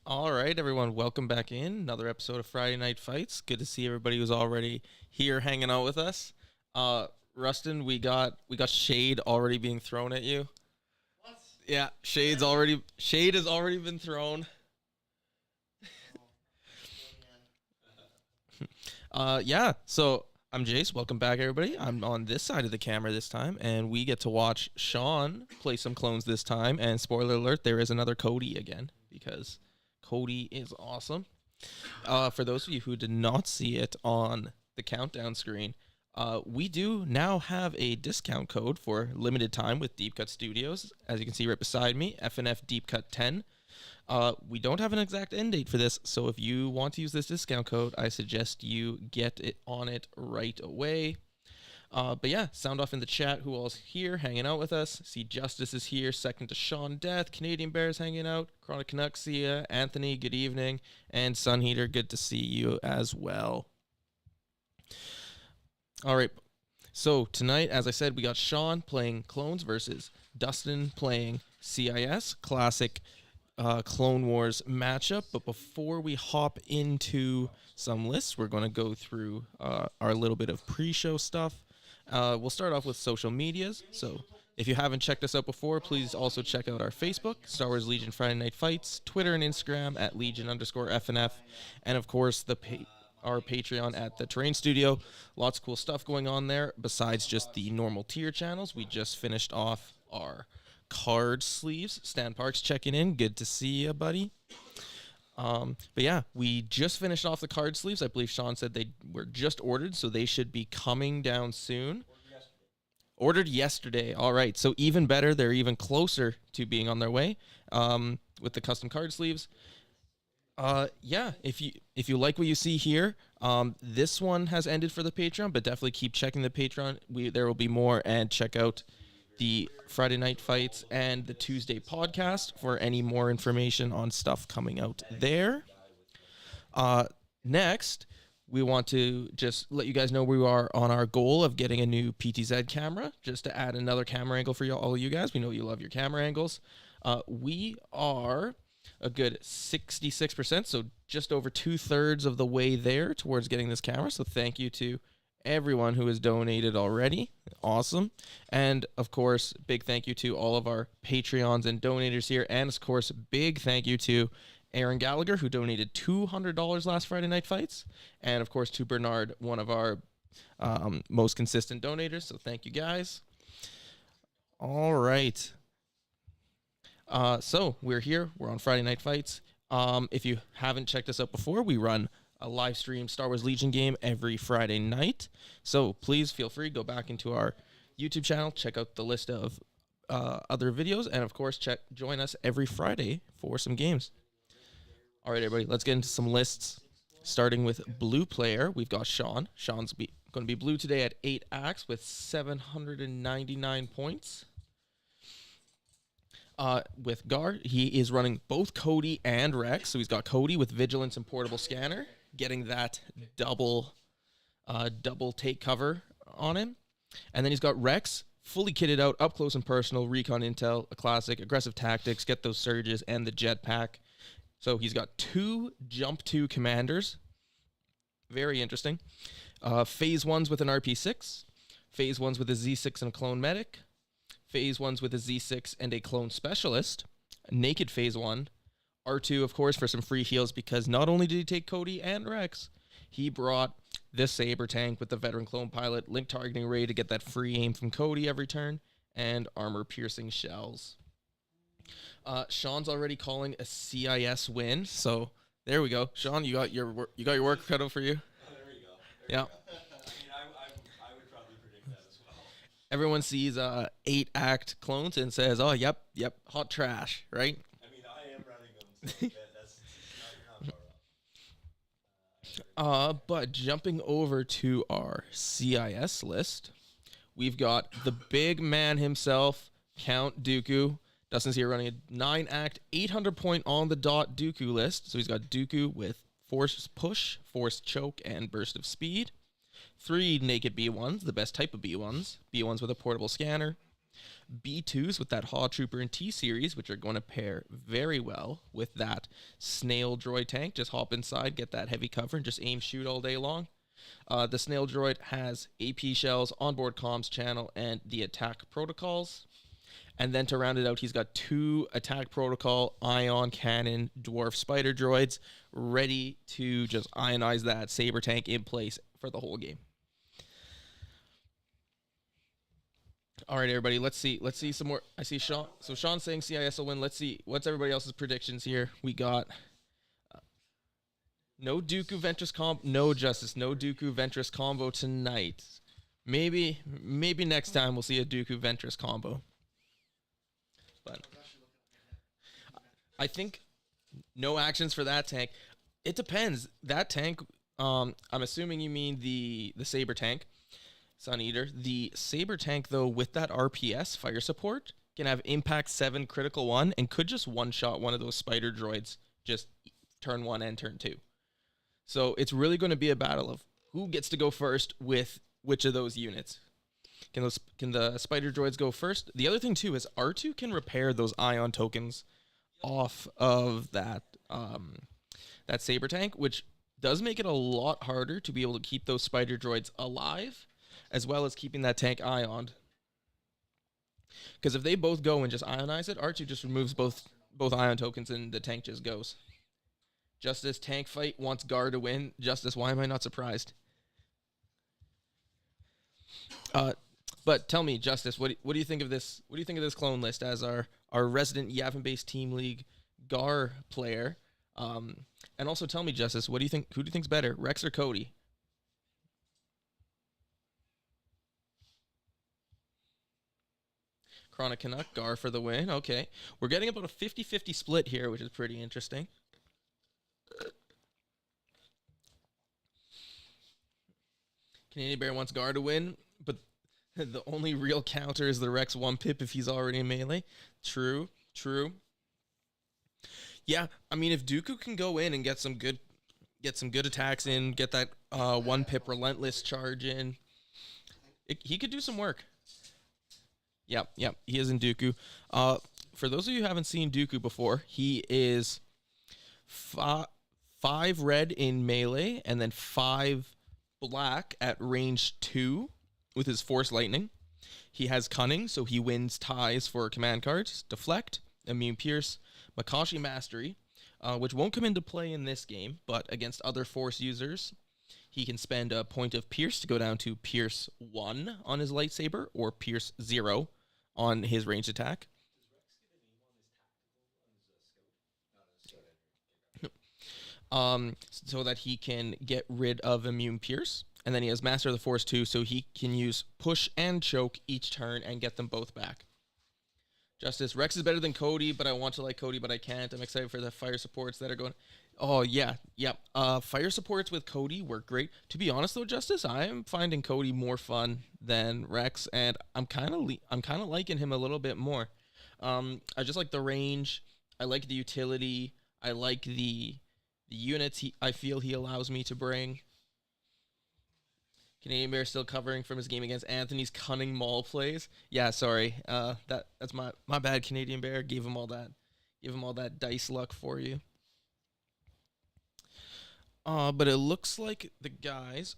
All right, everyone, welcome back in. Another episode of Friday Night Fights. Good to see everybody who's already here hanging out with us. Rustin, we got shade already being thrown at you. What? Yeah, shade has already been thrown. Yeah, so I'm Jace. Welcome back, everybody. I'm on this side of the camera this time, and we get to watch Shawn play some clones this time. And spoiler alert, there is another Cody again, because Cody is awesome. For those of you who did not see it on the countdown screen, we do now have a discount code for limited time with Deep Cut Studios. As you can see right beside me, FNF Deep Cut 10. We don't have an exact end date for this, so if you want to use this discount code, I suggest you get it on it right away. But yeah, sound off in the chat who all's here hanging out with us. See, Justice is here, second to Shawn Death, Canadian Bears hanging out, Chronic Canucks, see ya, Anthony, good evening, and Sunheater, good to see you as well. All right, so tonight, as I said, we got Shawn playing Clones versus Dustin playing CIS, classic Clone Wars matchup. But before we hop into some lists, we're going to go through our little bit of pre-show stuff. We'll start off with social medias. So if you haven't checked us out before, please also check out our Facebook, Star Wars Legion Friday Night Fights, Twitter and Instagram at Legion_FNF, and of course our Patreon at the Terrain Studio. Lots of cool stuff going on there besides just the normal tier channels. We just finished off our card sleeves. Stan Parks checking in. Good to see you, buddy. But yeah, we just finished off the card sleeves. I believe Shawn said they were just ordered, so they should be coming down soon. Ordered yesterday. All right, so even better. They're even closer to being on their way with the custom card sleeves. Yeah, if you like what you see here, this one has ended for the Patreon, but definitely keep checking the Patreon. There will be more, and check out the Friday Night Fights and the Tuesday podcast for any more information on stuff coming out there. Next, we want to just let you guys know we are on our goal of getting a new PTZ camera, just to add another camera angle for all of you guys. We know you love your camera angles. We are a good 66%, so just over 2/3 of the way there towards getting this camera. So thank you to everyone who has donated already. Awesome. And of course, big thank you to all of our Patreons and donators here. And of course, big thank you to Aaron Gallagher, who donated $200 last Friday Night Fights. And of course, to Bernard, one of our most consistent donators. So thank you guys. All right. So we're here. We're on Friday Night Fights. If you haven't checked us out before, we run a live stream Star Wars Legion game every Friday night. So please feel free, go back into our YouTube channel, check out the list of other videos, and of course, join us every Friday for some games. All right, everybody, let's get into some lists. Starting with blue player, we've got Shawn. Shawn's going to be blue today at 8 acts with 799 points. With GAR, he is running both Cody and Rex. So he's got Cody with Vigilance and Portable Scanner, getting that double take cover on him. And then he's got Rex fully kitted out, up close and personal, recon intel, a classic, aggressive tactics, get those surges, and the jetpack. So he's got 2 Jump 2 commanders. Very interesting. Phase 1s with an RP6. Phase 1s with a Z6 and a clone medic. Phase 1s with a Z6 and a clone specialist. Naked Phase 1. R2, of course, for some free heals, because not only did he take Cody and Rex, he brought this Saber Tank with the veteran clone pilot, link targeting ray to get that free aim from Cody every turn, and armor-piercing shells. Shawn's already calling a CIS win, so there we go. Shawn, you got your work cut out for you. Oh, there we go. Yeah. I would probably predict that as well. Everyone sees 8-act clones and says, "Oh, yep, hot trash," right? I mean, I am running them, so that's not far off. But jumping over to our CIS list, we've got the big man himself, Count Dooku. Dustin's here running a 9-act, 800-point on the dot Dooku list. So he's got Dooku with Force Push, Force Choke, and Burst of Speed. 3 naked B1s, the best type of B1s. B1s with a portable scanner. B2s with that Haw Trooper and T-Series, which are going to pair very well with that SNAIL droid tank. Just hop inside, get that heavy cover, and just aim shoot all day long. The SNAIL droid has AP shells, onboard comms channel, and the attack protocols. And then to round it out, he's got 2 attack protocol, ion cannon, dwarf spider droids ready to just ionize that Saber Tank in place for the whole game. All right, everybody, let's see some more. I see Shawn. So Shawn's saying CIS will win. Let's see. What's everybody else's predictions here? We got no Dooku Ventress combo. No, Justice. No Dooku Ventress combo tonight. Maybe next time we'll see a Dooku Ventress combo. But I think no actions for that tank. It depends. That tank, I'm assuming you mean the Saber Tank. Sun Eater. The Saber Tank, though, with that RPS fire support, can have impact 7, critical 1, and could just one-shot one of those spider droids just turn 1 and turn 2. So it's really going to be a battle of who gets to go first with which of those units. Can the spider droids go first? The other thing, too, is R2 can repair those ion tokens off of that Saber Tank, which does make it a lot harder to be able to keep those spider droids alive, as well as keeping that tank ioned. Because if they both go and just ionize it, R2 just removes both ion tokens and the tank just goes. Justice, tank fight, wants GAR to win. Justice, why am I not surprised? But tell me, Justice, what do you think of this? What do you think of this clone list as our resident Yavin-based Team League GAR player? And also tell me, Justice, what do you think? Who do you think's better, Rex or Cody? Chronic Canuck, GAR for the win. Okay. We're getting about a 50-50 split here, which is pretty interesting. Canadian Bear wants GAR to win, but the only real counter is the Rex 1-pip if he's already in melee. True. Yeah, I mean, if Dooku can go in and get some good attacks in, get that 1-pip relentless charge in, he could do some work. Yep, he is in Dooku. For those of you who haven't seen Dooku before, he is 5 red in melee and then 5 black at range 2 with his Force Lightning. He has Cunning, so he wins ties for command cards, Deflect, Immune Pierce, Makashi Mastery, which won't come into play in this game, but against other Force users, he can spend a point of Pierce to go down to Pierce 1 on his lightsaber or Pierce 0 on his ranged attack. So that he can get rid of Immune Pierce. And then he has Master of the Force 2, so he can use Push and Choke each turn and get them both back. Justice, Rex is better than Cody, but I want to like Cody, but I can't. I'm excited for the fire supports that are going. Oh, yeah. Fire supports with Cody work great. To be honest, though, Justice, I am finding Cody more fun than Rex, and I'm kind of liking him a little bit more. I just like the range. I like the utility. I like the units I feel he allows me to bring. Canadian Bear still covering from his game against Anthony's cunning maul plays. Yeah, sorry. That's my bad, Canadian Bear. Gave him all that dice luck for you. But it looks like the guys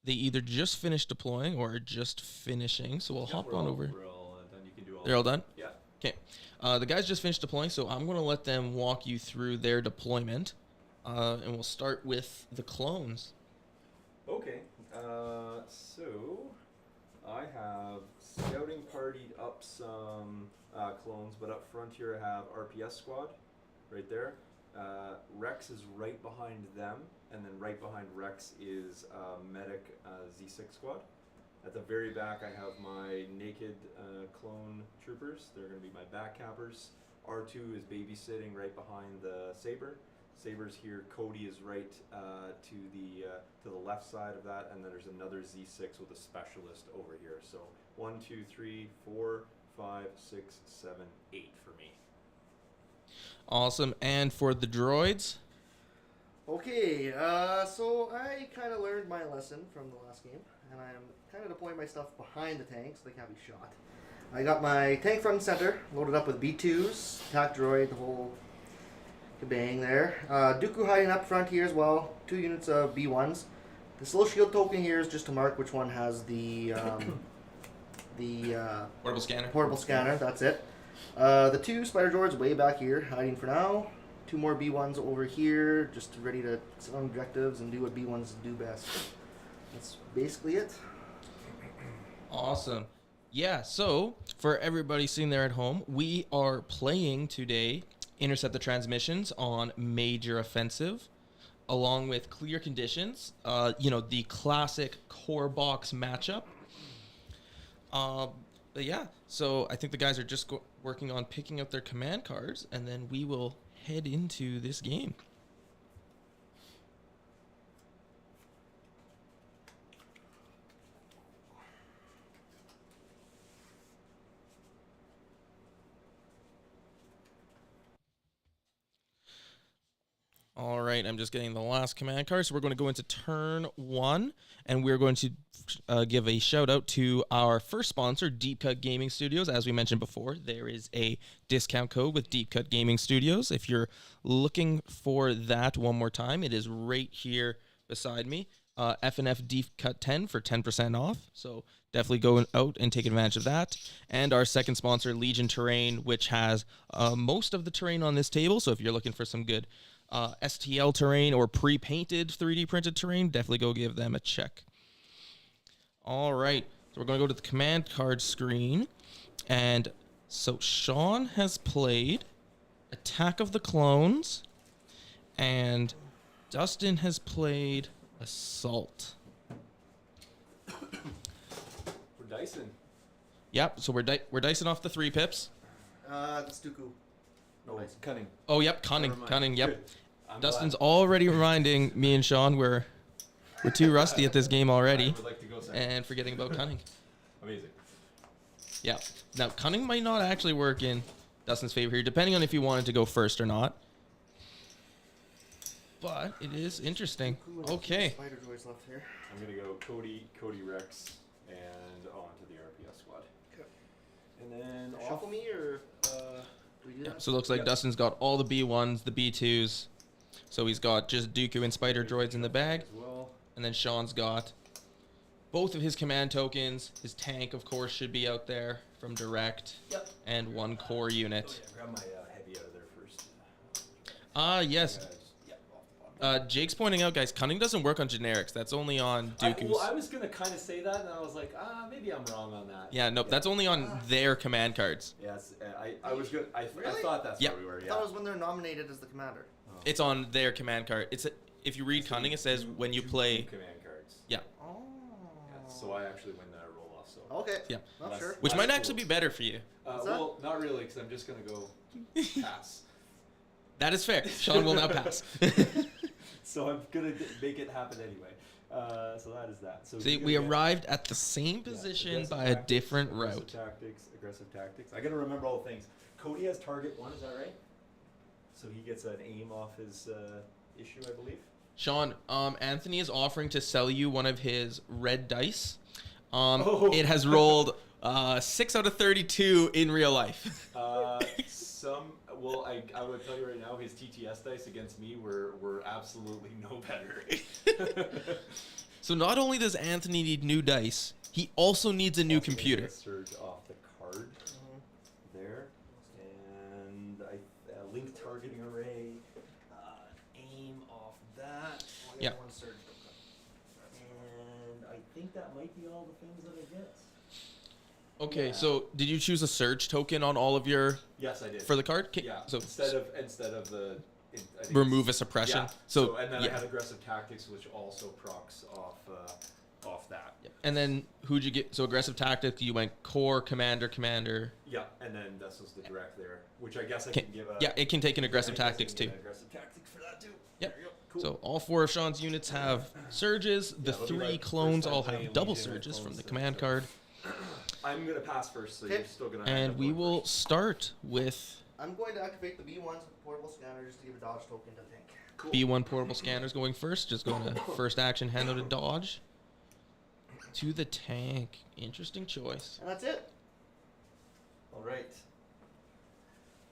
they either just finished deploying or are just finishing. So we'll hop on over. We're all done. You can do all. They're all done? Yeah. Okay. The guys just finished deploying, so I'm going to let them walk you through their deployment. And we'll start with the clones. Okay. So I have scouting partied up some clones, but up front here I have RPS squad right there. Rex is right behind them, and then right behind Rex is medic Z6 squad. At the very back I have my naked clone troopers. They're going to be my back cappers. R2 is babysitting right behind the Saber. Saber's here. Cody is right to the left side of that, and then there's another Z6 with a specialist over here. So 1, 2, 3, 4, 5, 6, 7, 8 for me. Awesome. And for the droids? Okay, so I kind of learned my lesson from the last game, and I'm kind of deploying my stuff behind the tank so they can't be shot. I got my tank front and center loaded up with B2s, attack droid, the whole kabang there. Dooku hiding up front here as well. 2 units of B1s. This little shield token here is just to mark which one has the Portable scanner. Portable scanner. That's it. The 2 spider droids way back here, hiding for now. 2 more B1s over here, just ready to sit on objectives and do what B1s do best. That's basically it. Awesome. Yeah, so for everybody sitting there at home, we are playing today Intercept the Transmissions on Major Offensive, along with Clear Conditions, the classic core box matchup. But yeah, so I think the guys are just working on picking up their command cards, and then we will head into this game. All right, I'm just getting the last command card. So we're going to go into turn 1, and we're going to give a shout out to our first sponsor, Deep Cut Gaming Studios. As we mentioned before, there is a discount code with Deep Cut Gaming Studios. If you're looking for that one more time, it is right here beside me. FNF Deep Cut 10 for 10% off. So definitely go out and take advantage of that. And our second sponsor, Legion Terrain, which has most of the terrain on this table. So if you're looking for some good STL terrain or pre-painted 3D printed terrain, definitely go give them a check. All right, so we're going to go to the command card screen. And so Shawn has played Attack of the Clones, and Dustin has played Assault. We're dicing. Yep, so we're dicing off the 3 pips. That's Dooku. No, it's cunning. Oh, yep, cunning, Never mind. cunning, yep. Good. I'm Dustin's glad. already reminding me and Shawn we're too rusty at this game already, I would like to go second. and forgetting about cunning. Amazing. Yeah. Now, cunning might not actually work in Dustin's favor here, depending on if you wanted to go first or not. But it is interesting. Dooku and Okay. Spider droids left here. I'm gonna go Cody Rex, and on to the RPS squad. Okay. And then off. Shuffle me or do we do Yeah, that? so it looks like Yep. Dustin's got all the B1s, the B2s. So he's got just Dooku and Spider droids in the bag. As well. And then Shawn's got both of his command tokens. His tank, of course, should be out there from direct. Yep. And 1 core unit. Grab my heavy out of there first. Yes. Yep, off the bottom. Jake's pointing out, guys, cunning doesn't work on generics. That's only on Dooku's. I was gonna kind of say that, and I was like, maybe I'm wrong on that. Yeah, nope, that's only on their command cards. Yes, I was good. I Really? thought that's Yeah. where we were. I Yeah. thought it was when they're nominated as the commander. It's on their command card. If you read cunning, it says when you play. command cards. Yeah, Oh. Yeah, so I actually win the roll off. So. Okay. Yeah. Not That's- sure. which That's might cool. actually be better for you. What's that? Well, not really, because I'm just gonna go pass. That is fair. Shawn will now pass. So I'm gonna make it happen anyway. So that is that. So See, you we get- arrived at the same yeah, position aggressive by a tactics, different aggressive route. Aggressive tactics. I gotta remember all the things. Cody has target 1, is that right? So he gets an aim off his issue, I believe. Shawn, Anthony is offering to sell you one of his red dice. Oh. It has rolled 6 out of 32 in real life. Well, I would tell you right now, his TTS dice against me were absolutely no better. So not only does Anthony need new dice, he also needs a new computer. Surge off the card there, and link targeting array. Aim off that. Yeah. One surge. And I think that might be all the things that I get. Okay, Yeah. so did you choose a surge token on all of your Yes, I did. for the card? Yeah. So instead of the I think remove a suppression. Yeah. So and then yeah. I had aggressive tactics, which also procs off that. Yep. And then who'd you get? So aggressive tactics, you went core, commander. Yeah, and then this was the direct there, which I guess I Can- can give a. yeah, it can take an aggressive I guess I tactics can too. give an aggressive tactics for that too. Yep. There you go. Cool. So all 4 of Shawn's units have surges. The it'll be 3 like clones first time all playing have double Legion and surges from clones the set, command so- card. I'm gonna pass first, so Okay. you're still gonna. end And up we going will first. start with I'm going to activate the B1s with the portable scanner just to give a dodge token to the tank. Cool. B1 portable scanners going first. Just going to first action, hand out a dodge to the tank. Interesting choice. And that's it. All right.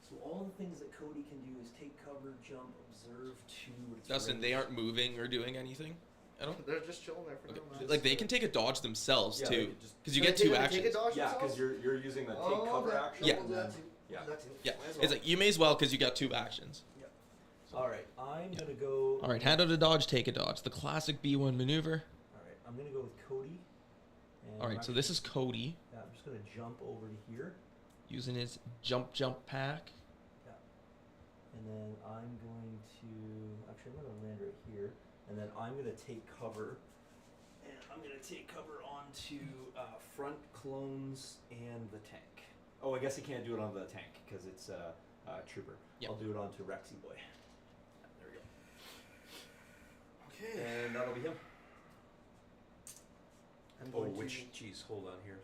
So all the things that Cody can do is take cover, jump, observe, Dustin, they aren't moving or doing anything. I don't. They're just chilling there for Okay. now. Like they can take a dodge themselves Yeah, too, they could just- because you Can get they two take a actions. dodge Yeah, themselves? because you're using the take cover okay. action. Yeah. We'll do that too. Yeah. We'll do that too. Yeah, Might as it's well. like you may as well because you got two actions. All right, I'm gonna go. All right, hand out a dodge, take a dodge. The classic B1 maneuver. All right, I'm gonna go with Cody. And All I'm right, so this actually- is Cody Yeah, I'm just gonna jump over to here, using his jump pack. and then I'm going to. Actually, I'm gonna land right here, and then I'm gonna take cover. And I'm gonna take cover onto front clones and the tank. Oh, I guess he can't do it on the tank because it's trooper. Yep. I'll do it onto Rexy Boy. There we go. Okay. And that'll be him. I'm Oh, going to- which? Jeez, hold on here.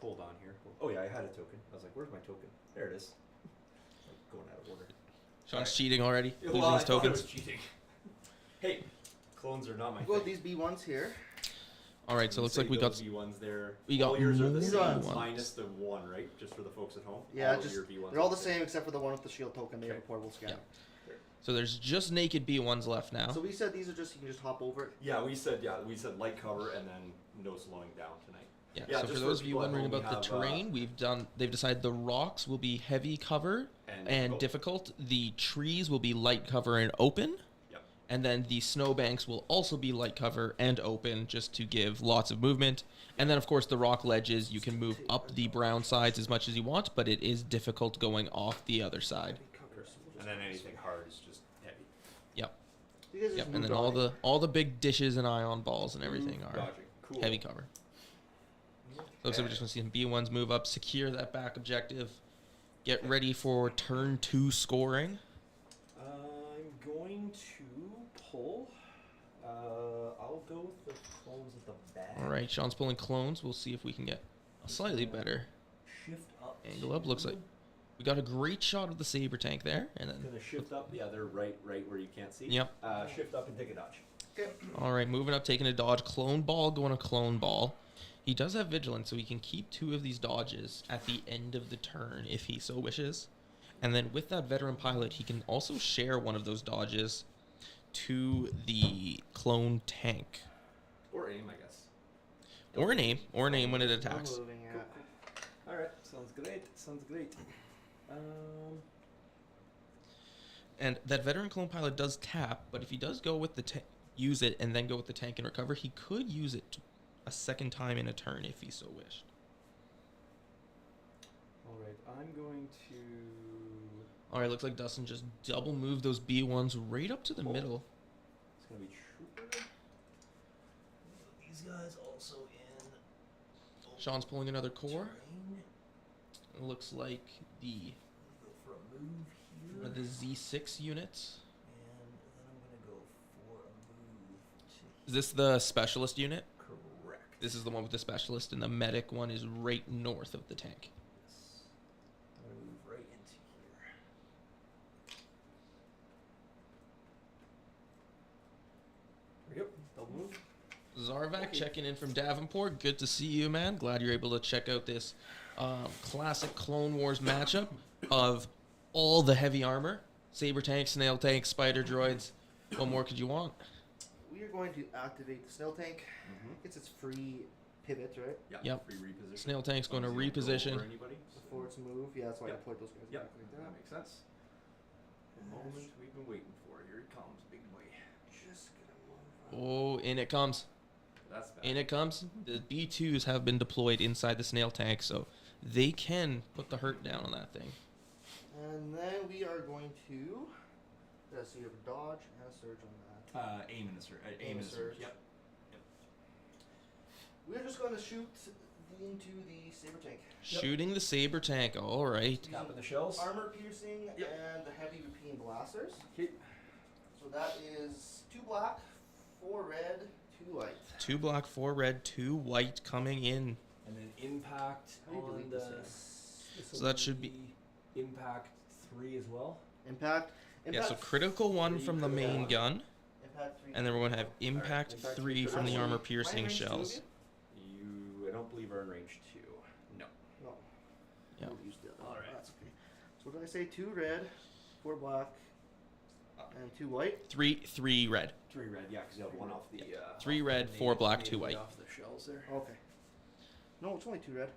Oh yeah, I had a token. I was like, "Where's my token?" There it is. Like going out of order. Sean's cheating already. Yeah, Losing well, his I thought I tokens. was cheating. Hey, clones are not my We'll go thing. with these B1s here. All right, so it looks like we got. V1s there. we got all yours are the more same B1s. minus the one, right? Just for the folks at home. Yeah, all of just your V1s they're all are the same except for the one with the shield token. They have a Okay. portable scanner. So there's just naked B1s left now. So we said these are just you can just hop over it. Yeah, we said light cover and then no slowing down tonight. Yeah, Yeah, so just for for those of you people at wondering home, we about the have, terrain, they've decided the rocks will be heavy cover and difficult. The trees will be light cover and open. Yep. And then the snowbanks will also be light cover and open just to give lots of movement. And then of course the rock ledges, you can move up the brown sides as much as you want, but it is difficult going off the other side. And then anything hard is just heavy. Yep. You guys just Yep. And moved then on. all the big dishes and ion balls and everything are Dodging. Cool. heavy cover. Looks like we're just gonna see some B1s move up, secure that back objective, get ready for turn 2 scoring. I'm going to pull. I'll go with the clones at the back. All right, Sean's pulling clones. We'll see if we can get a slightly better Shift up. angle up. Looks like we got a great shot of the Saber Tank there, and then Gonna shift up. Yeah, they're right where you can't see. Yep. Shift up and take a dodge. Okay. all right, moving up, taking a dodge. Clone ball going to clone ball. He does have vigilance, so he can keep 2 of these dodges at the end of the turn if he so wishes. And then with that veteran pilot, he can also share one of those dodges to the clone tank. Or aim, I guess. Or an aim when it attacks. I'm moving, yeah. All right. Sounds great. And that veteran clone pilot does tap, but if he does go with the use it and then go with the tank and recover, he could use it a second time in a turn if he so wished. All right. I'm going to. All right, looks like Dustin just double moved those B1s right up to the middle. It's gonna be trooper. These guys also in. Sean's pulling another core. terrain. It looks like the Go for a move here. the Z6 units. And then I'm gonna go for a move to. Is this the specialist unit? Correct. This is the one with the specialist, and the medic one is right north of the tank. Yes. I'm gonna move right into here. There we go. Double move. Zarvak checking in from Davenport. Good to see you, man. Glad you're able to check out this classic Clone Wars matchup of all the heavy armor. Saber Tank, Snail Tank, Spider Droids. What more could you want? We are going to activate the snail tank. It's its free pivot, right? Yeah. Yep. Free reposition. Snail Tank's going to As long as you don't go reposition. over anybody. Before its move. Yeah, that's why Yep. I deployed those guys Yep. back like That that. makes sense. The moment we've been waiting for. Here it comes, big boy. Just gonna move. Oh, in it comes. That's bad. In it comes. The B2s have been deployed inside the Snail Tank, so they can put the hurt down on that thing. And then we are going to. So you have a dodge and a surge on that. Aim and a surge. Aim and surge. Yep. We're just going to shoot into the Saber Tank. Shooting the Saber Tank. All right. Tapping the shells. Armor piercing Yep. and the heavy repeating blasters. Okay. So that is 2 black, 4 red, 2 white. 2 black, 4 red, 2 white coming in. And then impact How do you on delete the. this So that should be impact 3 as well. Impact. Yeah, so critical 1 from the main gun, Impact 3. and then we're going to have impact Impact 3 from the Actually, armor am I in piercing range 2 of shells. you? I don't believe are in range 2. No. No. Yeah. We'll use the other one. Alright. That's okay. So what did I say? 2 red, 4 black, and 2 white. Three red. 3 red, yeah, because you have 1 off the. 3 red, 4 black, 2 white. Off the shells there. Okay. No, it's only 2 red.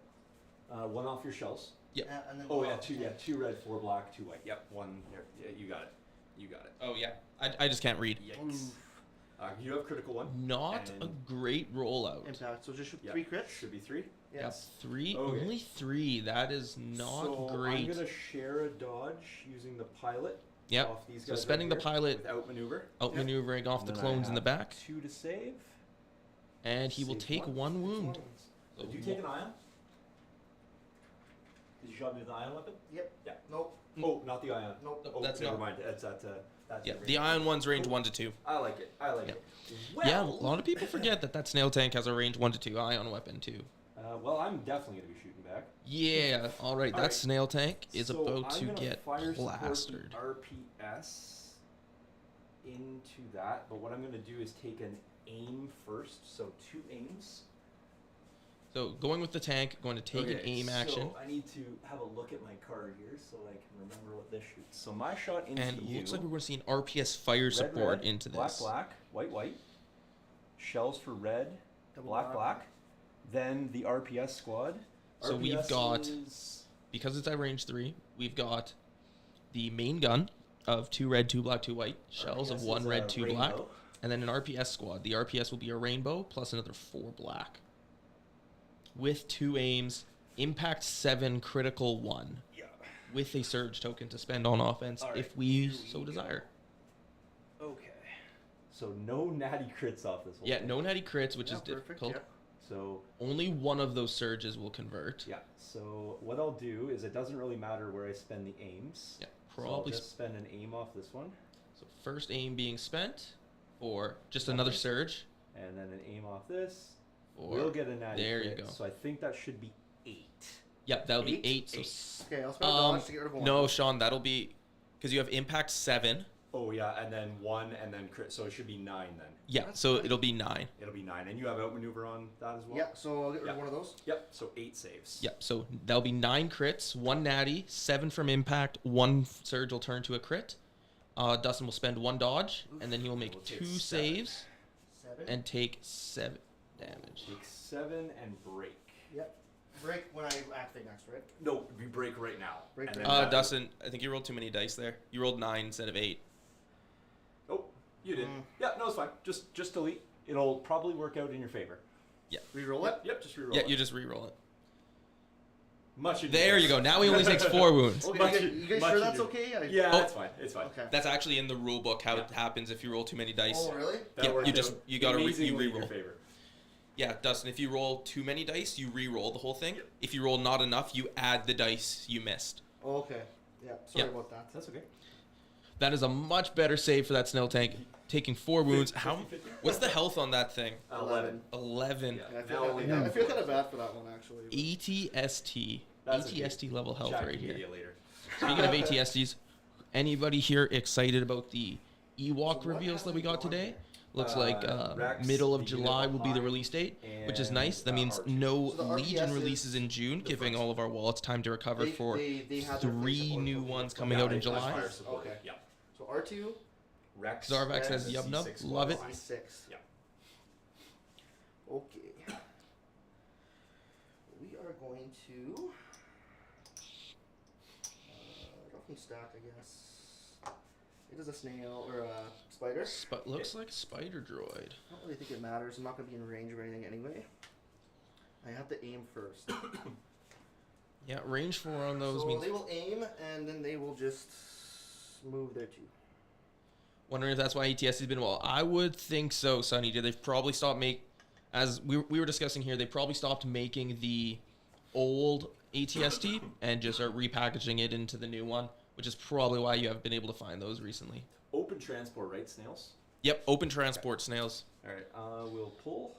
1 off your shells. Yep. And then Oh one yeah, off 2 the yeah, tank. 2 red, 4 black, 2 white. Yep, 1 here. Yeah, you got it. You got it. Oh yeah. I just can't read. Yikes. Oof. You have critical 1. Not a And- great rollout. Impact. So just shoot Yeah, 3 crits. Should be 3. Yes. Yep, 3. Okay. Only 3. That is not so great. I'm gonna share a dodge using the pilot. Yep. Off these So guys spending right the here pilot, without maneuver. outmaneuvering off the And then I clones in the have back, 2 to save. and he will Save take 1 wound. So Did you take an ion? Did you shot me with an ion weapon? Yep. Yeah. Nope. Oh, not the ion. Nope. Oh, That's never not- mind. That's that's Yeah, your the range. ion one's range 1 to 2. I like it. I like Yeah. it. Yeah, a Well, lot of people forget that snail tank has a range 1 to 2 ion weapon too. well, I'm definitely gonna be shooting back. Yeah, all right. That Alright. snail tank is So about I'm to gonna get fire support the plastered. RPS into that, but what I'm gonna do is take an aim first. So 2 aims. So going with the tank, going to take an Okay, aim action, So I need to have a look at my card here so I can remember what this shoots. So my shot into and it you. looks like we're going to see an RPS fire red, support red, into black, this. black, white, white. Shells for red, Double black, black. Then the RPS squad. So we've RPS got- is- Because it's at range 3, we've got the main gun of 2 red, 2 black, 2 white, shells RPS of 1 is, red, 2 black, rainbow. and then an RPS squad. The RPS will be a rainbow plus another 4 black. With 2 aims, impact 7, critical 1. Yeah. With a surge token to spend on offense All right, if we here so we go. desire. Okay. So no natty crits off this whole Yeah, thing. no natty crits, which Yeah, is perfect, difficult. yeah. So Only one of those surges will convert. yeah. So what I'll do is it doesn't really matter where I spend the aims. Yeah, So I'll probably. just spend an aim off this one, So first aim being spent for just another Okay. surge. and then an aim off this. Or We'll get a natty there you crit, go. So I think that should be 8. Yep, that'll be 8. So Okay, I'll spend a dodge to get rid of 1. no, Sean, that'll be because you have impact 7. Oh yeah, and then 1, and then crit. So it should be 9 then. Yeah, That's so good. it'll be 9. It'll be 9, and you have outmaneuver on that as well. Yeah, so I'll get rid of Yeah. 1 of those. Yep. So 8 saves. Yep, so that'll be 9 crits, 1 natty, 7 from impact, 1 surge will turn to a crit. Dustin will spend 1 dodge, and then he will make We'll take 2 7. saves 7. and take 7 damage. Take 7 and break. Yep. Break when I activate next, right? No, we break right now. Break and right then now. that- Dustin, I think you rolled too many dice there. You rolled 9 instead of 8. Oh, you did. Mm. Yeah, no, it's fine. Just delete. It'll probably work out in your favor. Reroll it. Yep, just reroll Yeah, it. you just re-roll it. Much There you go. Now he only takes 4 wounds. Okay, Much- you guys much sure that's ado. okay? Yeah, Oh. it's fine. It's fine. Okay. That's actually in the rule book how it Yeah. happens if you roll too many dice. Oh, really? That Yeah, worked you just- out you gotta you amazingly in your reroll. favor. Yeah, Dustin, if you roll too many dice, you re-roll the whole thing. Yep. If you roll not enough, you add the dice you missed. Oh, okay. Yeah, sorry Yeah. about that. That's okay. That is a much better save for that snail tank, taking 4 wounds. 50, How? 50. What's the health on that thing? 11. 11. Yeah. Yeah, I Now feel, only I have feel 4. kind of bad for that one, actually. ATST. That's okay. ATST level health Chat right can here. get you later. Speaking of ATSTs, anybody here excited about the So Ewok what reveals that we hasn't got gone today? yet? Looks like Rex, middle of the unit July will be the behind, release date, which is and, nice. That means R2. no So the Legion RPS releases is in June, the giving first. all of our wallets time to recover for they had their 3 face new support. ones coming Yeah, out in they- July. fire support. Okay. Yeah. So R2, Rex. Zarvax has Rex, Yub Nub. C6 Love it. squad. C6. Yeah. Okay. We are going to roughly stack, I guess. It is a snail or a spider. Looks like Spider Droid. I don't really think it matters. I'm not going to be in range of anything anyway. I have to aim first. Yeah, range 4 on those so means. they will aim and then they will just move their 2. Wondering if that's why ATST has been well. I would think so, Sonny. They've probably stopped as we were discussing here. They probably stopped making the old ATST and just are repackaging it into the new one, which is probably why you haven't been able to find those recently. Open transport, right, snails? Yep, open transport snails. All right. We'll pull.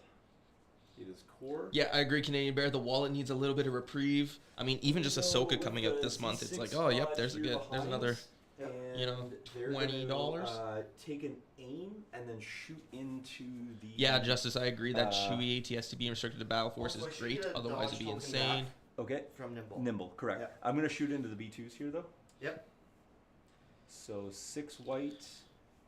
It is core. Yeah, I agree, Canadian Bear. The wallet needs a little bit of reprieve. I mean, even just Ahsoka coming out this month, it's like, oh, yep, there's another. Yep. You know, they're gonna, $20. Take an aim and then shoot into the. Yeah, Justice, I agree. That Uh, Chewie ATST being restricted to Battle Force Also, I is should great. get a Otherwise, dodge it'd be token insane. back. Okay. From Nimble. Nimble, correct. Yeah. I'm gonna shoot into the B2s here though. Yep. So 6 white.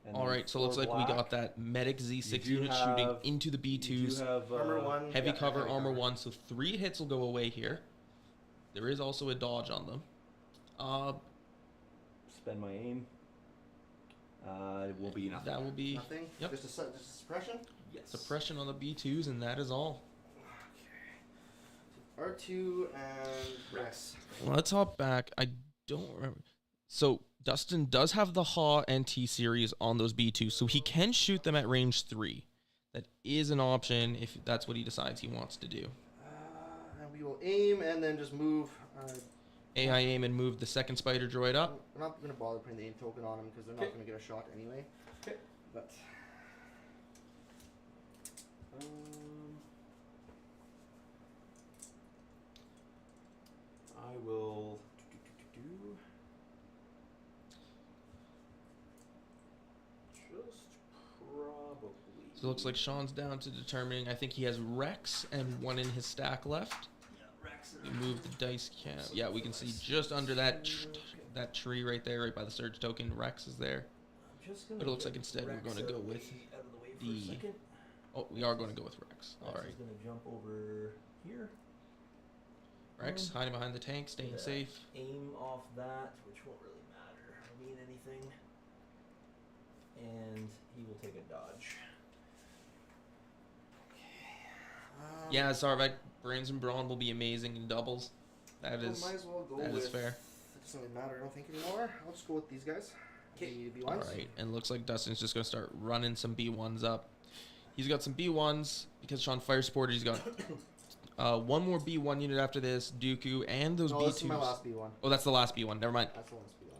And All then right, so it looks 4 like we got black. that medic Z6 do unit shooting have- into the You do B2s. have Armor 1. Heavy yeah, cover, heavy armor cover. 1, so 3 hits will go away here. There is also a dodge on them. Spend my aim. It will be nothing. That will be Nothing? Yep. Just a suppression? Yes. suppression on the B2s, and that is all. R2 and Rex. Let's hop back. I don't remember. So Dustin does have the HA and T series on those B2s, so he can shoot them at range 3. That is an option if that's what he decides he wants to do. And we will aim and then just move. AI aim and move the second spider droid up. I'm not going to bother putting the aim token on them because they're not Okay. going to get a shot anyway. Okay. But I will. Just probably. So it looks like Sean's down to determining. I think he has Rex and 1 in his stack left. Yeah, Rex. We move the dice cam. Yeah, we can see just under that that tree right there, right by the surge token. Rex is there. I'm just gonna But it looks get like instead we're Rex gonna out go of the with way- out of the way for the- a second. Oh, we are going to go with Rex. All Rex right, is gonna jump over here. Rex hiding behind the tank, staying Yeah. safe. Aim off that, which won't really matter or mean anything. And he will take a dodge. Yeah, Zarvek, Brains and Brawn will be amazing in doubles. That well, is might as well go that with. is fair. It doesn't really matter, I don't think, anymore. I'll just go with these guys. Okay. The All B1s. right, and looks like Dustin's just gonna start running some B1s up. He's got some B1s because Sean fire supported. He's got one more B1 unit after this, Dooku, and those No, B2s. this is my last B1. Oh, that's the last B1. Never mind. That's the last B1.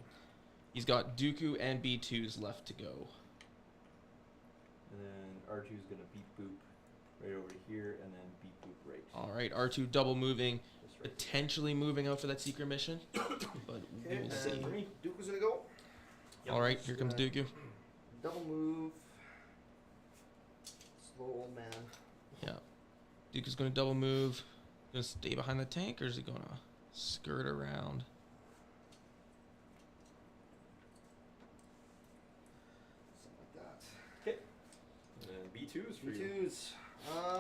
He's got Dooku and B2s left to go. And then R2 is gonna beep boop right over here, and then beep boop right. All right, R2 double moving, Just right. potentially moving out for that secret mission, but we Okay, will and see. Dooku's gonna go. All right, here comes Dooku. Double move. Slow old man. Yeah, Dooku's gonna double move. Gonna stay behind the tank, or is he gonna skirt around? Something like that. Okay. And then B2s for you. B2s. I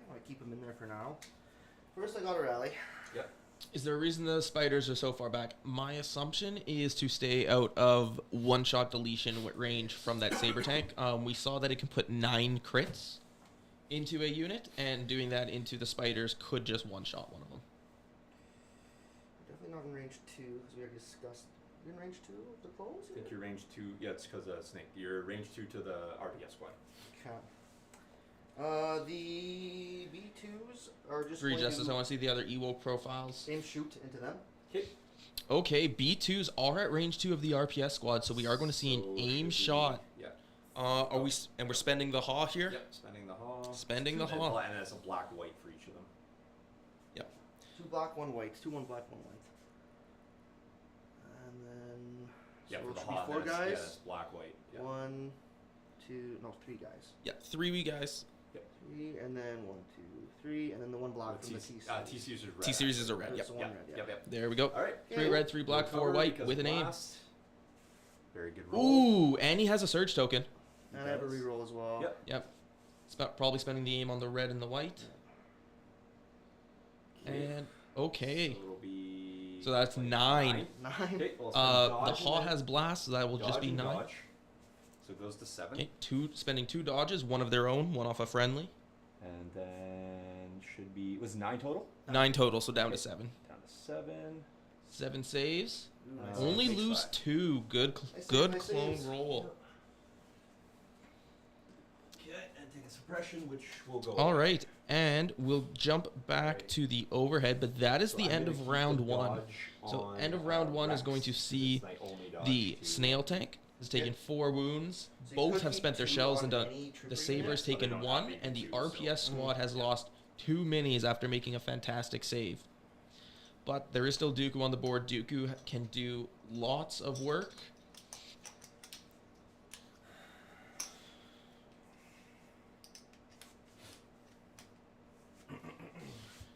want to keep them in there for now. First, I got a rally. Yep. Is there a reason the spiders are so far back? My assumption is to stay out of one-shot deletion range from that Saber Tank. We saw that it can put 9 crits into a unit, and doing that into the spiders could just one-shot one of them. Definitely not in range 2, because we already discussed. You're in range 2 of the clones? I think you're range 2. Yeah, it's because of Snake. You're range 2 to the RPS squad. Okay. The B2s are just Free going Justice, I to want to see the other Ewok profiles. aim shoot into them. Okay. Okay, B2s are at range 2 of the RPS squad, so we are going to see an So aim should shot. we- Yeah. Are we? And we're spending the HA here. Yep. Spending the haw. Spending the And haw. And it's a black white for each of them. 2 black, 1 white. 2 1 black, 1 white. And then Yeah, so for it the should be haw. 4 then it's- guys. Yeah, it's black white. Yeah. 1, 2, no, 3 guys. Yeah, 3 wee guys. 3, and then 1, 2, 3, and then the 1 black from the T series. T series is red. T series is a red. That's Yep. the one Yep. red, yeah. Yep. Yep. There we go. All right. 3 red, 3 black, 4 Recover white because with an aim. blast. Very good roll. Ooh, and he has a surge token. And I have a reroll as well. Yep. Yep. Probably spending the aim on the red and the white. And okay. So it'll be. So that's like 9. 9. Okay. Well, The dodge HA and has blast, so that will then just be dodge and 9. dodge. So it goes to 7. Okay, spending 2 dodges, 1 of their own, 1 off a friendly. And then should be. Was 9 total? 9 total, so down to Okay. 7. Down to 7. 7 saves. Ooh, nice. Only takes lose 5. 2. Good, Nice good save, nice clone saves. roll. Okay, and take a suppression, which will go. All right, and we'll jump back to the overhead, but that is So the I'm end gonna of keep round the 1. dodge So on, end of round 1 is going Rex, to 'cause see it's my only dodge the to- snail tank has taken Yep. 4 wounds. So you Both could have keep spent their 2 shells on and done. any trooper The unit. Saber's but they taken don't have 1, any and the twos, so- RPS squad has lost 2 minis after making a fantastic save. But there is still Dooku on the board. Dooku can do lots of work.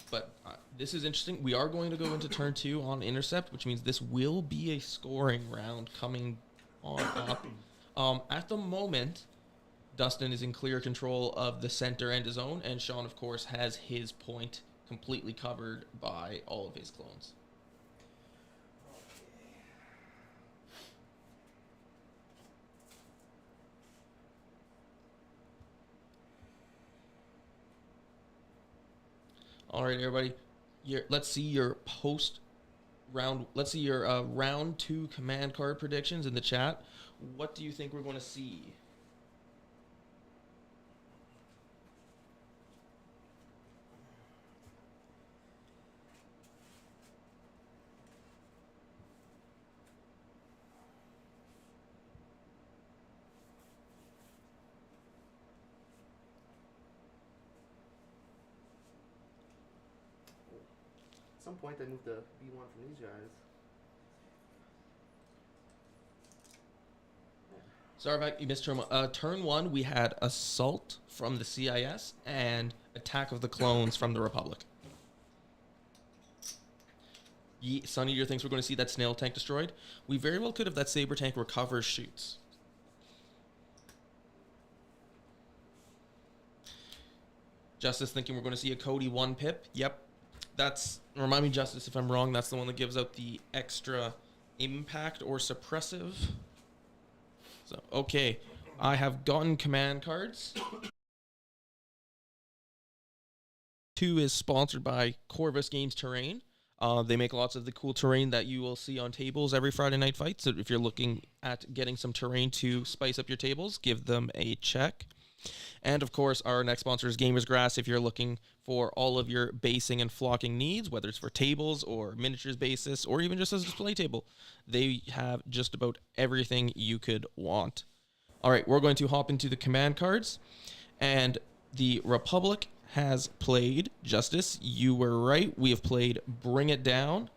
But This is interesting. We are going to go into turn 2 on intercept, which means this will be a scoring round coming on up. At the moment, Dustin is in clear control of the center and his own, and Shawn, of course, has his point completely covered by all of his clones. All right, everybody. Let's see your round 2 command card predictions in the chat. What do you think we're going to see? At some point, I moved the B1 from these guys. Sarvac, you missed turn 1. Turn 1, we had Assault from the CIS and Attack of the Clones from the Republic. Sun Eater thinks we're going to see that SNAIL tank destroyed. We very well could if that Saber tank recovers shoots. Justice thinking we're going to see a Cody 1 pip. Yep. Remind me, Justice, if I'm wrong, that's the one that gives out the extra impact or suppressive. So, okay. I have gotten command cards. 2 is sponsored by Corvus Games Terrain. They make lots of the cool terrain that you will see on tables every Friday night fight. So if you're looking at getting some terrain to spice up your tables, give them a check. And of course, our next sponsor is Gamers Grass. If you're looking for all of your basing and flocking needs, whether it's for tables or miniatures basis or even just as a display table, they have just about everything you could want. All right, we're going to hop into the command cards. And the Republic has played Justice. You were right. We have played Bring It Down.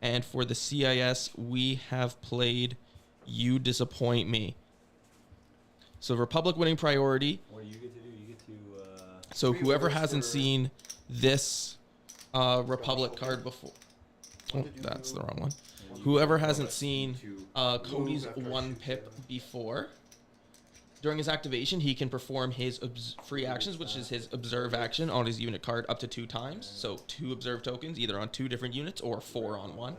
And for the CIS, we have played You Disappoint Me. So Republic winning priority. What do you get to do? You get to... So whoever hasn't seen this Republic card before... Oh, that's the wrong one. Whoever hasn't seen Cody's 1 pip before, during his activation, he can perform his free actions, which is his observe action on his unit card up to 2 times. So 2 observe tokens, either on 2 different units or 4 on 1.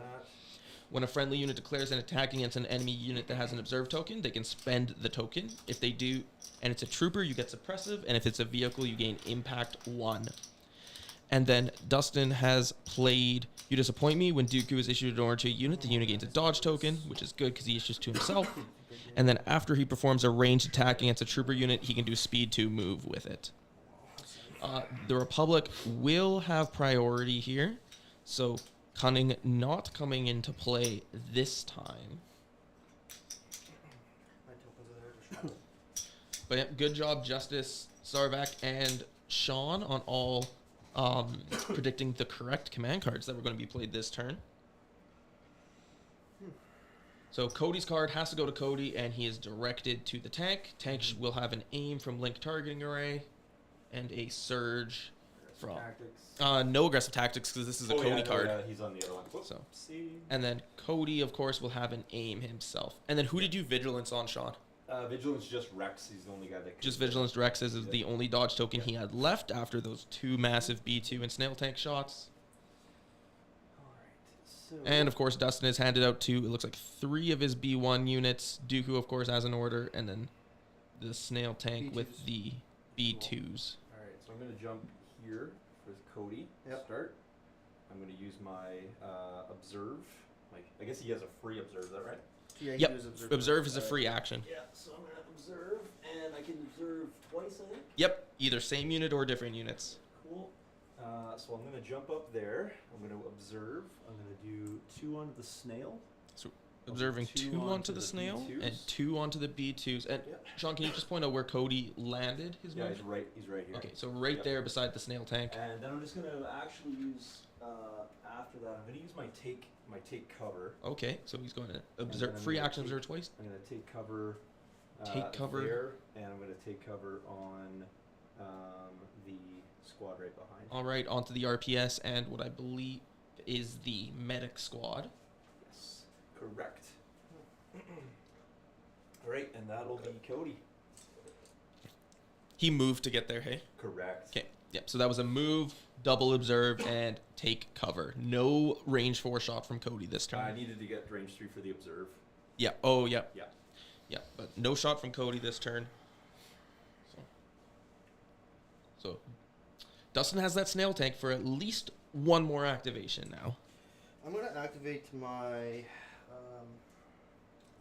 When a friendly unit declares an attack against an enemy unit that has an observe token, they can spend the token. If they do, and it's a trooper, you get suppressive, and if it's a vehicle, you gain impact 1. And then Dustin has played You Disappoint Me. When Dooku is issued an order to a unit, the unit gains a dodge token, which is good because he issues to himself. And then after he performs a ranged attack against a trooper unit, he can do speed to move with it. The Republic will have priority here, so Cunning not coming into play this time. But yeah, good job, Justice, Sarvac, and Shawn on all predicting the correct command cards that were going to be played this turn. So Cody's card has to go to Cody, and he is directed to the tank. Tank will have an aim from Link Targeting Array and a surge from... no aggressive tactics, because this is a Cody card. Yeah, he's on the other one. Whoops. So, and then Cody, of course, will have an aim himself. And then who did you Vigilance on, Shawn? Vigilance just Rex. He's the only guy that can... Just Vigilance Rex is the only dodge token he had left after those 2 massive B2 and SNAIL tank shots. And, of course, Dustin has handed out 2, it looks like 3 of his B1 units. Dooku, of course, has an order. And then the SNAIL tank B2s. with the B2s. All right, so I'm going to jump here for Cody to start. I'm going to use my Observe. I guess he has a free Observe, is that right? Yeah, yep, Observe is a free action. Yeah, so I'm going to Observe, and I can Observe twice, I think? Yep, either same unit or different units. Cool. So I'm going to jump up there. I'm going to Observe. I'm going to do 2 onto the SNAIL. So observing 2 onto the SNAIL B2s. and 2 onto the B2s. And Shawn, can you just point out where Cody landed his move? He's right here. Okay, so right there beside the SNAIL tank. And then I'm just going to actually use, after that, I'm going to use my take cover. Okay, so he's going to observe free action observe twice. I'm going to take cover. Take cover there, and I'm going to take cover on the squad right behind. All right, onto the RPS and what I believe is the medic squad. Yes, correct. All right, and that'll be Cody. He moved to get there, hey? Correct. Okay, yep. So that was a move, double observe, and take cover. No range 4 shot from Cody this turn. I needed to get range 3 for the observe. Yeah. Oh, yeah. Yeah. Yeah, but no shot from Cody this turn. So Dustin has that snail tank for at least one more activation now. I'm gonna activate my.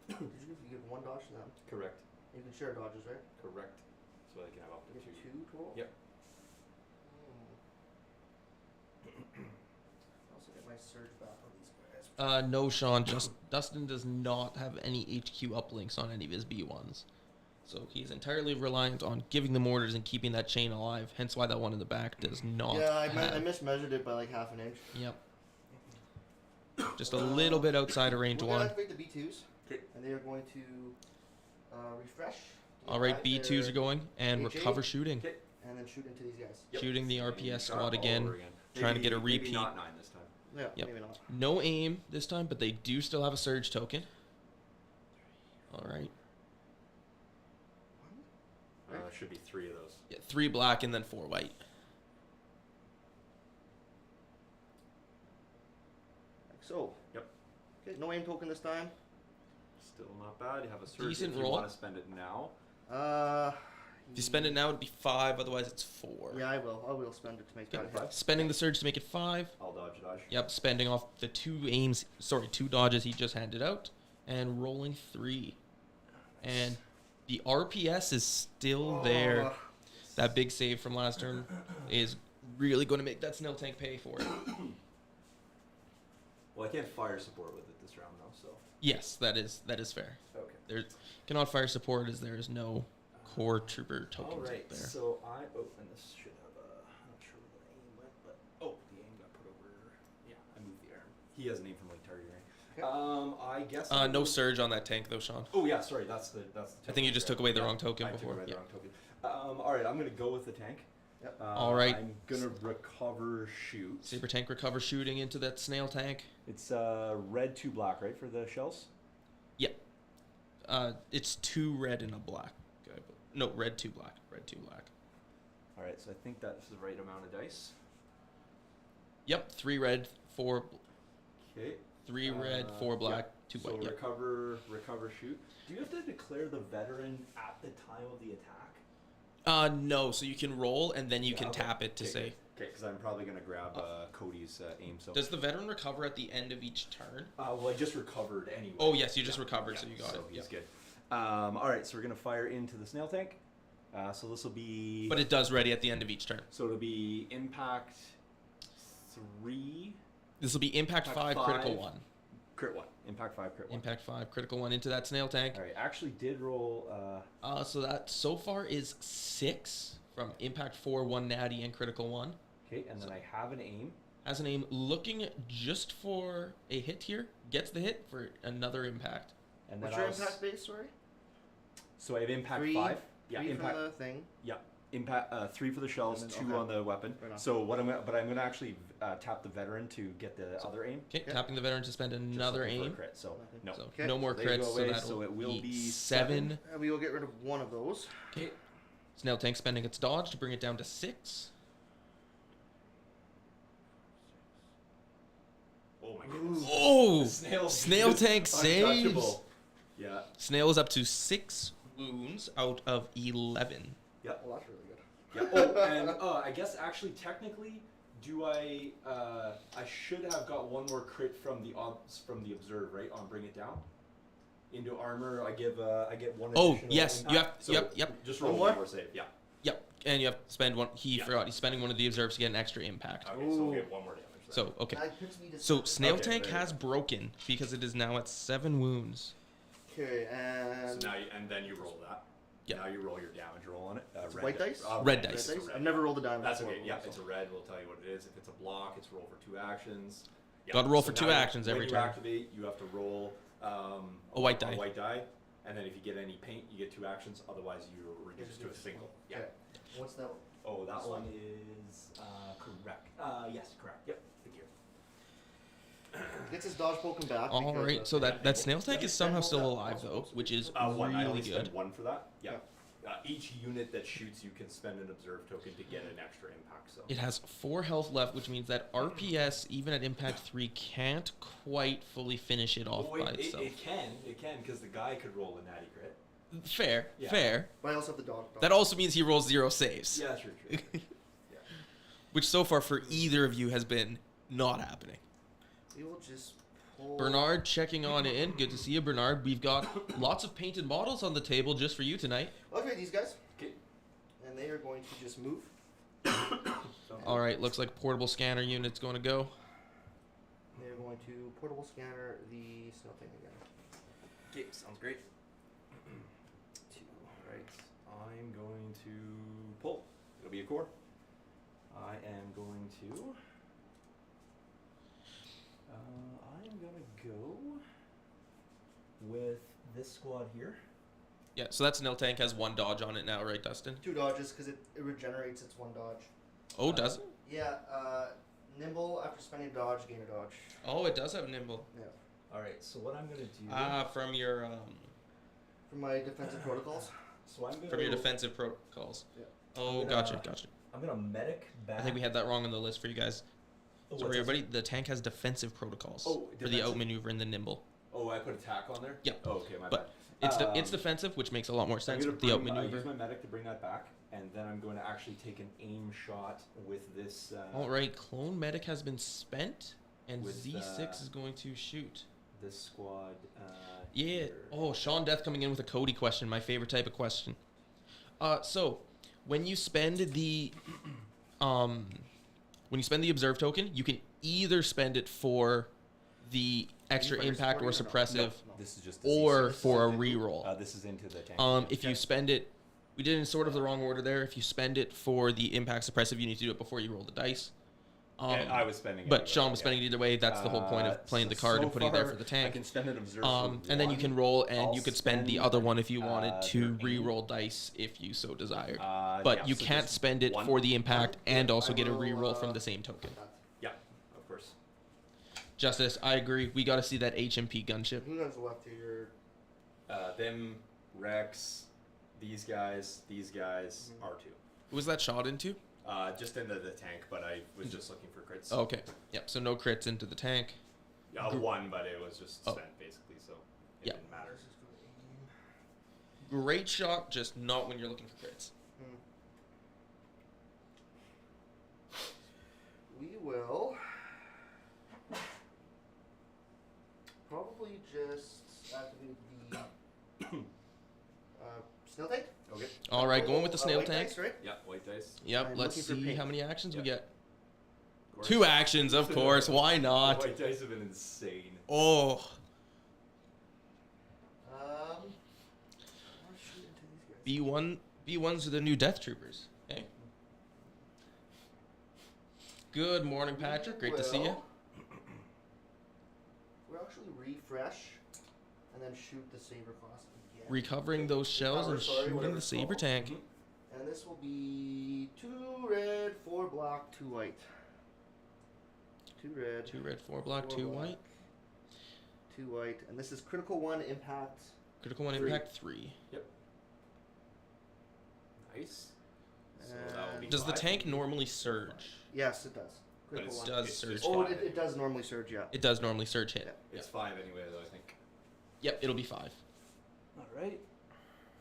Did you give one dodge to them? Correct. You can share dodges, right? Correct. So I can have up to You get 2. 2 total. Yep. Also get my surge back on these guys. No, Shawn. Just Dustin does not have any HQ uplinks on any of his B1s. So he's entirely reliant on giving them orders and keeping that chain alive. Hence why that one in the back does not. Yeah, I have. mismeasured it by like half an inch. Yep. Just a little bit outside of range We're gonna 1. activate the B2s, Okay. and they are going to refresh. All right, B2s are going and HA. recover shooting. Okay. And then shoot into these guys. Yep. Shooting the Same RPS shot squad all again. over Trying to get a Maybe repeat. not 9 this time. Yeah, Yep. maybe not. No aim this time, but they do still have a surge token. All right. Should be 3 of those. Yeah, 3 black and then 4 white. Like so. Yep. Okay, no aim token this time. Still not bad. You have a surge Decent if you roll. want to spend it now. If you spend it now, it'd be 5. Otherwise, it's 4. Yeah, I will. I will spend it to make that a Okay. hit. Spending the surge to make it 5. I'll dodge. Yep, spending off the 2 dodges he just handed out, and rolling 3. And the RPS is still there. That big save from last turn is really going to make that snail tank pay for it. Well, I can't fire support with it this round though, so. Yes, that is fair. Okay. There cannot fire support as there is no core trooper tokens All up right. there. So and this should have I'm not sure where the aim went, but the aim got put over. Yeah, I moved the arm. He has an aim from like target range. I guess. No surge on that tank though, Shawn. Oh yeah, sorry. That's the. I think you just took away the wrong token I before. took away the Yeah. wrong token. All right, I'm gonna go with the tank. Yep. All right. I'm gonna recover shoot. Saber tank recover shooting into that snail tank. It's red 2 black, right, for the shells? Yeah. It's 2 red and a black. Okay. No, red 2 black. Red 2 black. All right, so I think that's the right amount of dice. Yep. 3 red, 4. Okay. 3 red, 4 black, 2 So white. Yep. recover, shoot. Do you have to declare the veteran at the time of the attack? No. So you can roll and then you can okay. tap it to say. Okay, because I'm probably gonna grab Cody's aim. So. Does the veteran recover at the end of each turn? Well, I just recovered anyway. Oh yes, you just recovered, so you got so it. he's Yep. good. All right, so we're gonna fire into the snail tank. So this will be. But it does ready at the end of each turn. So it'll be impact 3. This will be impact 5, critical 1. Crit 1. Impact 5, crit 1. Impact 5, critical 1 into that snail tank. All right, actually did roll. So that so far is 6 from impact 4, 1 natty, and critical 1. Okay, and then I have an aim. Has an aim looking just for a hit here. Gets the hit for another impact. And What's then your impact base, sorry? So I have impact 3, 5. Yeah, 3 impact. from the thing. Yeah, impact 3 for the shells, And 2 then- okay. on the weapon. Right on. So what I'm gonna actually tap the veteran to get the other aim. Okay, Yeah. tapping the veteron to spend Just another looking for a aim. crit, so Okay. no. So Okay. no more So they crits, go so away, that'll so it will be 7. We will get rid of one of those. Okay. Snail tank spending its dodge to bring it down to 6. Oh my goodness. Oh! Snail Snail tank saves. untouchable. Yeah. Snail is up to 6 wounds out of 11. Yeah. Well, that's really good. Yeah. Oh, and I guess actually technically, do I should have got one more crit from the observe, right? On bring it down into armor. I get one. Oh, additional yes, you impact. have- yep. Just roll One one more? more save. Yeah. Yep, and you have to spend one. He Yeah. forgot. He's spending one of the observes to get an extra impact. Okay, so we have one more damage. Then. So okay. That puts me to So 7. snail Okay, tank there you has go. broken because it is now at 7 wounds. Okay, and So now and then you roll that. Yeah. Now you roll your damage roll on it. It's white dice? Red dice. dice. Red It's a dice? red. I've never rolled a diamond. That's before, okay. Yeah, so. it's a red. We'll tell you what it is. If it's a block, it's roll for 2 actions. Yeah. Gotta roll for So 2 now actions every when turn. you activate, you have to roll A white die. A white die, And then if you get any paint, you get 2 actions. Otherwise, you're reduced to a single. Yeah. Okay. What's that? Oh, that This one. one is correct. Yes, correct. Yep. The gear. Gets his dodge poking back. All because right, of- so that snail tank is somehow still alive though, which is One. I really only good. spend 1 for that. Yeah. Each unit that shoots, you can spend an observe token to get an extra impact. So. It has 4 health left, which means that RPS, even at impact 3, can't quite fully finish it off by itself. It can, because the guy could roll a natty crit. Fair, Yeah. fair. But I also have the dodge. That also means he rolls 0 saves, Yeah, true. Yeah. which so far for either of you has been not happening. We will just pull. Bernard checking on in. Good to see you, Bernard. We've got lots of painted models on the table just for you tonight. Okay, these guys. Okay. And they are going to just move. All right, looks like portable scanner unit's going to go. They're going to portable scanner the snail thing again. Okay, sounds great. 2. Right. I'm going to pull. It'll be a core. I am going to. I'm gonna go. With this squad here. Yeah, so that snail tank has 1 dodge on it now, right, Dustin? 2 dodges because it regenerates its 1 dodge. Oh, does it? Yeah, nimble after spending a dodge, gain a dodge. Oh, it does have nimble. Yeah. All right. So what I'm gonna do? From your For my defensive protocols. So I'm gonna. from your defensive protocols. Yeah. Oh, I'm gotcha, gonna- gotcha. I'm gonna medic back. I think we had that wrong on the list for you guys. Oh, Sorry, what's this? everybody. The tank has defensive protocols Oh, for the defensive? outmaneuver and the nimble. Oh, I put attack on there? Yeah. Oh, okay, my But bad. It's defensive, which makes a lot more I'm sense gonna with the use outmaneuver. my medic to bring that back, and then I'm going to actually take an aim shot with this. All right, clone medic has been spent, and With, Z6 is going to shoot. This squad. Yeah. here. Oh, Shawn Death coming in with a Cody question, my favorite type of question. So when you spend the observe token, you can either spend it for the extra impact or suppressive, No, this is just the or C6. for a reroll. This is into the tank. If you spend it, we did it in sort of the wrong order there. If you spend it for the impact suppressive, you need to do it before you roll the dice. And I was spending it But anyway, Shawn was spending it either way. That's the whole point of playing the card and putting it there for the I tank. can spend an observe. And then you can roll, and I'll you could spend the spend, other one if you wanted to their re-roll dice if you so desired. Yeah, But you so can't just spend it one. for the impact and also I get a will, re-roll from the same token. Yeah, of course. Justice, I agree. We got to see that HMP gunship. Who has left here? Them, Rex, these guys, R2. Who was that shot into? Just into the tank, but I was just looking for crits. Oh, okay. Yep. So no crits into the tank. One, but it was just Oh. spent basically, so it Yeah. didn't matter. Great shot, just not when you're looking for crits. We will probably just activate the snail tank. Okay. All right, going with the snail White tank. dice, right? Yeah, white dice. Yep. I'm Let's looking for see paint. how many actions we Yeah. get. Of course. 2 actions, of course. Why The not? white dice have been insane. Oh. I'll shoot into these guys. B1s are the new Death Troopers. Okay. Good morning, Patrick. Great to see you. Well, we'll actually refresh and then shoot the saber class again. Recovering those shells and Recover, sorry, shooting whatever the it's Saber called. Tank. Mhm. And this will be 2 red, 4 black, 2 white. 2 red, 2 red, 4 black, 4 2 black, white. 2 white, and this is critical 1 impact. Critical 1 3. impact 3. Nice. So that will be Does the 5. tank normally surge? Yes, it does. But Critical it's, 1. does it's surge. just Oh, 5 it does normally surge, yeah. It does normally surge hit. Yeah. It's 5 anyway, though, I think. Yep, it'll be 5. All right.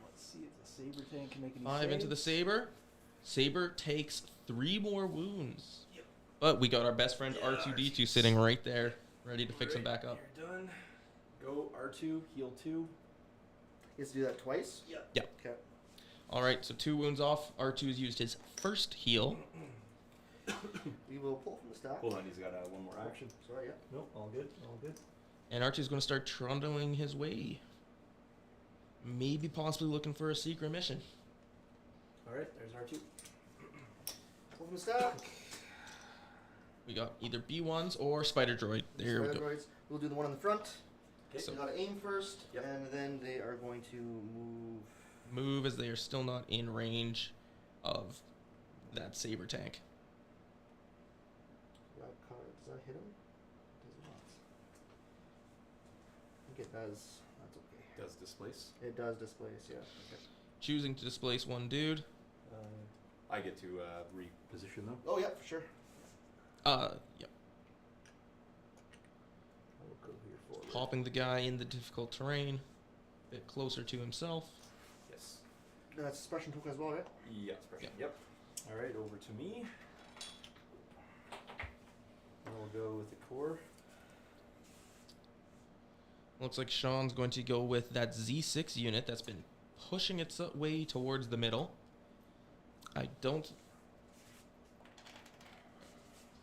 Let's see if the Saber Tank can make any 5 into the saves. Saber. Saber takes 3 more wounds. But we got our best friend Yeah, R2D2 sitting right there, ready to fix him Right, back up. You're done. Go R2, heal 2. He has to do that twice? Yeah. Okay. All right, so 2 wounds off. R2 has used his first heal. We will pull from the stack. Hold on, he's got one more action. Sorry, yeah. Nope. All good. All good. And Archie's going to start trundling his way. Maybe possibly looking for a secret mission. All right, there's R2. Pull from the stack. We got either B1s or Spider Droid. There we Spider go. droids. We'll do the one on the front. Okay, So- you gotta aim first, Yep. and then they are going to move. Move as they are still not in range of that Saber Tank. That card, does that hit him? Does not. I think it does. That's okay. Does displace. It does displace, yeah. Choosing to displace one dude. I get to reposition them. Oh, yeah, for sure. Yep. I will go here forward. Popping the guy in the difficult terrain. A bit closer to himself. Yes. That's suppression token as well, right? Yeah. Expression. Yep. All right, over to me. I'll go with the core. Looks like Sean's going to go with that Z6 unit that's been pushing its way towards the middle. I don't...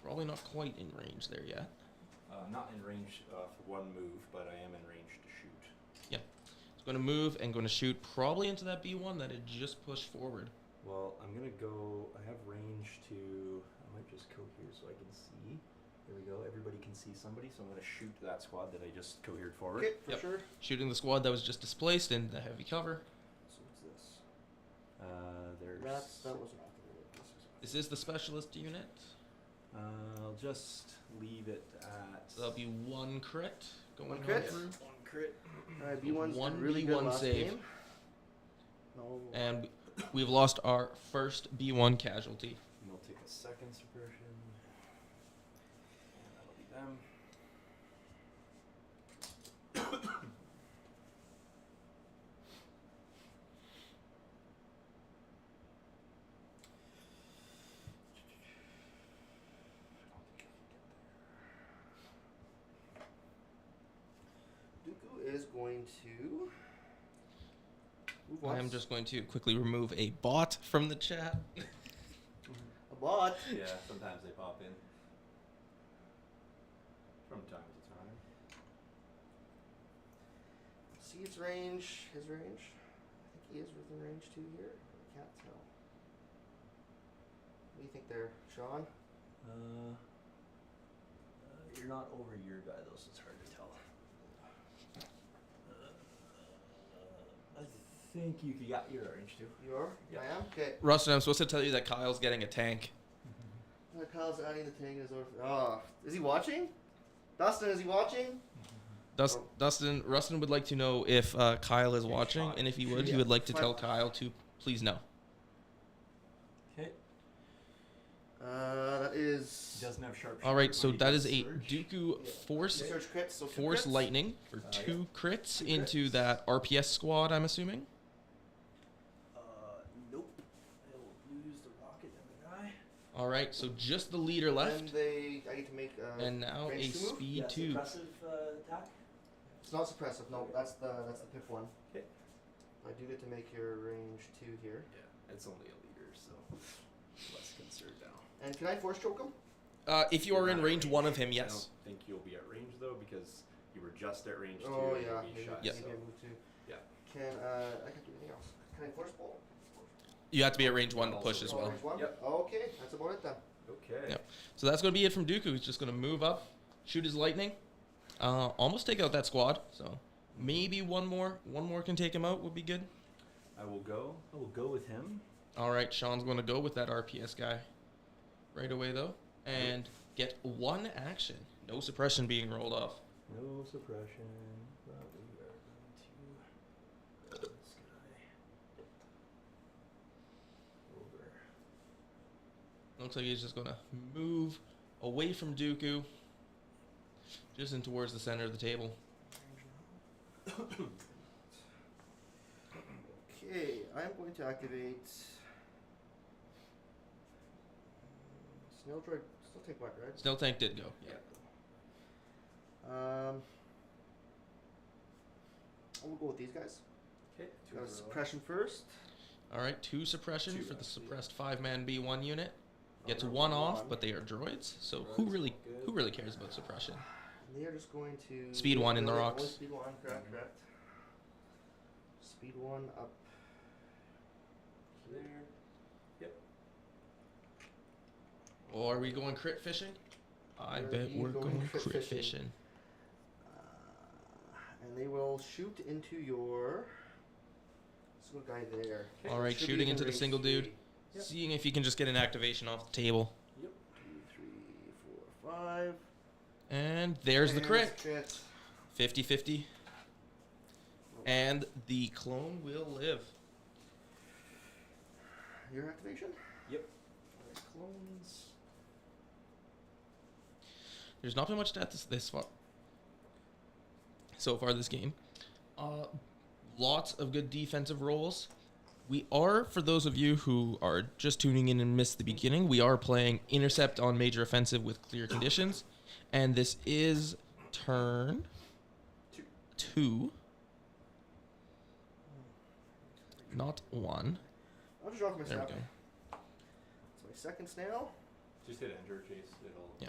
Probably not quite in range there yet. Not in range for one move, but I am in range to shoot. Yep. It's going to move and going to shoot probably into that B1 that had just pushed forward. Well, I'm gonna go. I have range to. I might just go here so I can see. There we go. Everybody can see somebody, so I'm gonna shoot that squad that I just cohered forward. Okay, for Yep. sure. Shooting the squad that was just displaced in the heavy cover. So what's this? There's. That wasn't activated. This is the specialist unit. I'll just leave it at. So that'll be one crit going One on crit? through. One crit. Alright, B1's One did really B1 good last save. game. No. And we've lost our first B1 casualty. And I'll take a second suppression. And that'll be them. Dooku is going to move I am once. just going to quickly remove a bot from the chat. A bot. Yeah, sometimes they pop in. From time to time. See its range, his range. I think he is within range too here. I can't tell. What do you think there, Sean? You're not over your guy though, so it's hard to tell. I think you got your range too. You are? Yeah. I am? Okay. Rustin, I'm supposed to tell you that Kyle's getting a tank. Kyle's adding the tank in his order. Oh, is he watching? Dustin, is he watching? Dustin, Rustin would like to know if Kyle is watching, and if he would, he Yeah. would like to tell Kyle to please no. Okay. That is He doesn't have sharp. All right, so but he that has is a surge. Dooku Yeah. force Surge crits, so two force crits. lightning for Yeah. two crits Two into crits. that RPS squad, I'm assuming. Nope. I'll lose the rocket and the guy. All right, so just the leader left, And I get to make and now a range two move? speed Yeah, 2. suppressive attack. It's not suppressive, no, that's the pip one. Okay. I do get to make your range 2 here. Yeah, it's only a leader, so less concerned now. And can I force choke him? If you are in range 1 of him, yes. I don't think you'll be at range though because you were just at range 2. Oh and yeah, you'll be maybe, shot, Yes. maybe I so- move 2. Yeah. Can I can't do anything else. Can I force ball? You have to be at range 1 to push as Oh, well. range 1? Yep. Okay, that's about it then. Okay. Yep. So that's going to be it from Dooku. He's just going to move up, shoot his lightning, almost take out that squad. So maybe one more can take him out would be good. I will go with him. All right, Sean's going to go with that RPS guy right away though, and get one action. No suppression being rolled off. No suppression. But we are going to this guy over. Looks like he's just going to move away from Dooku, just in towards the center of the table. Okay, I'm going to activate Snail Droid. Still take what, right? Snail Tank did go. Yeah. I will go with these guys. Okay. Got a suppression first. All right, 2 suppression Two, for the actually, yeah. suppressed 5-man B1 unit. Gets Number 1 off, one. but they are droids, so Droids, who really good. cares about suppression? And they are just going to Speed 1 in the only rocks. Speed 1, correct, correct. Speed 1 up There. Or are we going crit fishing? I Are bet you we're going going crit crit fishing? fishing. And they will shoot into your single guy there. All right, Should be shooting within into the range single 3. dude. Yep. Seeing if he can just get an activation off the table. Yep. 2, 3, 4, 5. And there's the And crit. crit. 50-50. And the clone will live. Your activation? Yep. Alright, clones. There's not been much death this far. So far this game. Lots of good defensive rolls. We are, for those of you who are just tuning in and missed the beginning, we are playing Intercept on Major Offensive with clear conditions. And this is turn 2. Not 1. I'll just draw for my There we snap. go. It's my second snail. Just hit enter, Chase. It'll. Yeah.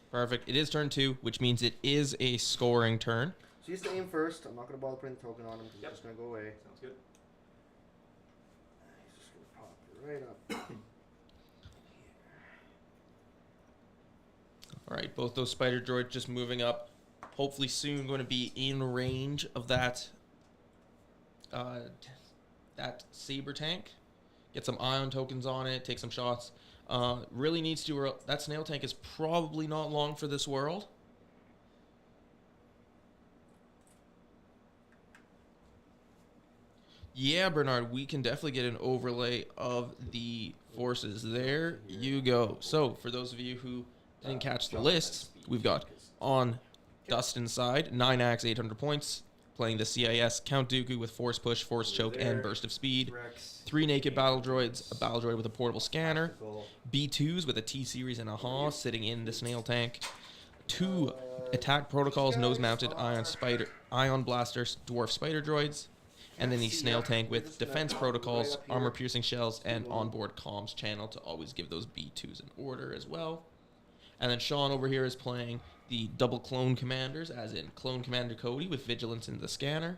Perfect. It is turn 2, which means it is a scoring turn. So you used to aim first. I'm not going to bother putting the token on him because Yep. it's just going to go away. Sounds good. He's just going to pop it right up. All right, both those spider droids just moving up. Hopefully soon going to be in range of that that Saber Tank. Get some ion tokens on it, take some shots. Really needs to... that snail tank is probably not long for this world. Yeah, Bernard, we can definitely get an overlay of the forces. There you go. So, for those of you who didn't catch the lists, we've got on Dustin's side, 9 axe, 800 points, playing the CIS Count Dooku with Force Push, Force Choke, and Burst of Speed. Rex. 3 naked battle droids, a battle droid with a portable scanner, Tactical. B2s with a T-Series and a HA sitting in the snail tank, 2 attack protocols, nose-mounted ion blasters, dwarf spider droids, and then the snail tank with defense protocols, armor-piercing shells, and onboard comms channel to always give those B2s an order as well. And then Shawn over here is playing the double clone commanders, as in Clone Commander Cody with Vigilance in the scanner,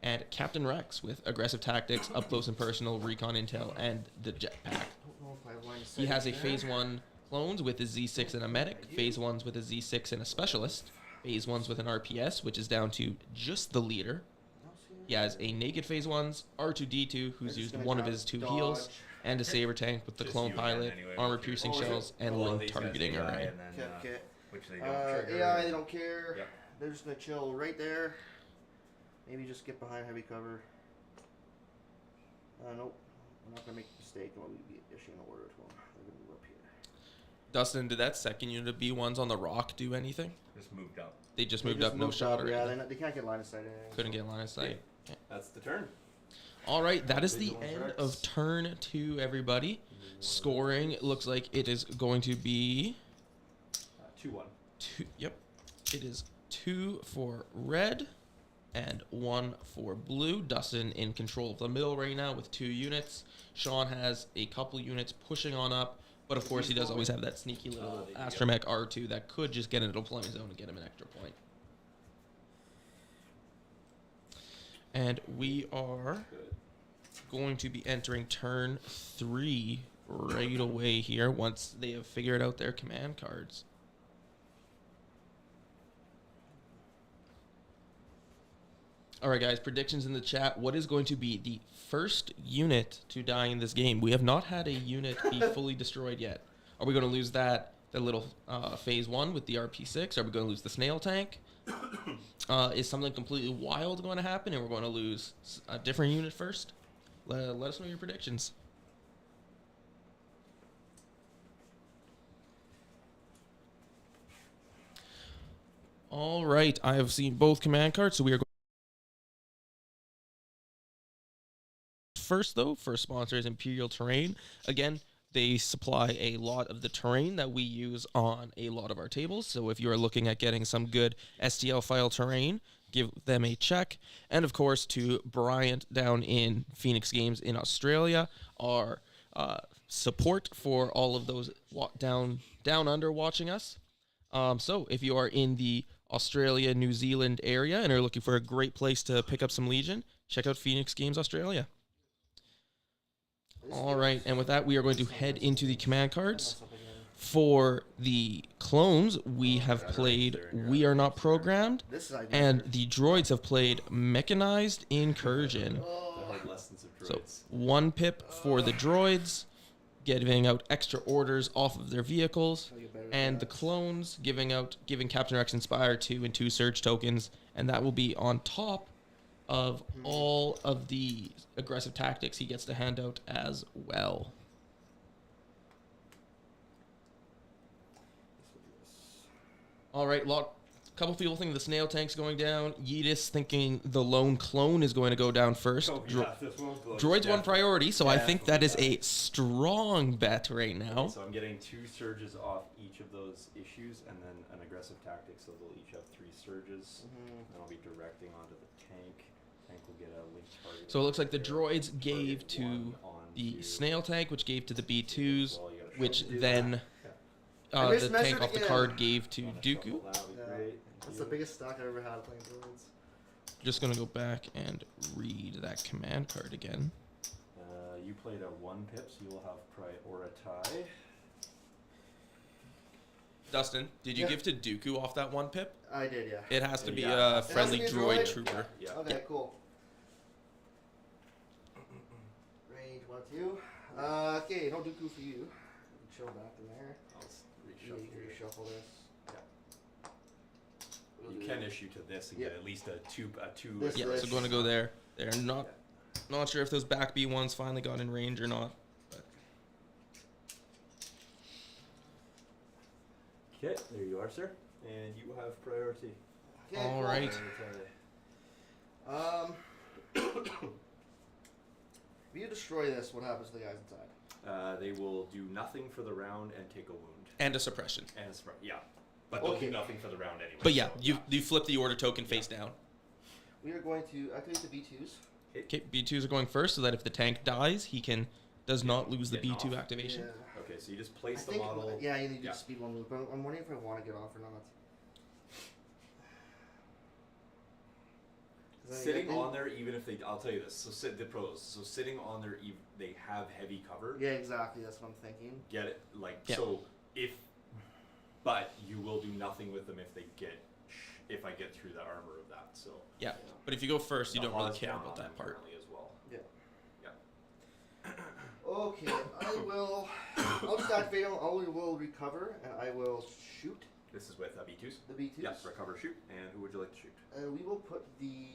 and Captain Rex with aggressive tactics, up close and personal, recon intel, and the jetpack. I don't know if I have line of He sight has a there. Phase 1 clones with a Z6 and a medic, Phase 1s with a Z6 and a specialist, Phase 1s with an RPS, which is down to just the leader. He has a naked Phase 1s, R2-D2, who's just used gonna one of grab his 2 dodge. heals, and a Saber Tank with the Just clone you again pilot, anyway, armor-piercing Oh, shells, and Well, link these guys targeting AI array. and then, Okay. which they don't trigger. AI, they don't care. Yep. They're just going to chill right there. Maybe just get behind heavy cover. Nope. I'm not going to make a mistake. I'm going to be issuing an order to them. They're going to move up here. Dustin, did that second unit of B1s on the rock do anything? Just moved up. They just They moved just up, no moved shot up, or yeah, anything. they can't get line of sight. Or anything, Couldn't so- get line of sight. That's the turn. All right, that is the Vigilance end Rex. of turn 2, everybody. Scoring looks like it is going to be 2-1. 2. Yep, it is 2 for red and 1 for blue. Dustin in control of the middle right now with 2 units. Shawn has a couple units pushing on up, but of course he does always have that sneaky little astromech R2 that could just get into deployment zone and get him an extra point. And we are Good. going to be entering turn 3 right away here once they have figured out their command cards. All right, guys, predictions in the chat. What is going to be the first unit to die in this game? We have not had a unit be fully destroyed yet. Are we going to lose the little Phase 1 with the RP6? Are we going to lose the snail tank? Is something completely wild going to happen and we're going to lose a different unit first? Let us know your predictions. All right, I have seen both command cards, so we are going first, though. First sponsor is Imperial Terrain. Again, they supply a lot of the terrain that we use on a lot of our tables. So if you are looking at getting some good STL file terrain, give them a check. And of course, to Bryant down in Phoenix Games in Australia, our support for all of those down under watching us. So if you are in the Australia, New Zealand area and are looking for a great place to pick up some Legion, check out Phoenix Games Australia. All right, and with that, we are going to head into the command cards. For the clones, we have played We Are Not Programmed, This is ideal. and the droids have played Mechanized Incursion. The Oh, hard lessons of So droids. 1 pip for the droids, giving out extra orders off of their vehicles, I'll get better at and the that. clones giving Captain Rex Inspire 2 and 2 Surge tokens, and that will be on top of all of the aggressive tactics he gets to hand out as well. All right, couple people think the snail tank's going down. Yeetus thinking the lone clone is going to go down first. Oh, yeah, this one's close. Droids one priority, so I think that is Definitely. a strong bet right now. Okay, so I'm getting 2 surges off each of those issues, and then an aggressive tactic, so they'll each have 3 surges. Mhm. Then I'll be directing onto the tank. Tank will get a link target. So it looks like the there. droids gave Target to one the onto- snail tank, which gave to the B2s, Well, you gotta which shuffle then I the mismeasured tank off the again. card gave to Wanna Dooku. shuffle that would be Yeah. great. That's the biggest stock I've ever had playing droids. Just gonna go back and read that command card again. You played a 1 pip, so you will have prioritize. Dustin, did you Yeah. give to Dooku off that 1 pip? I did, yeah. It has to be Yeah. a friendly be a droid droid? trooper. Yeah. Okay, cool. Range 1, 2. Okay, no Dooku for you. Chill back in there. I'll You reshuffle can here. reshuffle this. We'll You do can that. issue to this and Yeah. get at least a two. This Yeah, Right. so going to go there. They're not sure if those back B ones finally got in range or not. But Okay, there you are, sir. And you have priority. Okay, All cool. right. Prioritize. If you destroy this, what happens to the guys inside? They will do nothing for the round and take a wound. and a suppression. And it's yeah, but they'll Okay. do nothing for the round anyway. But yeah, so, you flip the order token face down. We are going to activate the B2s. Okay, B2s are going first, so that if the tank dies, he does not lose the Getting B2 off. activation. Yeah. Okay, so you just I place the think, model. yeah, you need to Yeah. speed 1 move, but I'm wondering if I want to get off or not. 'Cause I Sitting think- on there, even if they, I'll tell you this. So sit the pros. So sitting on there, they have heavy cover. Yeah, exactly. That's what I'm thinking. Get it? Like Yeah. so but you will do nothing with them if I get through the armor of that. So Yeah, but if you go first, you the don't really Ha's care down about on that them part. currently as well. Yeah. Yeah. Okay, I'll just activate them. I will recover, and I will shoot This is with B2s. the B2s. Yes, recover, shoot. And who would you like to shoot? We will put the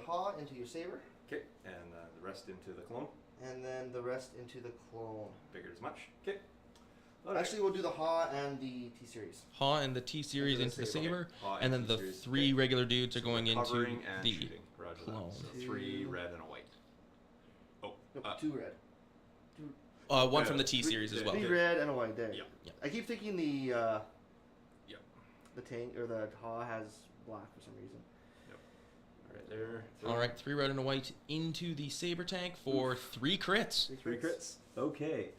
Ha into your saber, Okay, and the rest into the clone. and then the rest into the clone. Figured as much. Okay. Actually, we'll do the Ha and the T series. Ha and the T series into the saber, Ha and then the T-series. 3 regular dudes are So going into recovering and the shooting. Roger clone. that. So 3 Two. red and a white. Oh, Nope, 2 red. one Yeah, from the T series as well. 3 Okay. red and a white. There. Yeah. Yeah. I keep thinking the Yep. the tank or the Ha has black for some reason. Right there. All right, 3 red and a white into the saber tank for 3 crits. 3 crits. Okay.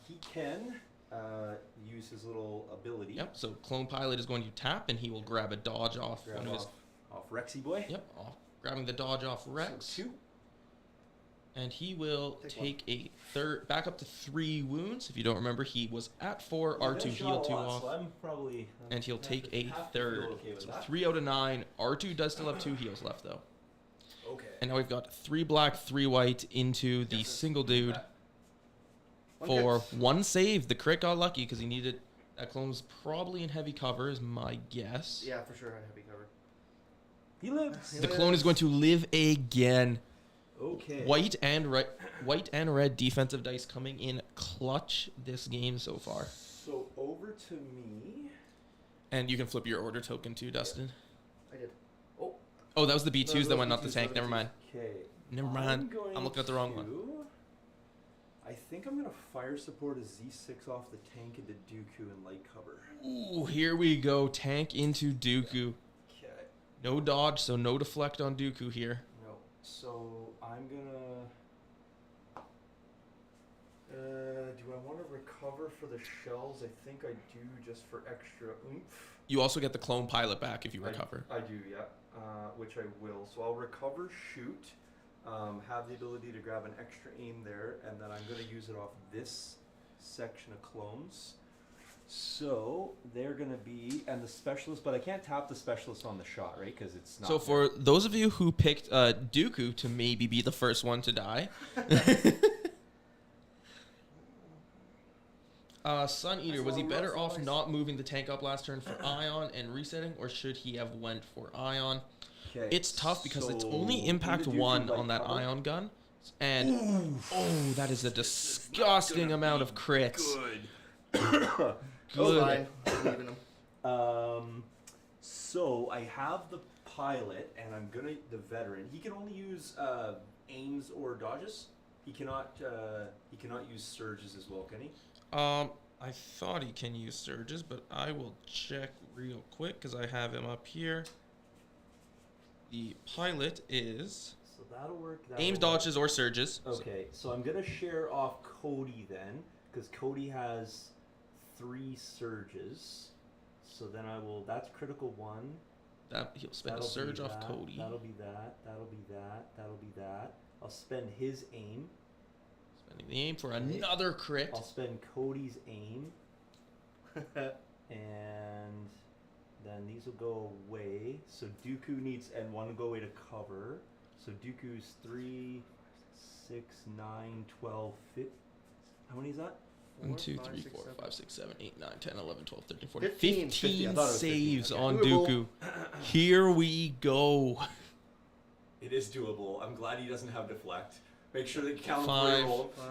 He can use his little ability. Yep. So clone pilot is going to tap, and he will grab a dodge off Grab one of his. off Rexy boy. Yep. Grabbing the dodge off Rex, So 2. and he will Take take a third back up to 3 wounds. If you don't remember, he was at 4. R2 heal 2 off. So I'm probably. And he'll take a have to feel third. okay with So that. 3 out of 9. R2 does still have 2 heals left, though. Okay. And now we've got 3 black, 3 white into the single dude One for crit. 1 save. The crit got lucky because he needed. That clone was probably in heavy cover, is my guess. Yeah, for sure. I have heavy cover. He lives. The clone is going to live again. Okay. White and red defensive dice coming in clutch this game so far. So over to me. And you can flip your order token too, Dustin. I did. Oh, that was the B2s those that went, not the B2s, tank. those Never B2s. mind. Okay. Never mind. I'm looking at the wrong one. I think I'm gonna fire support a Z6 off the tank into Dooku in light cover. Ooh, here we go. Tank into Dooku. Okay. No dodge, so no deflect on Dooku here. No. So I'm gonna. Do I want to recover for the shells? I think I do, just for extra oomph. You also get the clone pilot back if you recover. I do, yeah. Which I will. So I'll recover, shoot, have the ability to grab an extra aim there, and then I'm going to use it off this section of clones. So they're gonna be and the specialist, but I can't tap the specialist on the shot, right? Because it's not. So for those of you who picked Dooku to maybe be the first one to die, Sun Eater, was he better off not moving the tank up last turn for Ion and resetting, or should he have went for Ion? It's tough because it's only impact 1 on that Ion gun, and oh, that is a disgusting amount of crits. Good. Oh, fine. I'm leaving him. So I have the pilot, and I'm gonna the veteran. He can only use aims or dodges. He cannot use surges as well, can he? I thought he can use surges, but I will check real quick because I have him up here. The pilot is So that'll work. aims, dodges, or surges. Okay, so I'm gonna share off Cody then, because Cody has 3 surges. So then I will. That's critical 1. That he'll spend a That'll surge be off that, Cody. That'll be that. That'll be that. That'll be that. I'll spend his aim. Spending the aim for another crit. I'll spend Cody's aim. And then these will go away. So Dooku needs, and 1 will go away to cover. So Dooku's 3, 6, 9, 12, 15. How many is that? 1, 2, 5, 3, 6, 4, 7. 5, 6, 7, 8, 9, 10, 11, 12, 13, 14, 15. 15 I thought it was 15. saves Okay. on Doable. Dooku. Here we go. It is doable. I'm glad he doesn't have deflect. Make sure that you count 5. roll. 5,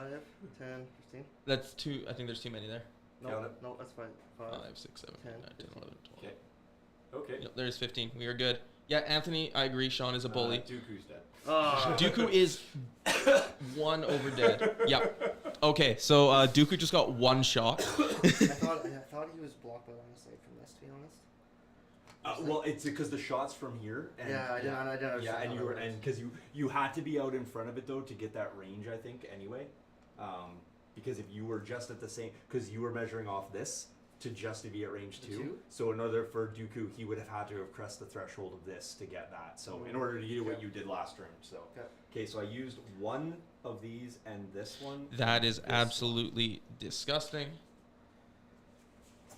10, 15. That's 2. I think there's too many there. No, Count it. no, that's fine. 5. 5, 6, 7, 8, 9, 10, 11, 12. Okay. Okay. Yep, there's 15. We are good. Yeah, Anthony, I agree. Sean is a bully. Dooku's dead. Dooku is 1 over dead. Yep. Okay, so Dooku just got 1 shot. I thought he was blocked by line of sight from this, to be honest. Well, it's because the shot's from here. And Yeah, I didn't understand Yeah, and how you that were, works. and because you had to be out in front of it though to get that range, I think. Anyway, because if you were just at the same, because you were measuring off this to just to be at range The 2. two? So in order for Dooku, he would have had to have crossed the threshold of this to get that. So in order to do what you did last round. So okay, so I used 1 of these and this one. That is absolutely disgusting.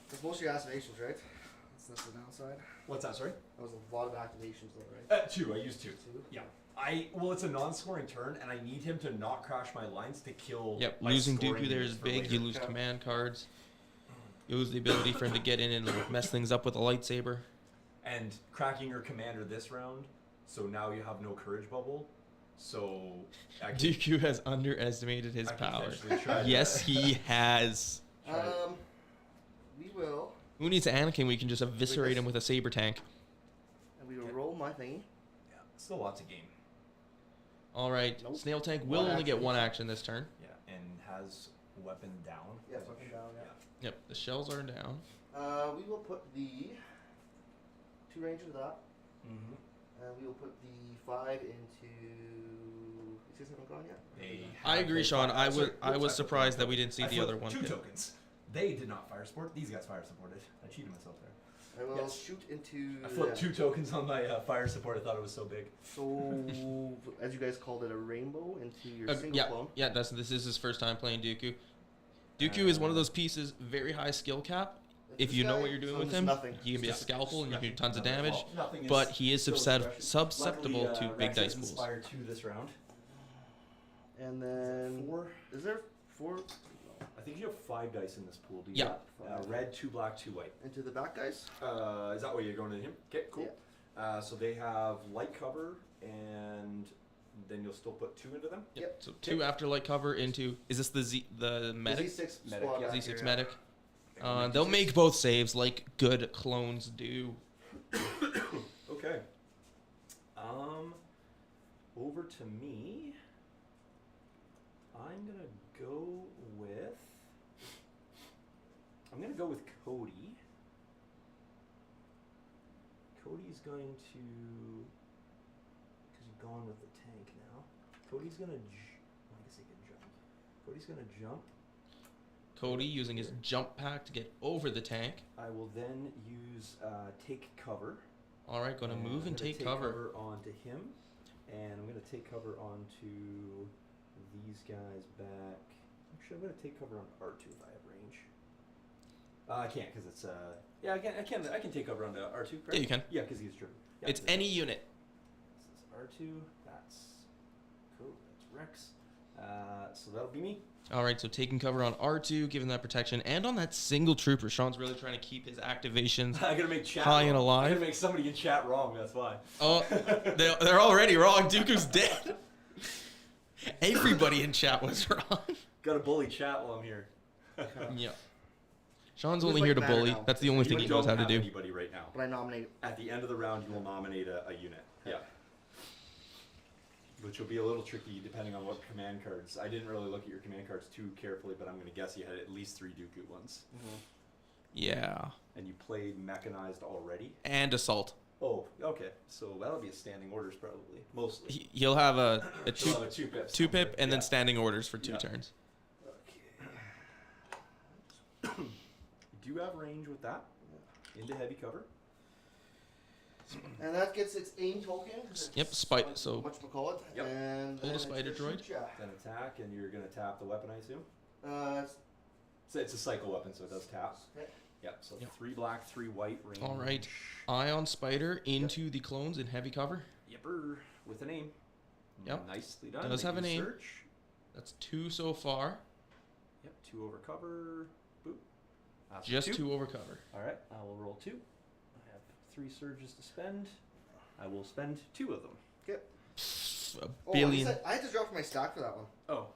That's most of your activations, right? That's the downside. What's that? Sorry. That was a lot of activations, though, right? 2. I used 2. 2? Yeah. Well, it's a non-scoring turn, and I need him to not crash my lines to kill. Yep, my losing scoring Dooku there units is for big. later. You lose command cards. You lose the ability for him to get in and mess things up with a lightsaber. And cracking your commander this round, so now you have no courage bubble. So I can, Dooku has underestimated his I can power. eventually try to- Yes, he has. We will, Who needs Anakin? We can just eviscerate him with a Saber Tank. and we will roll my thingy. Yeah, still lots of game. All right, Nope. Snail Tank will One only get action. 1 action this turn. Yeah, and has weapon down. Yes, weapon down, yeah. Yep, the shells are down. We will put the 2 range into that, Mm-hmm. and we will put the 5 into. Is this haven't gone yet? I agree, Sean. I was surprised that we didn't see I the flipped other one. 2 hit. tokens. They did not fire support. These guys fire supported. I cheated myself there. I will Yes. shoot into. I flipped 2 tokens on my fire support. I thought it was so big. So, as you guys called it, a rainbow into your single Yeah, clone. yeah. This is his first time playing Dooku. Dooku is one of those pieces, very high skill cap. If This you know guy what you're doing owns with him, nothing. he can be a scalpel and you can do tons of Nothing. damage. Well, nothing is But he is still susceptible Luckily, to big Rex dice has pools. inspired 2 this round. And then 4. is there 4 I think you have 5 dice in this pool. Do you? Yeah. Red, 2 black, 2 white. into the back guys? Is that what you're going to him? Okay, cool. So they have light cover, and then you'll still put 2 into them. Yep. So 2 after light cover into. Is this the medic? Z6 Medic, squad yeah. back Z6 here, medic. And They'll make both saves like good clones do. Okay. Over to me. I'm gonna go with. Cody. Cody's going to, because you've gone with the tank now. Cody's gonna, I guess he can jump. Cody's gonna jump. Cody using his jump pack to get over the tank. I will then use take cover. All right, going to move I'm and gonna take cover. onto him, and I'm gonna take cover onto these guys back. Actually, I'm gonna take cover on R2 if I have range. I can't because it's yeah. I can take cover onto R2. Correct? Yeah, you can. Yeah, because he's true. Yeah, It's any unit. This is R2. That's cool. That's Rex. So that'll be me. All right, so taking cover on R2, giving that protection, and on that single trooper. Sean's really trying to keep his activations I gotta make chat high wrong. and I alive. gotta make somebody in chat wrong. That's why. Oh, they're already wrong. Dooku's dead. Everybody in chat was wrong. Gotta bully chat while I'm here. Yeah. Sean's Who's only like here to Commander bully. now? That's the only You thing he knows don't how to have do. Anybody right now. But I nominate. At the end of the round, you will nominate a unit. Yeah. Which will be a little tricky depending on what command cards. I didn't really look at your command cards too carefully, but I'm going to guess you had at least 3 Dooku ones. Yeah. And you played mechanized already? And assault. Oh, okay. So that'll be a standing orders probably, mostly. He'll have a He'll have a two pips. two pip and then Yeah. standing orders for 2 Yeah. turns. Okay. You do have range with that into heavy cover. And that gets its aim token. Yep, so Whatchamacallit. Yep. And Hold a then spider it's gonna droid. shoot ya. Then attack, and you're going to tap the weapon, I assume? It's- So it's a cycle weapon, so it does tap. Okay. Yep, so Yep. 3 black, 3 white, range. all right. Ion Spider into the clones in heavy cover. Yepper, with an aim. Yep. Nicely done. Does have Make an you aim. Search. That's 2 so far. Yep, 2 over cover. Boop. That's Just 2. 2 over cover. Alright, I will roll 2. I have 3 surges to spend. I will spend 2 of them. A Oh, billion. I had to drop my stock for that one. Oh.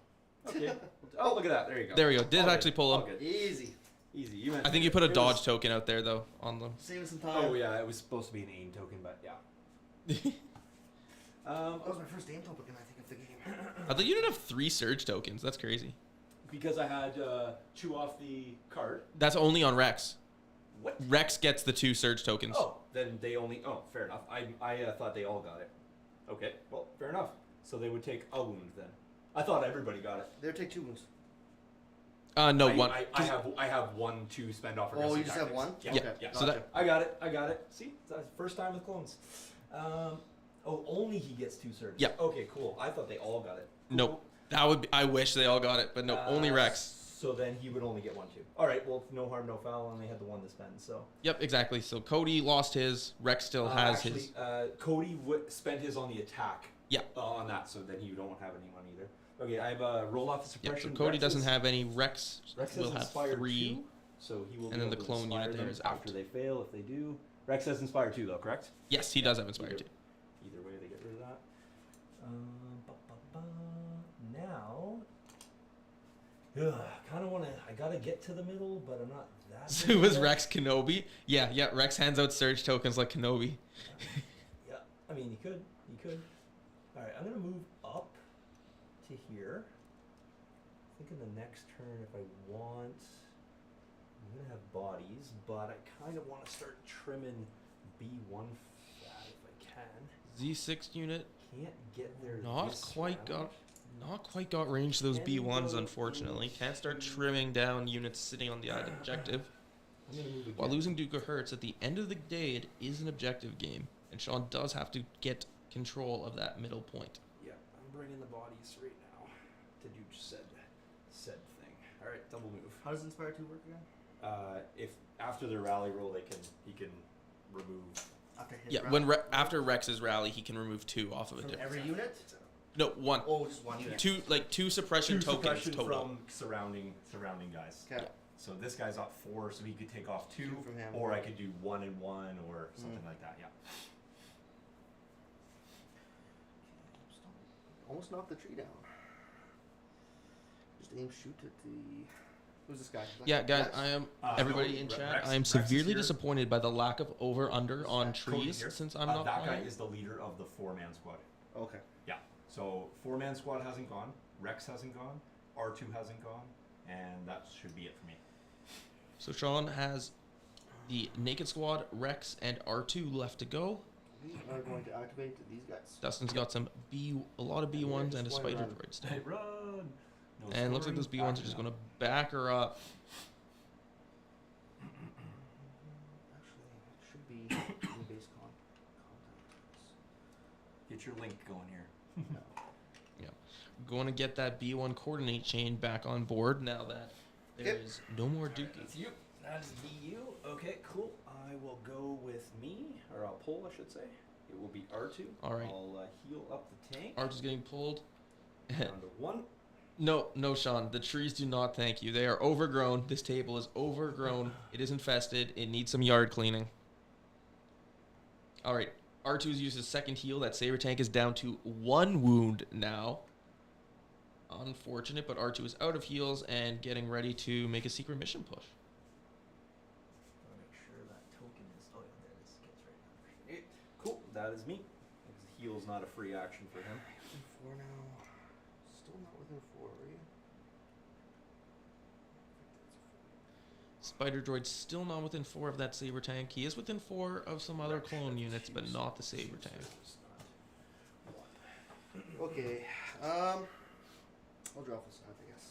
Okay. Oh, look at that. There you go. There we go. Did All actually good. pull All him. good. Easy. Easy. You meant I think you put a it dodge was- token out there though on them. Saving some time. Oh, yeah, it was supposed to be an aim token, but yeah. That was my first aim token, I think, of the game. I thought you didn't have 3 surge tokens. That's crazy. Because I had 2 off the card. That's only on Rex. What? Rex gets the 2 surge tokens. Oh, then they only. Oh, fair enough. I thought they all got it. Okay, well, fair enough. So they would take a wound then. I thought everybody got it. They'll take 2 wounds. No, I, one. I have 1 to spend off. Oh, aggressive you just have tactics. 1? Yeah. Yeah. Okay. Yeah. So Gotcha. that- I got it. See, that's the first time with clones. Oh, only he gets 2 surges. Yeah. Okay, cool. I thought they all got it. Cool. Nope. That would be, I wish they all got it, but no, only Rex. So then he would only get 1 too. All right. Well, no harm, no foul. Only had the 1 to spend. So. Yep, exactly. So Cody lost his. Rex still has Actually, his. Cody would spend his on the attack. Yeah. On that, so then you don't have any money either. Okay, I have a roll off the Yep. suppression. So Cody Rex doesn't is- have any. Rex Rex will has have inspired 3. 2, so he will. and be then the able to clone unit inspire there them is after out. they fail. If they do, Rex has inspired 2 though, correct? Yes, he does have inspired Either- too. Either way, they get rid of that. Now, kind of want to. I gotta get to the middle, but I'm not that. So good it was yet. Rex Kenobi. Yeah. Rex hands out surge tokens like Kenobi. Yeah, I mean, he could. All right, I'm gonna move up to here. I think in the next turn, if I want, I'm gonna have bodies, but I kind of want to start trimming B1 fat if I can. Z6 unit Can't get there. not this quite round. got range to those Can you B1s go unfortunately. Can't start into- trimming down units sitting on the objective. I'm gonna move again. While losing Dooku hurts, at the end of the day, it is an objective game, and Shawn does have to get control of that middle point. Yeah, I'm bringing the bodies right now to do said thing. All right, double move. How does Inspire 2 work again? If after their rally roll, he can remove. After his Yeah, round? when after Rex's rally, he can remove 2 off of a From different. every unit? No, 1. Oh, just 1 unit. 2 suppression tokens suppression total. from surrounding guys. Okay. So this guy's off 4, so he could take off 2, 2 from him. or I could do 1 and 1 or something like that. Yeah. Almost knocked the tree down. Just aim shoot at the. Who's this guy? Yeah, guys, Rex? I am. no, Everybody in Rex- chat, I am Rex is severely here. disappointed by the lack of over under on Cody trees here. since I'm not that playing. guy is the leader of the 4-man squad. Okay. Yeah. So 4-man squad hasn't gone. Rex hasn't gone. R2 hasn't gone, and that should be it for me. So Shawn has the naked squad, Rex, and R2 left to go. We are going to activate these guys. Dustin's got a lot of B1s and a Just spider run. droid still. Hey, run! No And looks like those scoring, B1s are just backing going to back her up. Actually, it should be in base contacts. Get your link going here. Going to get that B1 coordinate chain back on board now that there Yep. is no more Dooku. That's you. That's DU. Okay, cool. I will go with me, or I'll pull, I should say. It will be R2. All right. I'll heal up the tank. Arch is getting pulled. Down to 1. No, Shawn. The trees do not thank you. They are overgrown. This table is overgrown. It is infested. It needs some yard cleaning. All right. R2's used his second heal. That Saber Tank is down to 1 wound now. Unfortunate, but R2 is out of heals and getting ready to make a secret mission push. I'll make sure that token is. Oh yeah, there it is. Gets right Okay, cool. That is me. Because heal's not a free action for him. Within 4 now. Still not within 4, are you? Spider Droid's still not within 4 of that Saber Tank. He is within 4 of some other clone units, but not the Saber Tank. Okay. I'll draw off the staff, I guess.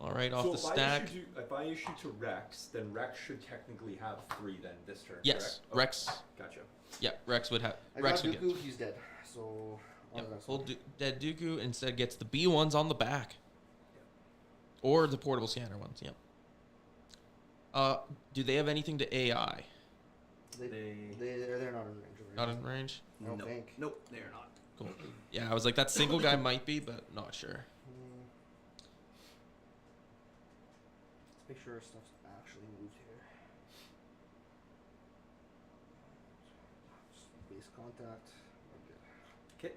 All right, off So the if stack. if I issue to Rex, then Rex should technically have 3 then this turn. Yes, correct? Rex. Gotcha. Yeah, Rex would have. I Rex got would get. Dooku, he's dead. So, on Yep, to the next full one. dead Dooku instead gets the B1s on the back. Or the portable scanner ones, yep. Do they have anything to AI? They're not in range. Of Not in range? I don't Nope. think. Nope, they are not. Cool. Yeah, I was like, that single guy might be, but not sure. Let's make sure our stuff's actually moved here. Just base contact. We're good. Okay.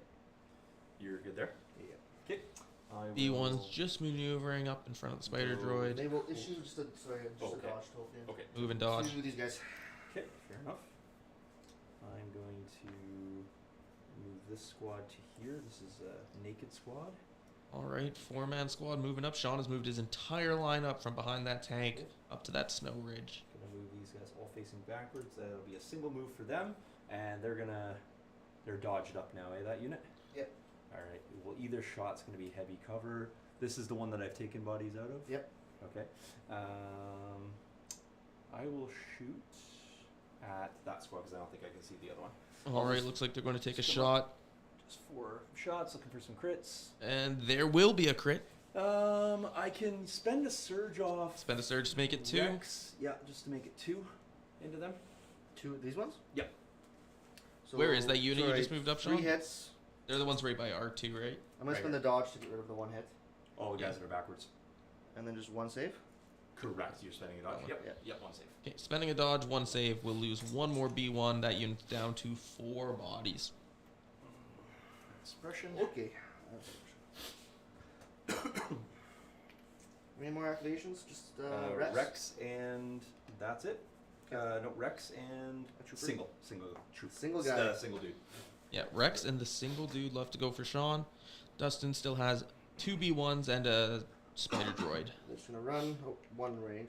You're good there? Yeah. Okay. B1's just maneuvering up in front of the spider droid. They will issue just a dodge token. Okay. Move and dodge. To these guys. Okay, fair enough. I'm going to move this squad to here. This is a naked squad. All right, 4-man squad moving up. Shawn has moved his entire lineup from behind that tank up to that snow ridge. Gonna move these guys all facing backwards. That'll be a single move for them, and they're dodged up now, eh? That unit. Yep. All right. Well, either shot's gonna be heavy cover. This is the one that I've taken bodies out of. Yep. Okay. I will shoot at that squad because I don't think I can see the other one. All right, looks like they're going to take a shot. Just 4 shots, looking for some crits. And there will be a crit. I can spend a surge off. Spend a surge to make it 2. Rex. Yeah, just to make it 2 into them. 2 of these ones? Yep. So, Where is that unit you just moved up, 3 Shawn? hits. They're the ones right by R2, right? I'm going to spend the dodge to get rid of the 1 hit. All the guys that are backwards. And then just 1 save. Correct. You're spending a dodge. That one. Yep. Yep. 1 save. Okay, spending a dodge, 1 save. We'll lose 1 more B1. That unit's down to 4 bodies. Expression. Okay. Any more activations? Just Rex? Rex and that's it. No, Rex and A trooper? single troop. Single guy. Single dude. Yeah, Rex and the single dude love to go for Shawn. Dustin still has 2 B1s and a spider droid. They're just going to run. Oh, one range.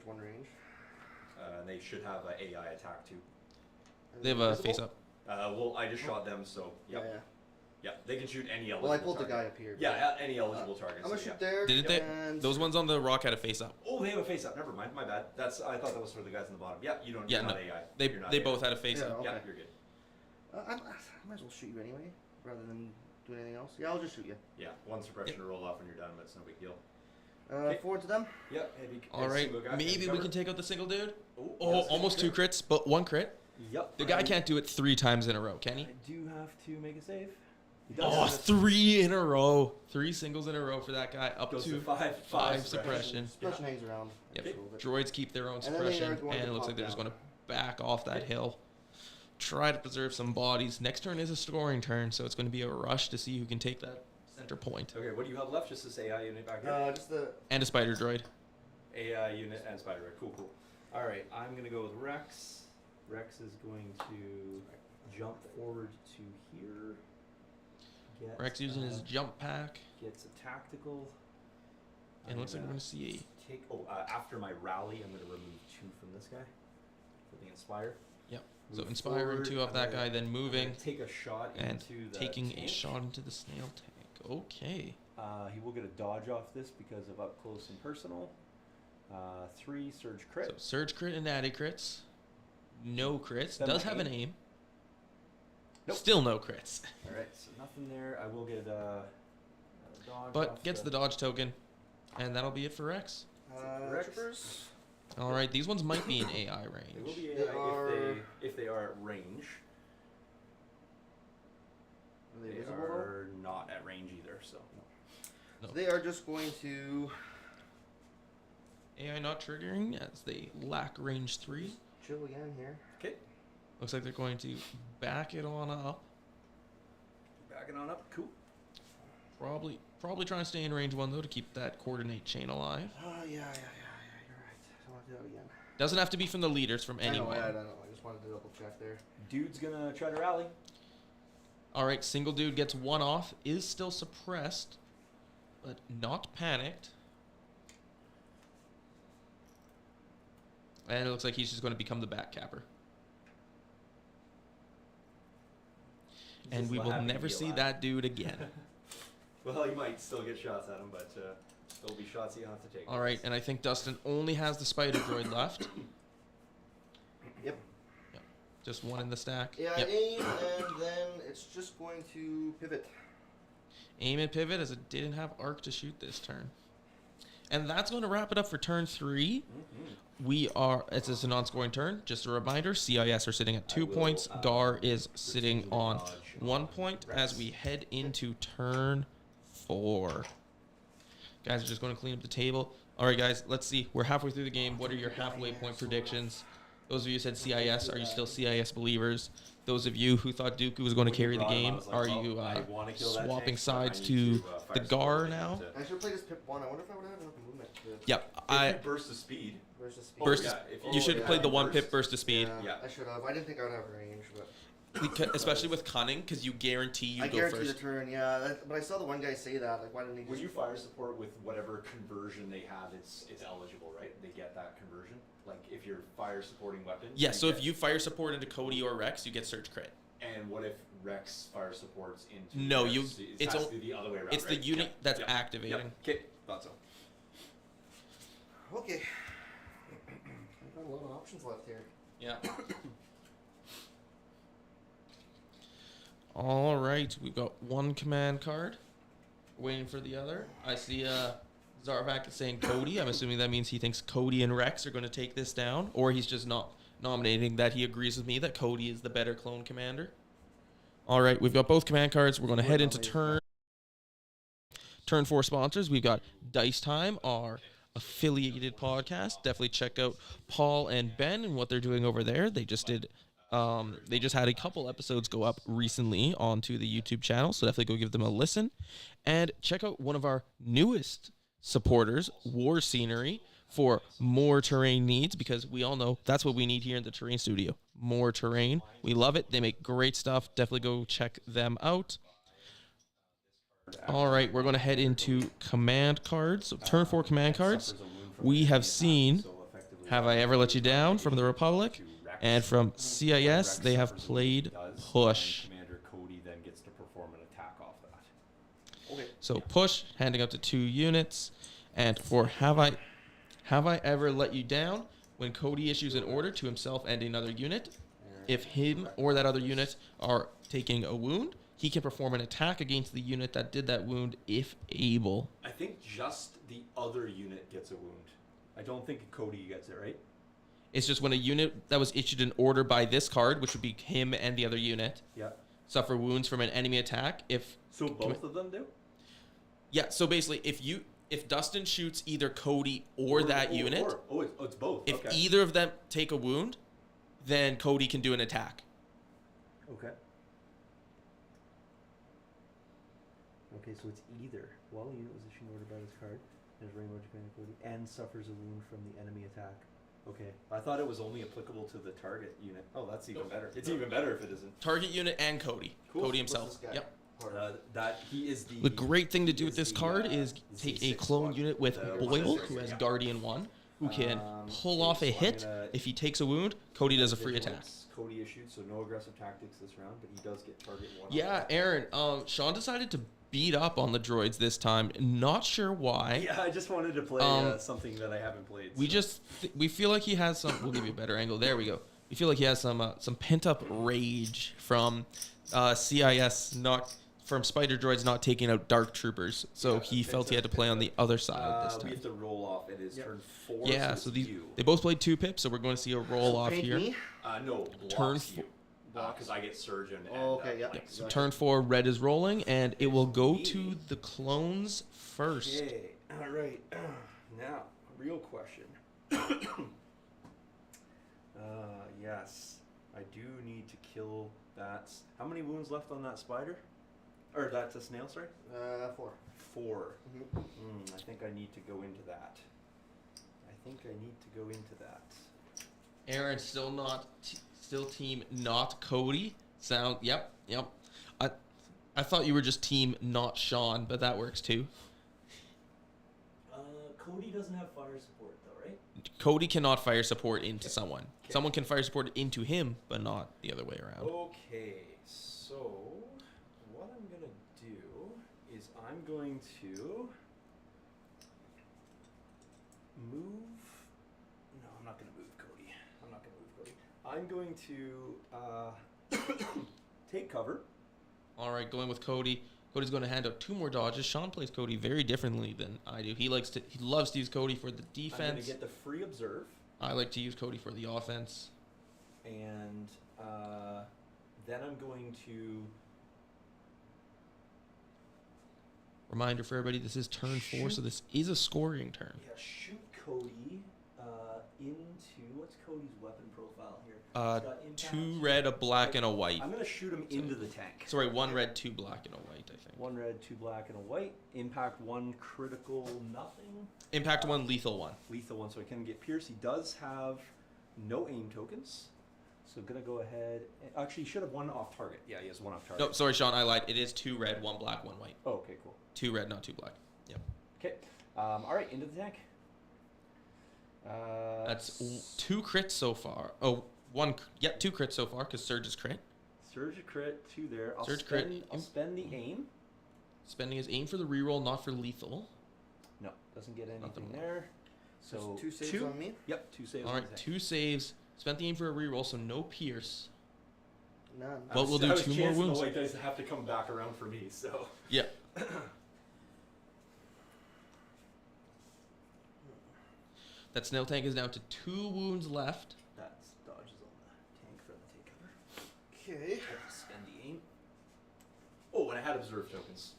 They should have an AI attack too. And They have then a invisible? face up. Well, I just shot them, so Yeah, yep. yeah. Yep. They can shoot any eligible. Well, I pulled the target. guy up here. Yeah, any eligible target. I'm going so to yeah. shoot there. Didn't they? and Those ones on the rock had a face up. Oh, they have a face up. Never mind. My bad. I thought that was for the guys on the bottom. Yeah, you don't. Yeah, you're no, not AI. They You're not they AI. both had a face Yeah. up. Okay. Yeah, you're good. I might as well shoot you anyway, rather than do anything else. Yeah, I'll just shoot you. Yeah, 1 suppression to roll off when you're done, but it's no big deal. Okay. Forward to them. Yep. Heavy. All right, single guy, maybe heavy we cover. can take out the single dude. Oh, Oh, that's a almost 2 crit. crits, but 1 crit. Yep. The guy can't do it 3 times in a row, can he? I do have to make a save. He Oh, does. 3 in a row. 3 singles in a row for that guy. Up Goes to to 5 5 suppression. Suppression hangs around. Yep. just a little bit. Droids keep their own And then they are suppression, going and to it looks pop like they're just down. going to back off that hill. Try to preserve some bodies. Next turn is a scoring turn, so it's going to be a rush to see who can take that center point. Okay, what do you have left? Just this AI unit back here? Just the. And a spider droid. AI unit and spider red. Cool. All right, I'm gonna go with Rex. Rex is going to jump forward to here. Get, Rex using his jump pack, gets a tactical. and it looks like we're I'm going to see take. After my rally, I'm gonna remove 2 from this guy for the inspire. Yep. So Move inspiring forward, 2 off I'm that gonna- guy, then I'm moving gonna take a shot and into the taking a tank. shot into the snail tank. Okay. He will get a dodge off this because of up close and personal. 3 surge crit. So surge crit and natty crits. No crits. Then Does my have an aim. aim. Nope. Still no crits. All right, so nothing there. I will get a dodge. But off gets the dodge token, and that'll be it for Rex. Rex. Troopers. All right, these ones might be in AI range. They will be They AI are- if they are at range. Are they They visible though? are not at range either, so. No. So they are just going to AI not triggering as they lack range 3. chill again here. Okay. Looks like they're going to back it on up. Backing on up. Cool. Probably trying to stay in range 1 though to keep that coordinate chain alive. Oh yeah, you're right. I don't want to do that again. Doesn't have to be from the leaders, from anyone. I know. I just wanted to double check there. Dude's gonna try to rally. All right, single dude gets 1 off, is still suppressed, but not panicked. And it looks like he's just going to become the back capper. And Just we not will happy to never be see alive. that dude again. Well, you might still get shots at him, but there'll be shots you have to take. All right, and I think Dustin only has the spider droid left. Yep. Just 1 in the stack. Yeah, Yep. aim, and then it's just going to pivot. Aim and pivot as it didn't have arc to shoot this turn. And that's going to wrap it up for turn 3. It's a non-scoring turn. Just a reminder, CIS are sitting at 2 points. GAR is sitting on 1 point as we head into turn 4. Guys are just going to clean up the table. All right, guys, let's see. We're halfway through the game. What are your halfway point predictions? Those of you who said CIS, are you still CIS believers? Those of you who thought Dooku was going to carry the game, are you swapping sides to the GAR now? I should have played this Pip 1. I wonder if I would have enough movement. Yep, Burst of speed. Where's the speed? burst. yeah, if You should have played the 1 burst. pip burst of speed, Yeah, I should have. I didn't think I would have range, but especially with cunning, because you guarantee you I go guarantee the first. turn. Yeah, but I saw the one guy say that. Like, why didn't he When just? you fire support with whatever conversion they have, it's eligible, right? They get that conversion. Like if you're fire supporting weapons. Yeah, they so if get- you fire support into Cody or Rex, you get surge crit. And what if Rex fire supports into? No, Rex? you- It it's has o- to be the other way around. It's the right? unit Yep, that's yep, activating. Yep. Okay, thought so. Okay. I've got a lot of options left here. Yeah. All right, we've got 1 command card. Waiting for the other. I see Zarvak is saying Cody. I'm assuming that means he thinks Cody and Rex are going to take this down, or he's just not nominating that he agrees with me that Cody is the better clone commander. All right, we've got both command cards. We're going to head into turn 4 sponsors. We've got Dice Time, our affiliated podcast. Definitely check out Paul and Ben and what they're doing over there. They just did. They just had a couple episodes go up recently onto the YouTube channel, so definitely go give them a listen. And check out one of our newest supporters, War Scenery, for more terrain needs, because we all know that's what we need here in the terrain studio. More terrain. We love it. They make great stuff. Definitely go check them out. All right, we're going to head into command cards. So turn 4 command cards. We have seen Have I Ever Let You Down from the Republic, and from CIS, they have played Push. Commander Cody then gets to perform an attack off that. Okay. So Push, handing out to 2 units. And for Have I Ever Let You Down, when Cody issues an order to himself and another unit, if him or that other unit are taking a wound, he can perform an attack against the unit that did that wound if able. I think just the other unit gets a wound. I don't think Cody gets it, right? It's just when a unit that was issued an order by this card, which would be him and the other unit, Yeah. suffer wounds from an enemy attack. So both of them do? Yeah, so basically, if Dustin shoots either Cody or that unit, it's both. if okay. either of them take a wound, then Cody can do an attack. Okay. Okay, so it's either while a unit was issued an order by this card, there's Rainbow Commander Cody, and suffers a wound from the enemy attack. Okay. I thought it was only applicable to the target unit. Oh, that's even better. It's even better if it isn't. Target unit and Cody. Cool. Cody What's himself. this guy? Yep. That he is the. The great thing to do he with this the, card is take a Z6 clone one. unit with The Boyle, Z6, who has yeah. Guardian 1, who can pull okay, off a so I'm hit. gonna- If he takes a wound, Cody does a free attack. Vigilance, Cody issued, so no aggressive tactics this round, but he does get target 1. Yeah, Aaron, Sean decided to beat up on the droids this time. Not sure why. Yeah, I just wanted to play something that I haven't played. We so. just we feel like he has some. We'll give you a better angle. There we go. We feel like he has some pent up rage from CIS not from spider droids not taking out dark troopers, so Yeah, he it felt fits he had it, to play fits on it. the other side this We time. have to roll off. It is Yep. turn 4. Yeah, so so it's these you. they both played 2 pips, so we're going to see a roll off Paint here. me. No, Turn blocks you. Because I get surgeon and Oh, okay, yeah. flank. So turn 4, red is rolling, and it will go to the clones first. Okay. All right. Now, real question. Yes, I do need to kill that. How many wounds left on that spider? Or that's a snail, sorry? 4. 4. Mhm. I think I need to go into that. Aaron still not still team not Cody. Yep. I thought you were just team not Shawn, but that works too. Cody doesn't have fire support though, right? Cody cannot fire support into someone. Someone can fire support into him, but not the other way around. Okay, so what I'm gonna do is I'm going to move. No, I'm not gonna move Cody. I'm going to take cover. All right, going with Cody. Cody's going to hand out 2 more dodges. Shawn plays Cody very differently than I do. He loves to use Cody for the I'm gonna defense. get the free observe, I like to use Cody for the offense. and then I'm going to Reminder for everybody: this is turn 4, so this is a scoring turn. shoot Cody into what's Cody's weapon profile here? Uh, He's got impact. 2 red, a black, and a white. I'm gonna shoot him into the tank. Sorry, 1 red, 2 black, and a white. I think. 1 red, 2 black, and a white. Impact 1, critical nothing. Impact 1, lethal 1. Lethal 1, so I can get Pierce. He does have no aim tokens. So gonna go ahead. Actually, he should have 1 off target. Yeah, he has 1 off target. No, sorry, Shawn, I lied. It is 2 red, 1 black, 1 white. Oh, okay, cool. 2 red, not 2 black. Yep. Okay. All right, into the tank. That's 2 crits so far. Oh, 2 crits so far because Surge is crit. Surge a crit, 2 there. I'll Surge crit. spend, I'll spend the aim. Spending his aim for the reroll, not for lethal. No, doesn't get Nothing anything more. there. So There's 2 saves 2. on me. Yep, 2 saves. All on right, the tank. 2 saves. Spent the aim for a reroll, so no pierce. None. But we'll do I was 2 more chancing wounds. The white dice have to come back around for me, so. Yeah. That snail tank is down to 2 wounds left. That's dodges on the tank for the take cover. Okay. Spend the aim. Oh, and I had observe tokens.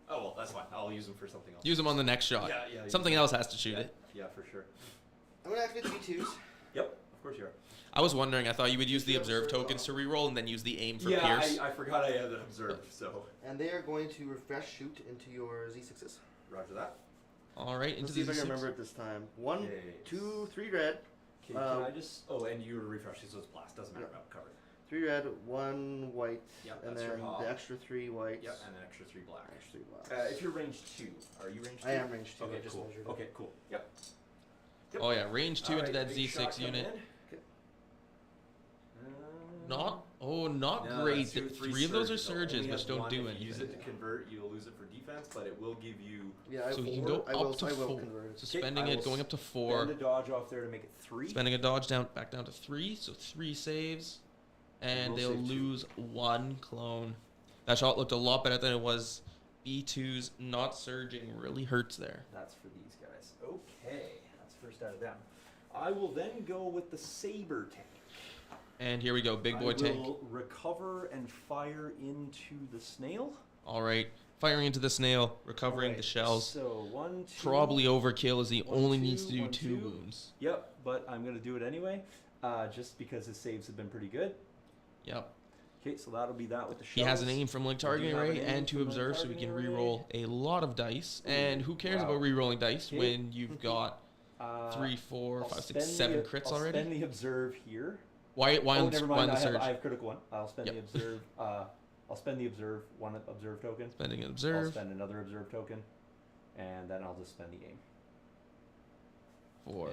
Oh well, that's fine. I'll use them for something else. Use them on the next shot. Yeah. Something else has to shoot yeah, it. Yeah, for sure. I'm gonna activate the B2s. Yep, of course you are. I was wondering, I thought you would use the observe tokens to reroll and then use the aim for Yeah, pierce. I forgot I had an observe, so. And they are going to refresh shoot into your Z6s. Roger that. All right, into Let's see the if I can Z6. remember it this time. 1, Okay. 2, 3 red. Okay, can I just. Oh, and you refresh these, so it's blast. Doesn't matter about cover. 3 red, 1 white, Yep, and that's your then hop. the extra 3 whites. Yep, and an extra 3 black. Extra 3 blacks. If you're range 2, are you range 2? I am range 2. Okay, I just cool. measured it. Okay, cool. Yep. Oh yeah, range 2 All into right, that big shot Z6 coming unit. in. Not No, great. that's your 3 of those are surges, though. surges, Only which has don't one. do If you use anything. it to convert, you'll lose it for defense, but it will give you. Yeah, So you can go I will, up to I will 4. convert it. So Okay, spending I it, will going up to Spend 4. a dodge off there to make it 3. Spending a dodge back down to 3, so 3 saves. And We'll they'll save 2. lose 1 clone. That shot looked a lot better than it was. B2's not surging really hurts there. That's for these guys. Okay, that's first out of them. I will then go with the Saber Tank. And here we go, big boy I tank. will recover and fire into the snail. All right, firing into the snail, recovering Alright, the shells. So 1, 2. Probably overkill as he 1, only 2, needs to do 1, 2 2. wounds. Yep, but I'm gonna do it anyway, just because his saves have been pretty good. Yep. Okay, so that'll be that with the shells. He has an aim from like targeting have an array aim and to from, like, observe, so we can targeting re-roll a lot of dice. Ooh, And who cares wow. about re-rolling dice Okay. when you've got 3, 4, I'll 5, 6, spend 7 the- crits I'll already? spend the observe here. Why Oh, on, never why mind. on the I have, surge? I have critical one. I'll spend Yep. the observe. I'll spend the observe 1 observe token. Spending an I'll observe. spend another observe token, and then I'll just spend the aim. 4.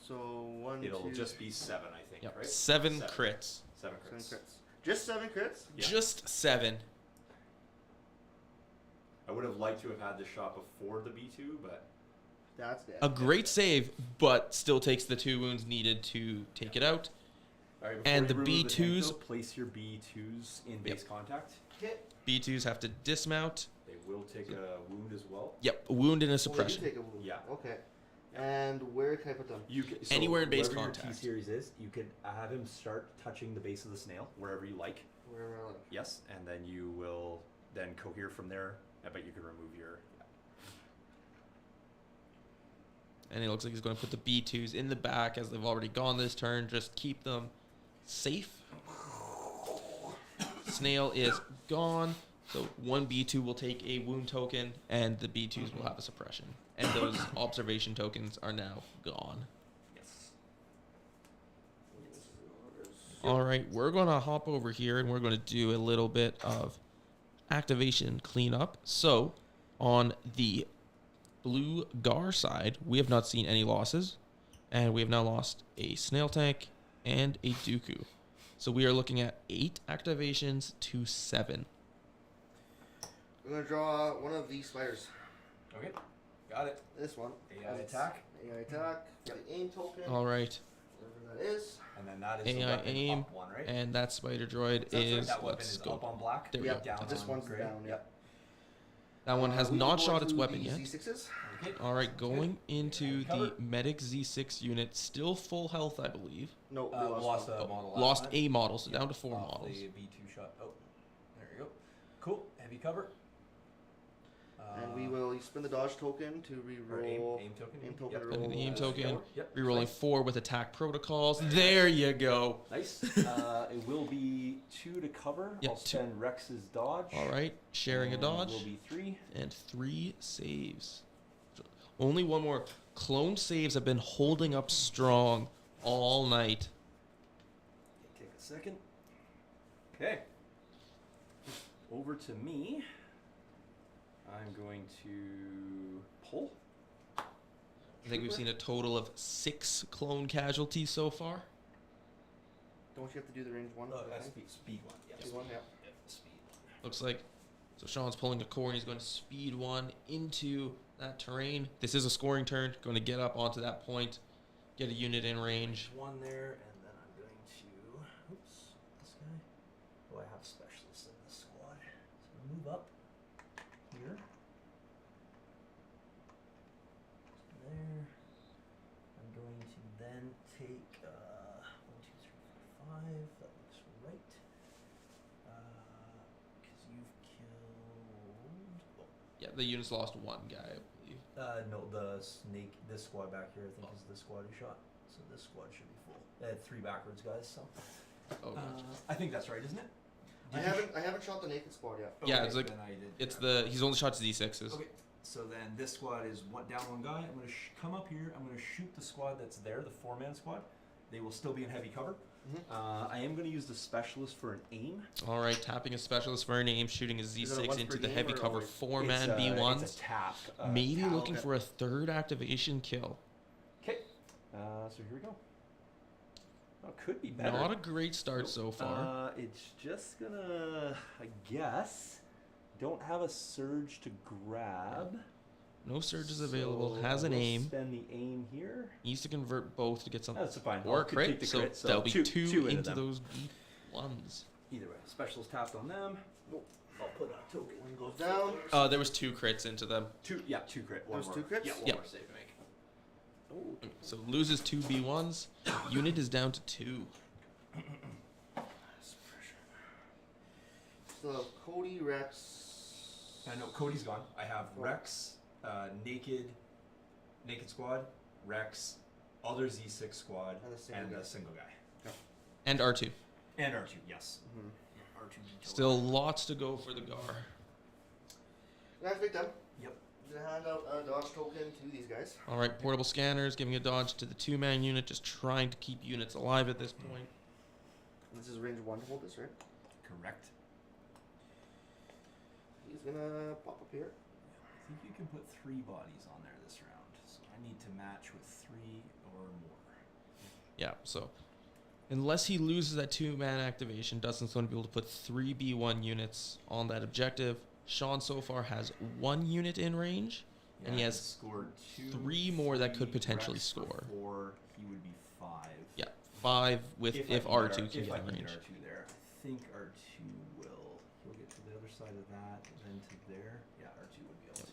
So 1, It'll 2, just be 7, I think. Yep. Right? 7 crits. 7 7 crits. crits. Just 7 crits? Yeah. Just 7. I would have liked to have had this shot before the B2, but That's dead. A great save, but still takes the 2 wounds needed to take it out. all right. And before the you remove B2s tank, though, place your B2s in base contact. Okay. B2s have to dismount. They will take a wound as well. Yep, a wound and a Oh, they do suppression. take a wound. Yeah. Okay. And where can I put them? You can, Anywhere in base wherever contact. your T series is, you can have him start touching the base of the snail wherever you like. Wherever I like. Yes, and then you will then cohere from there. But you can remove your. And it looks like he's going to put the B2s in the back as they've already gone this turn. Just keep them safe. Snail is gone. So one B2 will take a wound token, and the B2s will have a suppression. And those observation tokens are now gone. Yes. All right, we're going to hop over here, and we're going to do a little bit of activation cleanup. So on the blue GAR side, we have not seen any losses, and we have now lost a SNAIL tank and a Dooku. So we are looking at 8 activations to 7. I'm gonna draw one of these spiders. Okay. Got it. This one. AI attack. AI attack. For the aim token. All right, Whatever that is. And then that is the AI weapon aim, up one, right? and that spider droid That's right, is, that weapon let's is go. up on black. There we Yep. go. Down This on one's gray. down. Yep. That one has we not will shot go its to weapon the yet. Z6s. Okay. All right, going into Cover. the medic Z6 unit, still full health, I believe. No, we We lost one. a model. Lost last time. a model, so Yep, down to 4 off models. The V2 shot. Oh, there you go. Cool. Heavy cover. And we will spin the dodge token to Or reroll. aim token. Aim Yep. token to Spinning the roll. aim token. Yep. Rerolling Nice. 4 with attack protocols. There you go. Nice. It will be 2 to cover. Yep, I'll spend Rex's dodge. All right, sharing a and dodge. Will be 3. And 3 saves. Only one more. Clone saves have been holding up strong all night. Take a second. Okay. Over to me. I'm going to pull. I think we've seen a total of 6 clone casualties so far. Don't you have to do the range one? for that thing? Speed 1. Yes. Speed one, yeah. Speed 1. Looks like. So Sean's pulling a core and he's going to speed 1 into that terrain. This is a scoring turn. Going to get up onto that point, get a unit in range. 1 there, and then I'm going to. Oops. This guy. Oh, I have specialists in this squad. So I'm gonna move up here. There. I'm going to then take 1, 2, 3, 4, 5. That looks right. Because you've killed. Oh, Yeah, the unit's lost 1 guy, I believe. no, the snake. This squad back here, I think, is the squad who shot. So this squad should be full. They had 3 backwards guys. So. Oh, gotcha. I think that's right, isn't it? I haven't shot the naked squad yet. Yeah, it's like- then I did. It's yeah. he's only shot to D6s. Okay, so then this squad is down 1 guy. I'm going to come up here. I'm going to shoot the squad that's there, the 4-man squad. They will still be in heavy cover. I am going to use the specialist for an aim. All right, tapping a specialist for an aim, shooting a Is it a Z6 once into per the game heavy or cover always? 4-man It's B1s. a tap. Maybe tap. looking okay. for a 3rd activation kill. Okay, so here we go. Oh, could be better. Not a great start so far. It's just gonna, I guess, don't have a surge to grab. No surges available. So Has an we'll aim. Spend the aim here. Needs to convert both to get something. That's fine. Or a I'll take crit, the so crit, so that'll be two 2 into them. those B1s. Either way, specials tapped on them. I'll put a token. One goes down. There was 2 crits into them. 2 crit. One There's more. 2 crits? Yeah, one Yep. more save to make. So loses 2 B1s. Unit is down to 2. So Cody, Rex. No, Cody's gone. I have Rex, naked squad, Rex, other Z6 squad, And and a single guy. a single guy. And R2. And R2, yes. Mhm. R2. Still lots to go for the GAR. Can I activate them? Yep. I'm gonna hand out a dodge token to these guys. All right, portable scanners, giving a dodge to the 2-man unit, just trying to keep units alive at this point. And this is range 1 to hold this, right? Correct. He's gonna pop up here. I think you can put 3 bodies on there this round, so I need to match with 3 or more. Yeah, so unless he loses that 2-man activation, Dustin's going to be able to put 3 B1 units on that objective. Shawn so far has 1 unit in range, and he has scored 2. 3 more that could 3, potentially Rex for score. 4, he would be 5. Yeah, 5 with if I can R2 get can if get I in can range. get R2 there, I think R2 will. He'll get to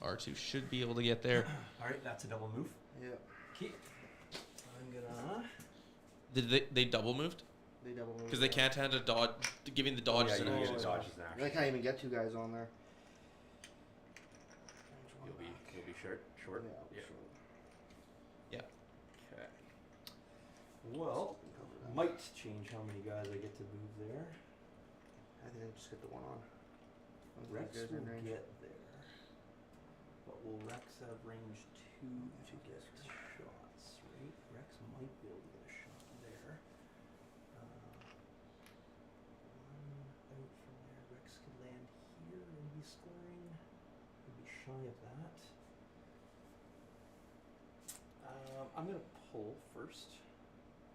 R2 should be able to get there. All right, that's a double move. Yeah. Okay. I'm gonna. Did they double moved? They double move. Because they can't hand a dodge, giving the dodge yeah, an you action. get a dodge as an I action. can't even get two guys on there. You'll be short. Short. Yeah. Yeah. Sure. Yeah. Okay. Well, might change how many guys I get to move there. I think I just get the one on. One of Rex these guys are will in range. get there, but will Rex have range 2 to get shots? Right? Rex might be able to get a shot there. One out from there. Rex could land here and be scoring. He'd be shy of that. I'm gonna pull first.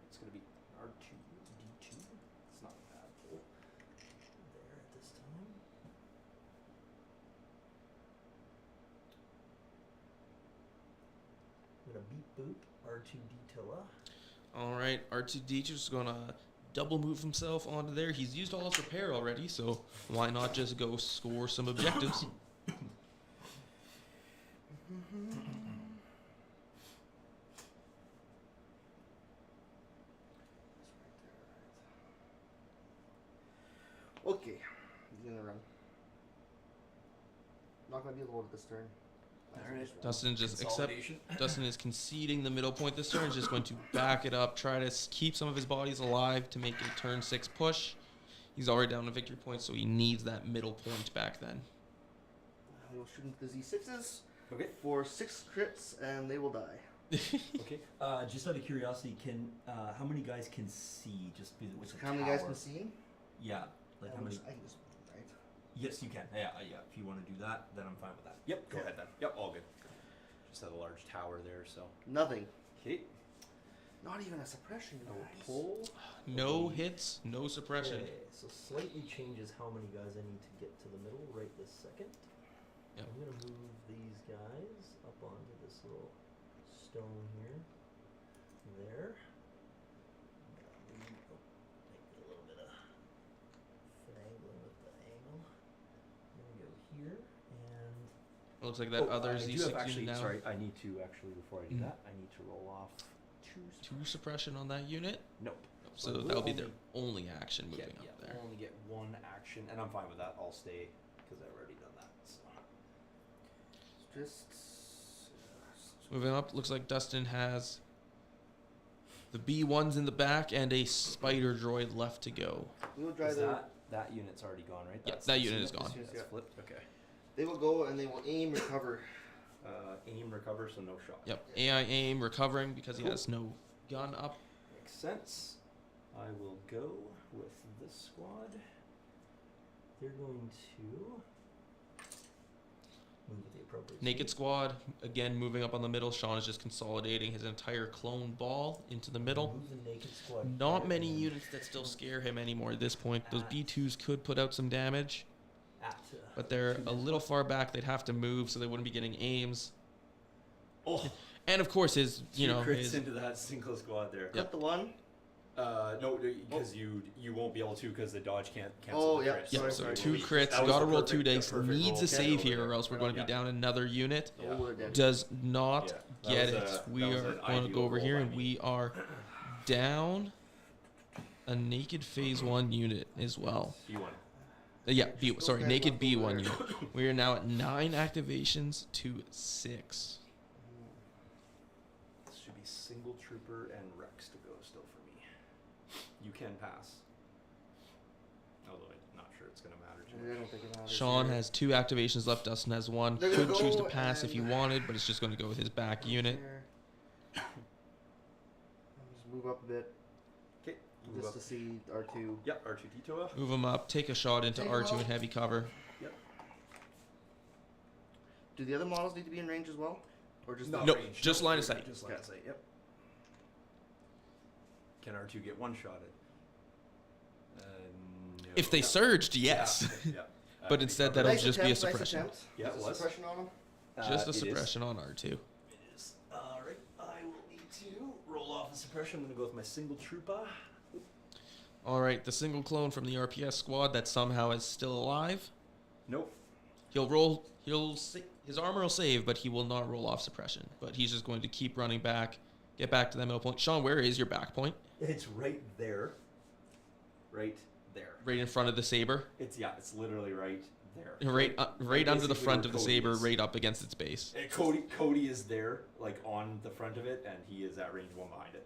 It's gonna be R2 D2. It's not a bad pull. There at this time. I'm gonna beat boot R2 Dtilla. All right, R2D2 is going to double move himself onto there. He's used all his repair already, so why not just go score some objectives? Okay, he's gonna run. Not gonna be loaded this turn. Alright. Dustin just Consolidation. Dustin is conceding the middle point this turn. Is just going to back it up, try to keep some of his bodies alive to make a turn 6 push. He's already down a victory point, so he needs that middle point back then. I will shoot into the Z6s Okay. for 6 crits, and they will die. Okay. Just out of curiosity, can how many guys can see just with the How many guys tower? can see? Yeah, like how many? I can just right. Yes, you can. Yeah, yeah. If you want to do that, then I'm fine with that. Yep. Go ahead then. Yep. All good. Just had a large tower there, so. Nothing. Okay. Not even a suppression. I will Guys. pull. No hits, no suppression. Okay, so slightly changes how many guys I need to get to the middle right this second. Yep. I'm gonna move these guys up onto this little stone here. There. I'm gonna move, make a little bit of finagling with the angle. I'm gonna go here and It looks like that other I do Z6 have actually, unit now. sorry, I need to actually, before I do Mhm. that, I need to roll off 2 2 suppression on that unit. Nope. So we'll that'll be their only- only action moving yeah, up there. we'll only get 1 action, and I'm fine with that. I'll stay, because I've already done that, so. Just. Moving up, looks like Dustin has the B1s in the back and a spider droid left to go. We will drive Is the. that unit's already gone, right? Yeah, That's that this unit is gone. This That's yeah. flipped, okay. They will go and they will aim, recover. Aim, recover, so no shot. Yep, AI aim recovering because he Cool. has no gun up. Makes sense. I will go with this squad. they're going to move with the appropriate Naked speed. squad, again moving up on the middle. Sean is just consolidating his entire clone ball into the middle. Move the naked squad Not there, many and then units that still scare him anymore at this point. Those At- B2s could put out some damage, at, but they're 2 a men. little far back. They'd have to move, so they wouldn't be getting aims. Oh, And of course, his, you know, crits his, into that single squad there. Cut the one. No, because you won't be able to because the dodge can't cancel Oh, the yeah, crit. yeah, sorry, so sorry. 2 That crits. was Gotta the roll perfect- 2 the dice. perfect Needs roll. a Get save over here, there. or else we're going to Yeah. be down another unit. Yeah. Oh, we're dead. Does not Yeah, that get was it. a- We that was are an going to ideal go over roll here, by and me. we are down a naked phase 1 unit as well. B1. Yeah, B. Sorry, Okay, naked left B1 over unit. We are now at 9 activations to 6. This should be single trooper and Rex to go still for me. You can pass. Although I'm not sure it's going to matter too I much. don't think it matters. Sean here. has 2 activations left. Dustin has 1. They're gonna Could choose to go pass if he and- wanted, but it's just going to go with his back unit. Here. Just move up a bit Okay, move just up. to see R2. Yep, R2D2. Move him up. Take a shot into Take him R2 in out. heavy cover. Do the other models need to be in range as well, or just No, the range, just line of sight. Just line of sight, yep. Can R2 get one shot at? No. If they Yeah. surged, yes. Yeah. yeah. But instead that'll Nice just be a attempt, nice suppression. attempt. Yeah, Is it it was. suppression on them. Just a It is. suppression on R2. It is. Alright, I will need to roll off the suppression. I'm going to go with my single trooper. All right, the single clone from the RPS squad that somehow is still alive. Nope. He'll roll. He'll his armor will save, but he will not roll off suppression. But he's just going to keep running back, get back to that middle point. Shawn, where is your back point? It's right there. Right there. Right in front of the saber. It's literally right there. Right under the Basically front where of the Cody saber, is. right up against its base. And Cody is there, like on the front of it, and he is at range 1 behind it.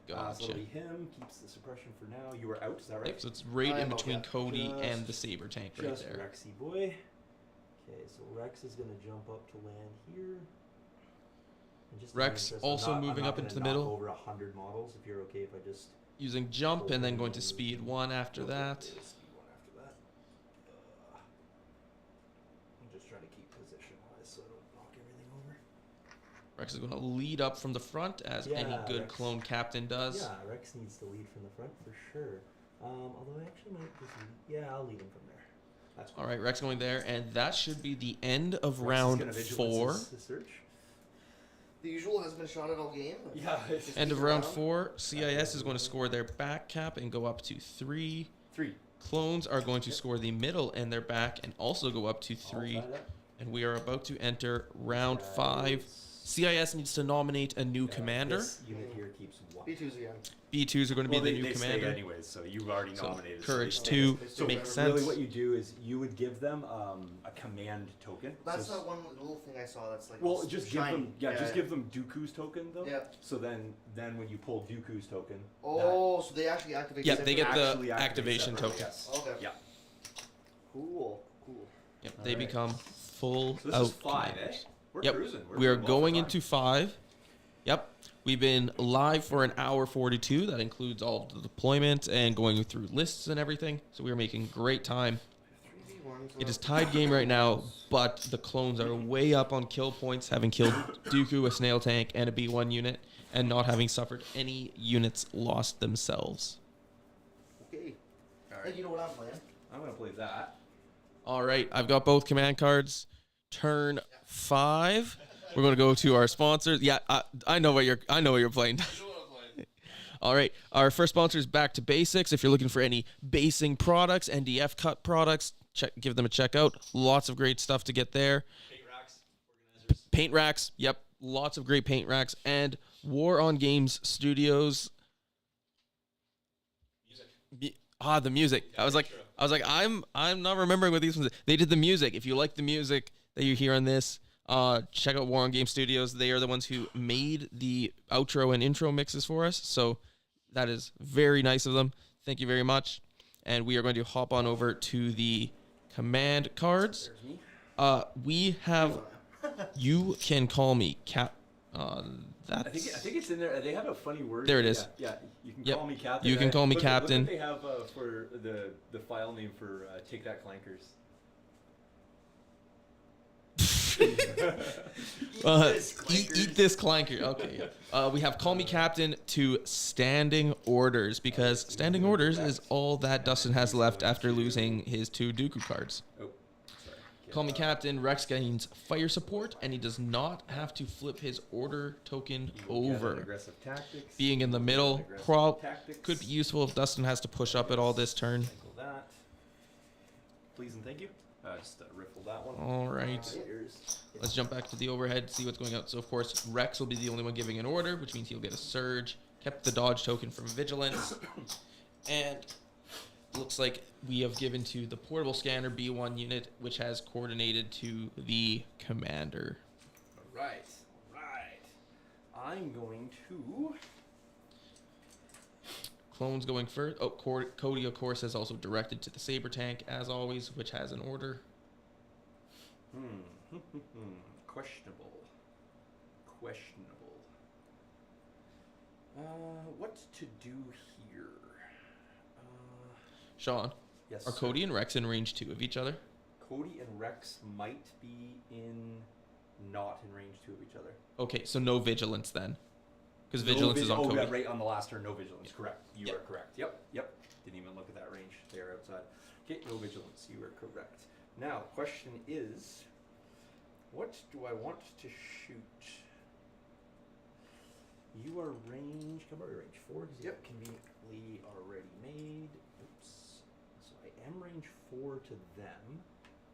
So Gotcha. it'll be him. Keeps the suppression for now. You were out, is that right? Yep, so it's right I in am between okay. Cody Just- and the saber tank right Just there. Rexy boy. Okay, so Rex is gonna jump up to land here. And just in Rex interest, also I'm moving not up into gonna the knock middle. Over 100 models, if you're okay if I just. Using jump and then going to speed 1 after that. Speed 1 after that. I'm just trying to keep position wise so I don't knock everything over. Rex is going to lead up from the front, as any Yeah, good Rex. clone captain does. Yeah, Rex needs to lead from the front for sure. Although I actually might just lead. Yeah, I'll lead him from there. That's cool. All right, Rex going there, and that should be the end of Rex is round gonna vigilance 4. The search. The usual has been shot at all game. Yeah. End of round 4. CIS is going to score their back cap and go up to 3. 3. Clones are going to score the middle and their back and also go up to 3. All fired up. And we are about to enter round Right. 5. CIS needs to nominate a new commander. This unit here keeps 1. B2s again. B2s are going to be Well, the they new stay commander. anyways, so you've already So, nominated. courage they to stay. They still makes never- sense. Really, what you do is you would give them a command token. That's So that one little thing I saw that's like. Well, just shiny. give them, just give them Dooku's token though. Yeah. So then when you pull Dooku's token, Oh, so they actually activate. Yeah, separate- they get the actually activates activation separately, token. Yes. Okay. Yeah. Cool. Cool. Yep, they Alright. become full So this out is 5, commanders. eh? We're Yep, cruising. we are doing well for going time. into 5. Yep, we've been live for an hour 42. That includes all of the deployment and going through lists and everything. So we are making great time. 3v1s. It is tied game right now, but the clones are way up on kill points, having killed Dooku, a snail tank, and a B1 unit, and not having suffered any units lost themselves. Okay. All I think right. you know what I'm playing. I'm gonna play that. All right, I've got both command cards. Turn 5. We're going to go to our sponsors. Yeah, I know what you're playing. All right, our first sponsor is Back to Basics. If you're looking for any basing products, NDF cut products, give them a check out. Lots of great stuff to get there. Paint racks, organizers. Paint racks, yep, lots of great paint racks. And War on Games Studios. The music. I was like, I'm not remembering what these ones. They did the music. If you like the music that you hear on this, check out War on Game Studios. They are the ones who made the outro and intro mixes for us. So that is very nice of them. Thank you very much. And we are going to hop on over to the command cards. There's me. We have. You can call me Cap. I think it's in there. They have a funny word. There it is. Yeah. You can Yep. call me Captain. You can call me Look Captain. What they have for the file name for Take That Clankers. Eat this clanker. Okay. Yeah. We have call me Captain to standing orders because standing orders is all that Dustin has left after losing his 2 Dooku cards. Oh, sorry. Call me Captain. Rex gains fire support, and he does not have to flip his order token He will get an over. aggressive tactics. Being in the He will get middle an aggressive tactics. could be useful if Dustin has to push up at all this turn. Cycle that. Please and thank you. Just riffle that one. All right. Here's- Let's jump back to the overhead, see what's going on. So, of course, Rex will be the only one giving an order, which means he'll get a surge. Kept the dodge token from Vigilance. And looks like we have given to the portable scanner B1 unit, which has coordinated to the commander. Alright. I'm going to... Clones going first. Oh, Cody, of course, has also directed to the Saber Tank, as always, which has an order. Questionable. What to do here? Shawn, Yes. are sir. Cody and Rex in range 2 of each other? Cody and Rex might be not in range 2 of each other. Okay, so no Vigilance then. Because No Vigilance is on oh, Cody. yeah, right on the last turn, no vigilance. Correct. You Yep. are correct. Yep. Didn't even look at that range. They are outside. Okay, no vigilance. You are correct. Now, question is, what do I want to shoot? You are range 4 because you have conveniently already made. Oops. So I am range 4 to them,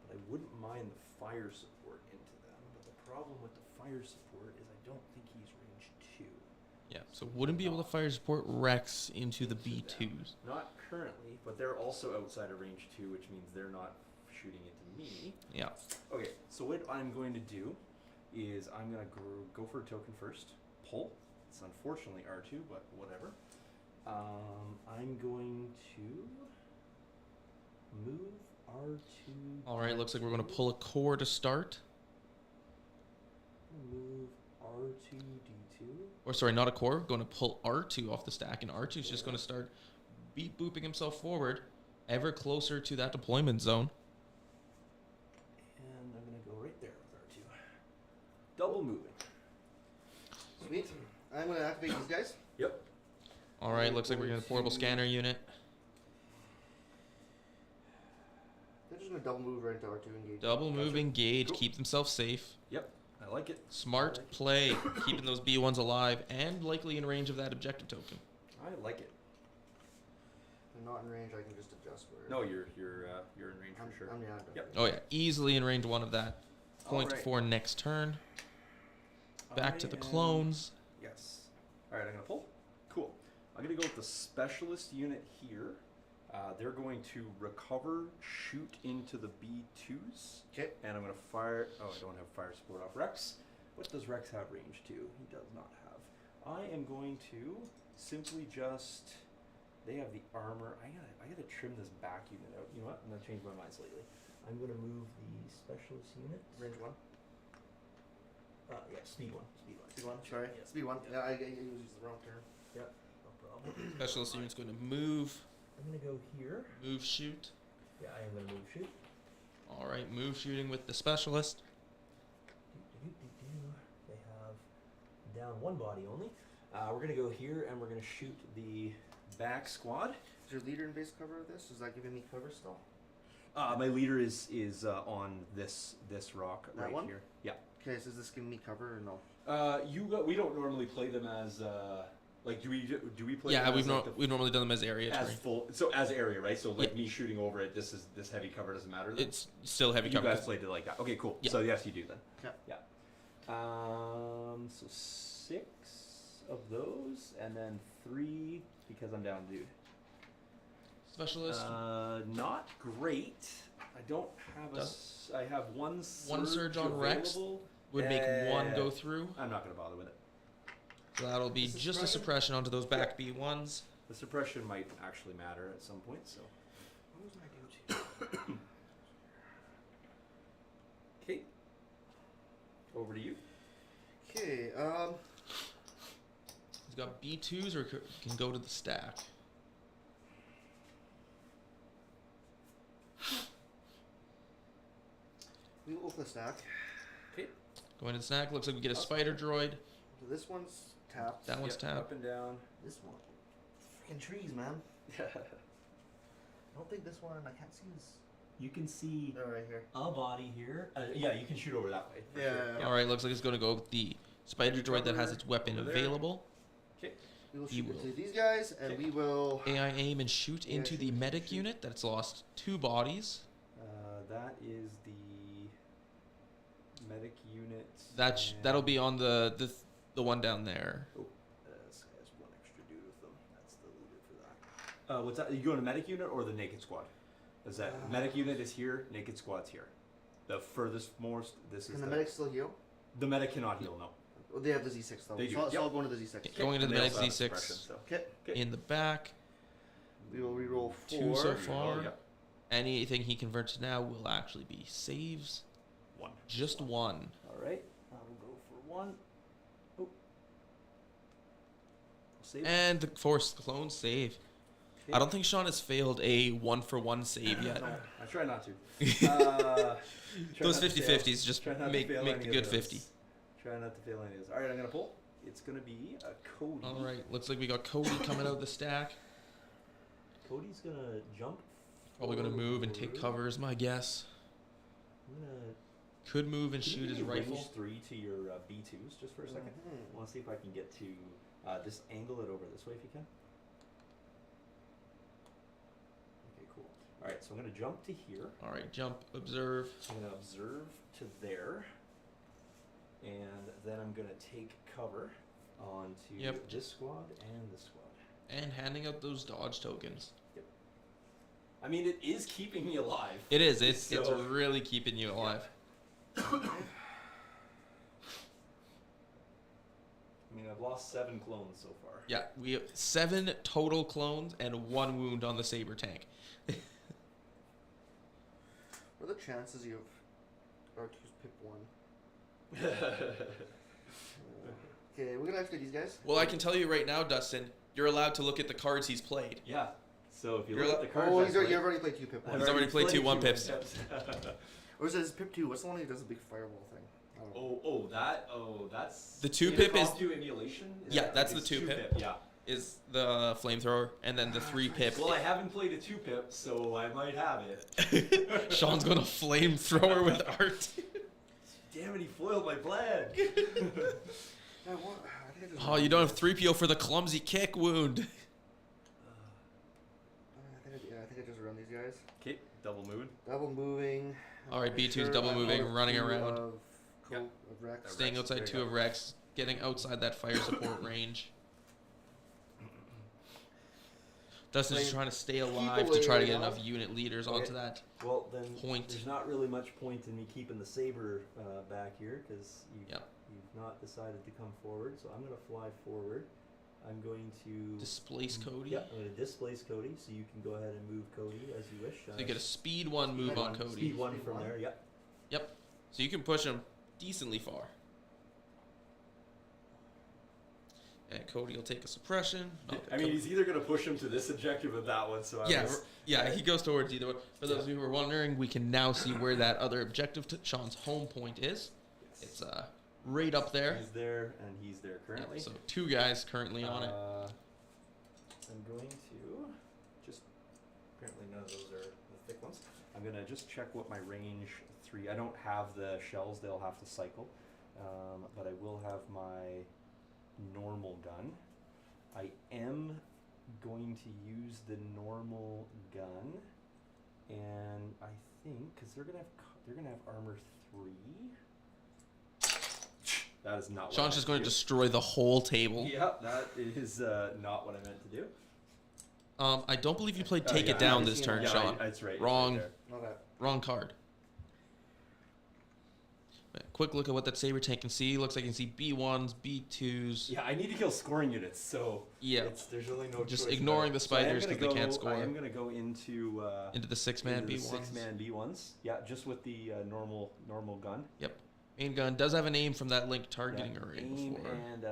but I wouldn't mind the fire support into them. problem with the fire support is I don't think he's range 2. Yeah, so wouldn't be able to fire support Rex into the B2s. Not currently, but they're also outside of range 2, which means they're not shooting into me. Yeah. Okay, so what I'm going to do is I'm going to go for a token first. Pull. It's unfortunately R2, but whatever. I'm going to move R2. All right, looks like we're going to pull a core to start. Move R2 D2. Or sorry, not a core. We're going to pull R2 off the stack, and R2 is just going to start beat booping himself forward, ever closer to that deployment zone. And I'm going to go right there with R2. Double moving. Sweet. I'm going to activate these guys. Yep. All right, looks like we're getting a portable scanner unit. They're just going to double move right into R2 engage. Double move, engage, Cool. keep themselves safe. Yep. I like it. Smart play, keeping those B1s alive and likely in range of that objective token. I like it. They're not in range, I can just adjust where. No, you're in range for sure. Yep. Oh yeah, easily in range 1 of that. Point Alright. for next turn. Back to the I am- clones. Yes. All right, I'm gonna pull. Cool. I'm gonna go with the specialist unit here. They're going to recover, shoot into the B2s. Okay. And I'm gonna fire. Oh, I don't have fire support off Rex. What does Rex have range to? He does not have. I am going to simply just. They have the armor. I gotta trim this back unit out. You know what? I'm gonna change my mind slightly. I'm gonna move the specialist unit. Range 1. Yeah, speed 1. Speed 1. Speed 1, sorry. Yeah. Speed 1. Yeah. Yeah, I used the wrong term. Yep. No problem. Specialist unit's going to move, I'm gonna go here. move, shoot. Yeah, I am gonna move shoot. All right, move shooting with the specialist. They have down 1 body only. We're gonna go here and we're gonna shoot the back squad. Is your leader in base cover of this? Is that giving me cover still? My leader is on this rock That right one? here. Yeah. Okay, so is this giving me cover or no? We don't normally play them as like do we play? Yeah, them we've as, like, we've normally done them as area as terrain. full as area, right? So like Yeah. me shooting over it, this heavy cover doesn't matter. Then? It's still heavy You cover. guys played it like that. Okay, cool. Yeah. So yes, you do then. Okay. Yeah. So 6 of those, and then 3 because I'm down, dude. Specialist. Not great. I don't have I have one surge on Rex available. would make 1 go through. I'm not gonna bother with it. So that'll be Is this just a suppression onto those back B1s. The suppression might actually matter at some point. So. What was my go-to? Okay. Over to you. Okay, He's got B2s or can go to the stack. we will the stack. Okay. Going to the stack. Looks like we get a spider droid. So this one's tapped. That one's tapped. Up and down. This one. Freaking trees, man. Yeah. I don't think this one, I can't see this. You can see Oh, right here. a body here. Yeah, you can shoot over that way. for Yeah, sure. yeah, yeah. All right, looks like it's going to go with the spider droid that has its weapon over there. available. Okay. We will He shoot will. into these guys, and Okay. we will. AI aim and shoot Yeah, into shoot, the shoot, medic shoot. unit that's lost 2 bodies. That is the medic unit. That'll be on the one down there. Oh, this guy has 1 extra dude with them. That's the leader for that. What's that? You going to medic unit or the naked squad? Is that medic unit is here? Naked squad's here. The furthest most. This Can is the medic still heal? The medic cannot heal. No. Oh, they have the Z6 though. They do, So, so yep. I'll go into the Z6. Going into the They medic also have Z6 suppression, so. Okay. Okay. in the back. We will reroll 4. 2 so far. Oh, yeah. Anything he converts now will actually be saves. 1. Just 1. All right. I will go for 1. Oh. Save. And the force clone save. I don't think Shawn has failed a 1-for-1 save yet. No, I try not to. Try Those not to 50-50s just Try not to make fail the any good of 50. those. Try not to fail any of those. All right, I'm gonna pull. It's gonna be a Cody. All right, looks like we got Cody coming out of the stack. Cody's gonna jump. Probably going to move and take forward. cover is my guess. I'm gonna Could move and can you shoot his give me rifle. range 3 to your B2s just for a second. Mhm. I want to see if I can get to just angle it over this way if you can. Okay, cool. All right, so I'm gonna jump to here. All right, jump, observe. I'm gonna observe to there. And then I'm gonna take cover onto Yep. this squad and this squad. And handing out those dodge tokens. I mean, it is keeping me alive. It is. It's So- really keeping you alive. I mean, I've lost 7 clones so far. Yeah, we have 7 total clones and 1 wound on the Saber Tank. What are the chances you have R2's pip 1? Okay, we're gonna actually these guys. Well, I can tell you right now, Dustin, you're allowed to look at the cards he's played. Yeah. So if you You're look at the cards, Oh, I've you've played- already played 2 pip I've 1. He's already played 2 2 1-pips. Or is it his pip 2? What's the one that does a big fireball thing? I don't know. That's The 2-pip is- impromptu emulation. Yeah, that's the It's 2-pip. Yeah. Is the flamethrower, and then the 3-pip. Well, I haven't played a 2-pip, so I might have it. Sean's going to flamethrower with art. Damn it, he foiled my plan. Yeah, what? I think I just Oh, you don't have 3PO for the clumsy kick wound. I think I just run these guys. Okay, double mood. Double moving. All right, B2's Sure, double I'm moving, out of running 2 around. Of Yep. of Rex. Staying Rex, outside there 2 you of go. Rex, getting outside that fire support range. Dustin's just trying to stay alive to try to get away, enough unit leaders onto that. Well, then Point. there's not really much point in me keeping the Saber back here because Yep. you've not decided to come forward. So I'm going to fly forward. I'm going to Displace Cody. Yeah, I'm going to displace Cody, so you can go ahead and move Cody as you wish. So you get a speed 1 move on Cody. Speed 1 from 1. there. Yep. Yep. So you can push him decently far. And Cody will take a suppression. Not that I mean, Cody- he's either going to push him to this objective or that one, so I yeah, was... yeah, he goes towards either one. For those of you who are wondering, we can now see where that other objective to Sean's home point is. It's right up there. He's there, and he's there Yeah, currently. so 2 guys currently on it. I'm going to just... Apparently none of those are the thick ones. I'm going to just check what my range 3... I don't have the shells, they'll have to cycle. But I will have my normal gun. I am going to use the normal gun, and I think because they're gonna have armor 3. That is not. What I Sean's meant just going to do. destroy the whole table. Yeah, that is not what I meant to do. I don't believe you played Oh, Take yeah, It Down yeah, this yeah, turn, Yeah, Sean. that's right. it's Wrong. right there. Okay. Wrong card. Quick look at what that Saber Tank can see. Looks like you can see B1s, B2s. Yeah, I need to kill scoring units, so Yeah. there's really no Just choice ignoring about it. the So I am spiders gonna 'cause they can't go- score. I am gonna go into Into the 6-man into the B1s. 6-man B1s. Yeah, just with the normal gun. Yep. Main gun does have an aim from that link targeting Yeah, array aim before. and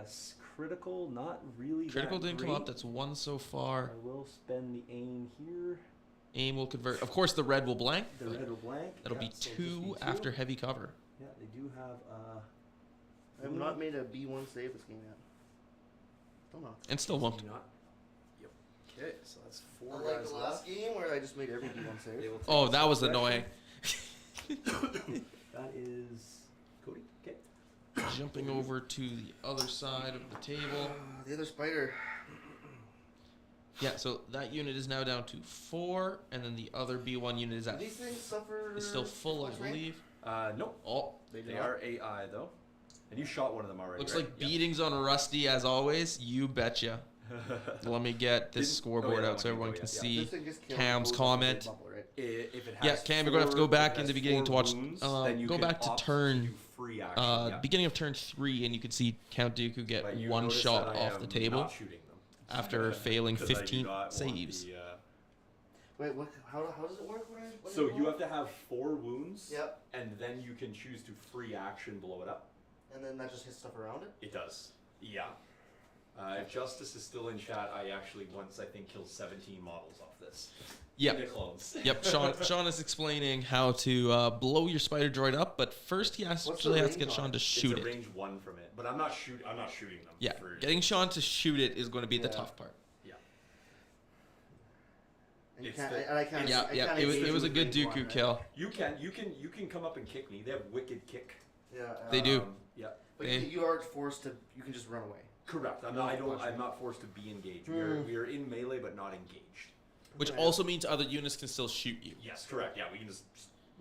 critical, not really. Critical that didn't come up. great. That's 1 so far. I will spend the aim here. Aim will convert. Of course, the red will blank. The red will blank. That'll yeah, be so just 2 after heavy cover. Yeah, they do have. I have not made a B1 save this game yet. Still not. And still Do won't. you not? Yep. Okay, so that's 4 Unlike guys the left. last game where I just made every B1 They save. will take Oh, that was suppression. annoying. That is Cody. Okay. Jumping over to the other side of the table. The other spider. Yeah, so that unit is now down to 4, and then the other B1 unit is Do at these things suffer? is still full, I force range? believe. Nope. Oh, They are AI though, and you shot one of them already. looks right? like beatings on Rusty as always. You betcha. Let me get this Didn't- scoreboard oh, yeah, out so that everyone one can can go, yeah. see. This thing just kills Cam's both of comment. the bubble, right? If it Yeah, has Cam, you're gonna have to go if it back has into the beginning to 4 watch. wounds, then you Go can back to opt to turn. do free action. yeah. Beginning of turn 3, and you could see Count Dooku get But you 1 notice shot that I off the am table not shooting them. after failing 'Cause I do 15 not want saves. the, Wait, what? How does it work? What so you have to have 4 wounds, Yep. and then you can choose to free action blow it up. And then that just hits stuff around it. It does. Yeah. If Justice is still in chat, I actually once I think killed 17 models off this. Yep. The clones. Yep, Sean is explaining how to blow your spider droid up, but first he What's the actually has to range get Sean on to it? shoot it's a it. range 1 from it, but I'm not shooting them. Yeah, For, getting Sean to shoot it is going to be the Yeah. tough part. yeah. And you It's can't. the- And I can't. Yeah, I yeah, can't it was engage a with good range one, Dooku right? kill. You can come up and kick me. They have wicked kick. Yeah. They do. Yeah. But They- you are forced to. You can just run away. Correct. I'm not forced to be engaged. We are in melee but not engaged. Which Right. also means other units can still shoot you. Yes, correct. Yeah, we can just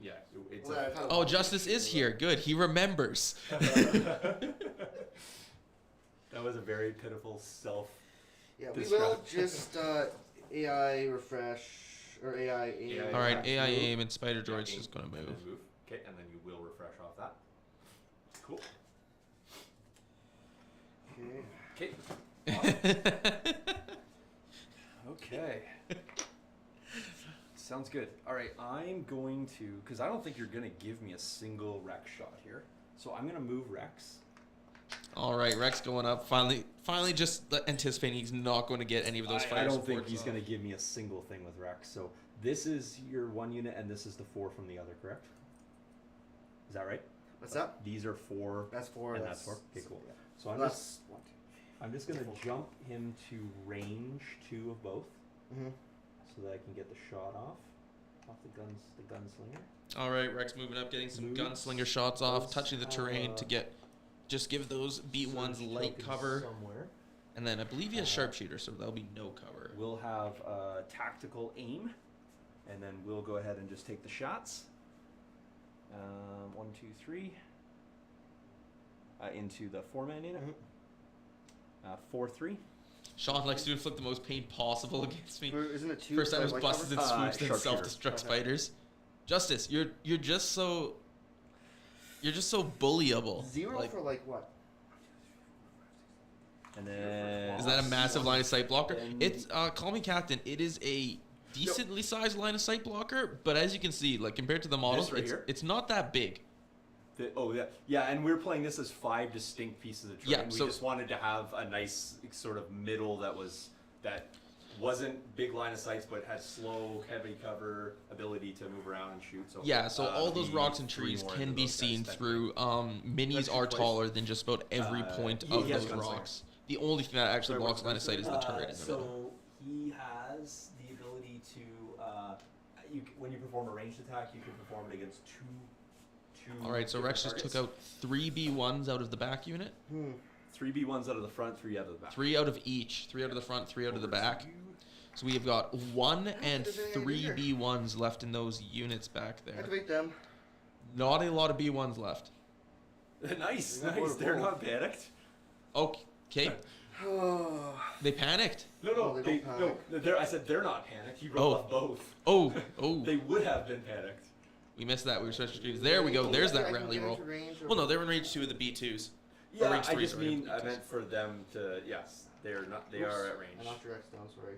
Yeah, it's Well, I kinda Oh, wanted to Justice make is sure here. that- Good. He remembers. That was a very pitiful self. Yeah, we will Destruct. just AI refresh or AI aim. AI All right, attack AI move. aim and Spider Droid's aim just gonna and then move. Okay, and then you will refresh off that. Cool. Okay. Okay. Sounds good. All right, I'm going to, because I don't think you're going to give me a single Rex shot here. So I'm going to move Rex. All right, Rex going up. Finally, just anticipating he's not going to get any of those fire I don't think supports he's off. going to give me a single thing with Rex. So this is your one unit, and this is the 4 from the other, correct? Is that right? What's that? These are 4. That's 4. And that's 4? Okay, cool. Yeah. So That's I'm just going to jump him to range 2 of both, Mm-hmm. so that I can get the shot off the gunslinger. All right, Rex moving up, getting some Moves. gunslinger shots off, Does touching the terrain to have just give those B1s Surge light token cover, somewhere. and then I believe he has sharpshooter, so there'll be no cover. We'll have tactical aim, and then we'll go ahead and just take the shots. 1, 2, 3. Into the 4-man unit. 4, 3. Sean likes to inflict the most pain possible against me. Isn't it 2? First time for it's light busted cover? and swoops, then Sharpshooter. self-destruct Okay. spiders. Justice, you're just so bullyable. 0 Like, for like what? And then is that a massive line of sight blocker? And- It's call me captain. It is a decently sized line of sight blocker, but as you can see, like compared to the model, This right here? it's not that big. Yeah, and we're playing this as 5 distinct pieces of terrain. Yeah, we so- just wanted to have a nice sort of middle that wasn't big line of sights, but had slow, heavy cover, ability to move around and shoot. So Yeah, so all those the rocks and 3 trees more can into be those guys seen type of through. Minis That's are twice. taller than just about every point he of has those gunslinger. rocks. The only thing that actually Sorry, blocks what's line of sight is the turret in the middle. So he has the ability to, when you perform a ranged attack, you can perform it against two. All right, so Rex just took out 3 B1s out of the back unit. 3 B1s out of the front, 3 out of the back. 3 out of each. 3 out of the front, 3 out of the back. So we have got 1 and there's anything 3 here. B1s left in those units back there. Activate them. Not a lot of B1s left. Nice, Yeah, nice. what a They're ball. not panicked. Okay. Oh. They panicked. No, Oh, they don't panic. I said they're not panicked. He rolled off both. Oh. They would have been panicked. We missed that. We were switching screens. There we go. There's that rally roll. Well, no, they're in range 2 of the B2s. Yeah, range I three, just sorry, mean of I meant for them to. Yes, they're not. They are at range. I knocked your X down, sorry.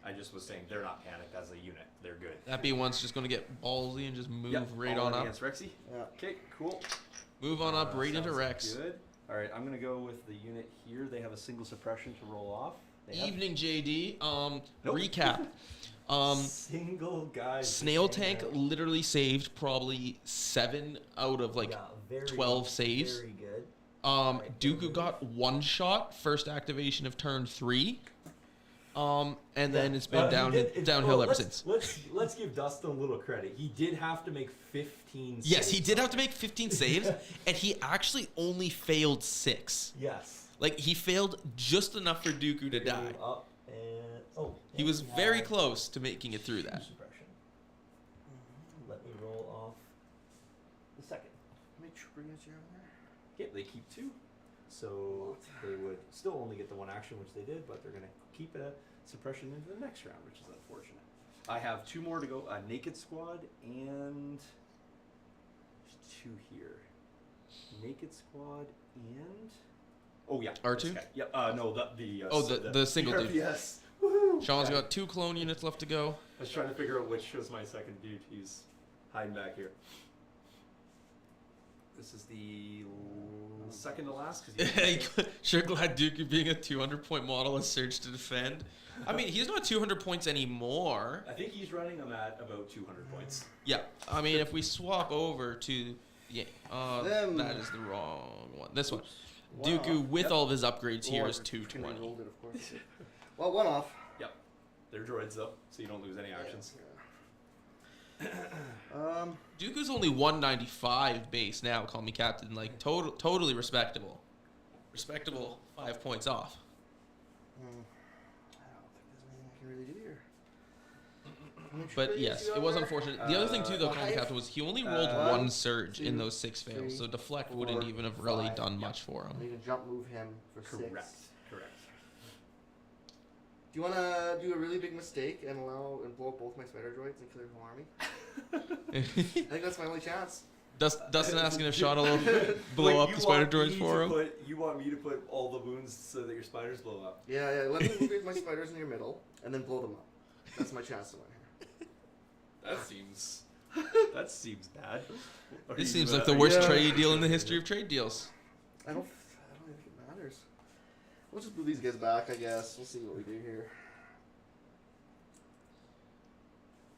I just was saying they're not panicked as a unit. They're good. That B1's just going to get ballsy and just move Yep, right all on in up. against Rexy. Yeah. Okay, cool. Move on up right into Sounds Rex. Good. All right, I'm gonna go with the unit here. They have a single suppression to roll off. They have Evening, JD. Nope. Recap. Single guy. Snail Tank literally saved probably 7 out of like 12 saves. Very good. Dooku got 1 shot, first activation of turn 3. And then it's been downhill ever since. Let's give Dustin a little credit. He did have to make 15 saves. Yes, he did have to make 15 saves, and he actually only failed 6. Yes. Like, he failed just enough for Dooku to die. Up and He was very close to making it through two that. suppression. Let me roll off the second. How many trooper units you have there? Okay, they keep 2, so they would still only get the 1 action, which they did, but they're gonna keep a suppression into the next round, which is unfortunate. I have 2 more to go. A naked squad and there's 2 here. Naked squad and R2? this guy. Yep. No, The single dude. Yes. Woohoo! Sean's Okay. got 2 clone units left to go. I was trying to figure out which was my second dude. He's hiding back here. This is the second to last. Sure glad Dooku being a 200-point model has surged to defend. I mean, he's not 200 points anymore. I think he's running them at about 200 points. Yeah, I mean, if we swap over to... Yeah, Them. that is the wrong one. This one. Wow. Dooku, with Yep. all of his upgrades here, Oh, is I 220. rolled it, of course. Well, 1 off. Yep. They're droids though, so you don't lose any actions. Dooku's only 195 base now, call me captain. Like, totally respectable. Respectable 5 points off. I don't think there's anything I can really do here. But yes, it was unfortunate. The other thing too, though, Commander Captain, was he only rolled one surge in those 6 fails, three, so deflect 4, wouldn't even have really 5. done much for And you him. can jump move him for 6. Correct. Do you want to do a really big mistake and blow up both my spider droids and kill your whole army? I think that's my only chance. Dustin asking if Shawn will blow up the spider droids for him. You want me to put all the wounds so that your spiders blow up? Yeah, let me move my spiders in your middle and then blow them up. That's my chance to win here. That seems bad. This seems like the worst trade deal in the history of trade deals. I don't think it matters. We'll just move these guys back, I guess. We'll see what we do here.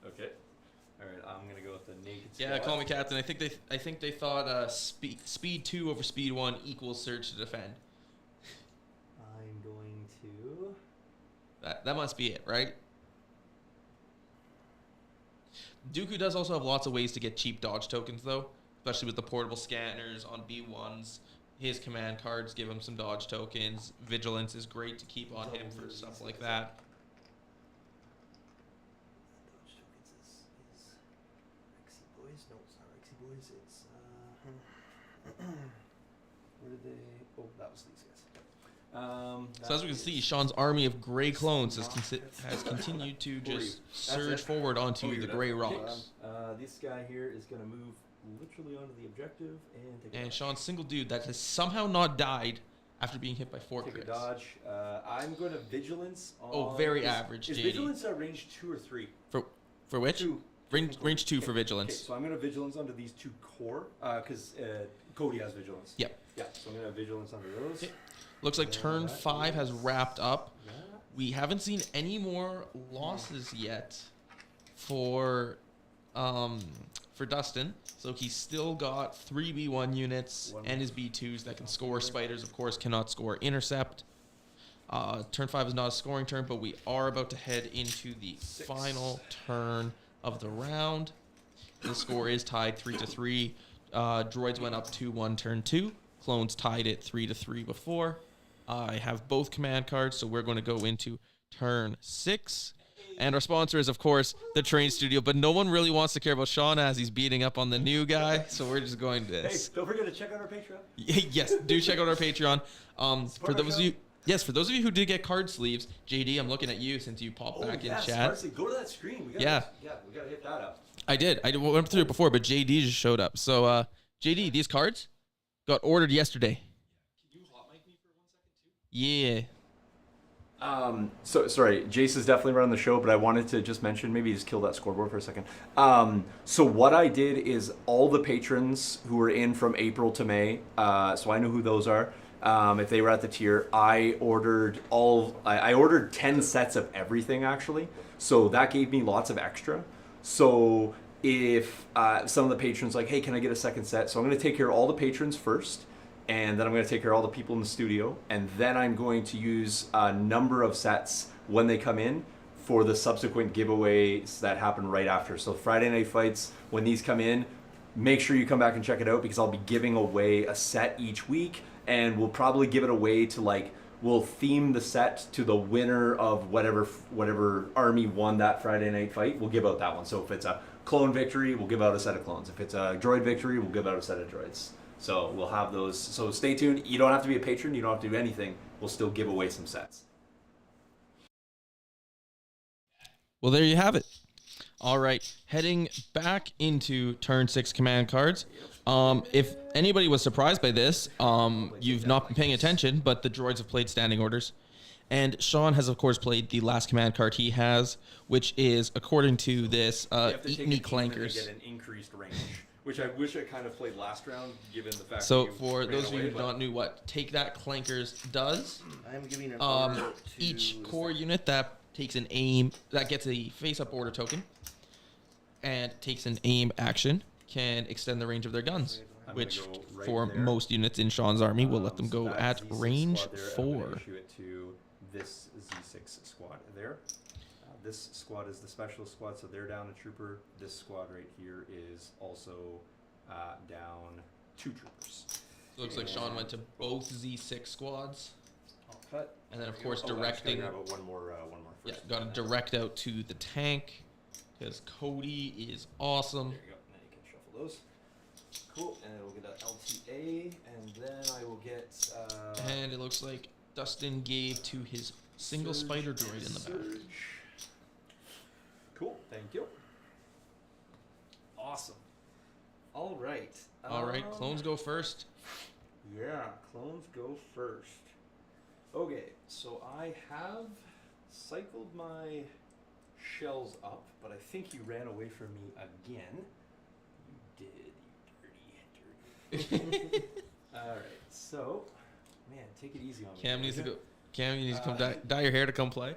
Okay. All right, I'm gonna go with the naked. Yeah, squad. call me Captain. I think they thought speed 2 over speed 1 equals surge to defend. I'm going to. That must be it, right? Dooku does also have lots of ways to get cheap dodge tokens, though, especially with the portable scanners on B1s. His command cards give him some dodge tokens. Vigilance is great to keep on him for stuff like that. Dodge tokens is Rexy Boys? No, it's not Rexy Boys. It's Where did they? Oh, that was these guys. So as we can see, Shawn's army of gray clones has continued to just surge forward onto the gray rocks. This guy here is gonna move literally onto the objective and take a And dodge. Shawn's single dude that has somehow not died after being hit by 4 Take a crits. dodge. I'm going to vigilance on. Oh, very average, Is JD. vigilance range 2 or 3? For which? 2. Range 2 for Okay, vigilance. so I'm going to vigilance onto these 2 core because Cody has vigilance. Yep. Yeah, so I'm going to vigilance onto those. Okay. Looks like turn 5 has wrapped up. Yeah. We haven't seen any more losses yet for Dustin. So he's still got 3 B1 units and his B2s that can score. Spiders, of course, cannot score intercept. Turn 5 is not a scoring turn, but we are about to head into the final turn of the round. The score is tied 3-3. Droids went up 2-1 turn 2. Clones tied it 3-3 before. I have both command cards, so we're going to go into turn 6. And our sponsor is, of course, the Train Studio, but no one really wants to care about Shawn as he's beating up on the new guy, so we're just going to... Hey, don't forget to check out our Patreon. Yes, do check out our Patreon. For our those of show. you... Yes, for those of you who did get card sleeves, JD, I'm looking at you since you popped back in chat. Honestly, go to that screen. We gotta, we gotta hit that up. I did. I went through it before, but JD just showed up. So, JD, these cards got ordered yesterday. Can you hot mic me for 1 second too? Yeah. So sorry, Jace is definitely running the show, but I wanted to just mention, maybe just kill that scoreboard for a second. So what I did is all the patrons who were in from April to May, so I know who those are. If they were at the tier, I ordered 10 sets of everything actually. So that gave me lots of extra. So if some of the patrons like, hey, can I get a second set? So I'm going to take care of all the patrons first. And then I'm going to take care of all the people in the studio. And then I'm going to use a number of sets when they come in for the subsequent giveaways that happen right after. So Friday Night Fights, when these come in, make sure you come back and check it out because I'll be giving away a set each week. And we'll probably give it away to we'll theme the set to the winner of whatever army won that Friday Night Fight. We'll give out that one. So if it's a clone victory, we'll give out a set of clones. If it's a droid victory, we'll give out a set of droids. So we'll have those. So stay tuned. You don't have to be a patron. You don't have to do anything. We'll still give away some sets. Well, there you have it. All right, heading back into turn 6 command cards. If anybody was surprised by this, you've not been paying attention, but the droids have played standing orders. And Shawn has, of course, played the last command card he has, which is, according to this, Eat Me Clankers. Get an increased range, which I wish I kind of played last round, given the fact. So, that you for ran those of you away, who don't know what Take That Clankers does, I am giving an order to each core unit that takes an aim, that gets a face-up order token, and takes an aim action, can extend the range of their guns, I'm which gonna go right for there. most units in Shawn's army will let them go So at that Z6 range squad there, I'm 4. gonna issue it to this Z6 squad there. This squad is the specialist squad, so they're down a trooper. This squad right here is also down 2 troopers. Looks like Shawn went to both Z6 squads, I'll cut. and then of course Oh, I just gotta directing. grab one more Yeah, first. got to direct out to the tank. because Cody is awesome. There you go. Now you can shuffle those. Cool. And we'll get an LTA, and then I will get. And it looks like Dustin gave to his single Surge spider and droid in the back. Surge. Cool. Thank you. Awesome. All right. All right, clones go first. Yeah, clones go first. Okay, so I have cycled my shells up, but I think you ran away from me again. You did, you dirty. All right, so, man, take it easy on me. Cam needs to would go. ya? Cam, you need to come dye your hair to come play.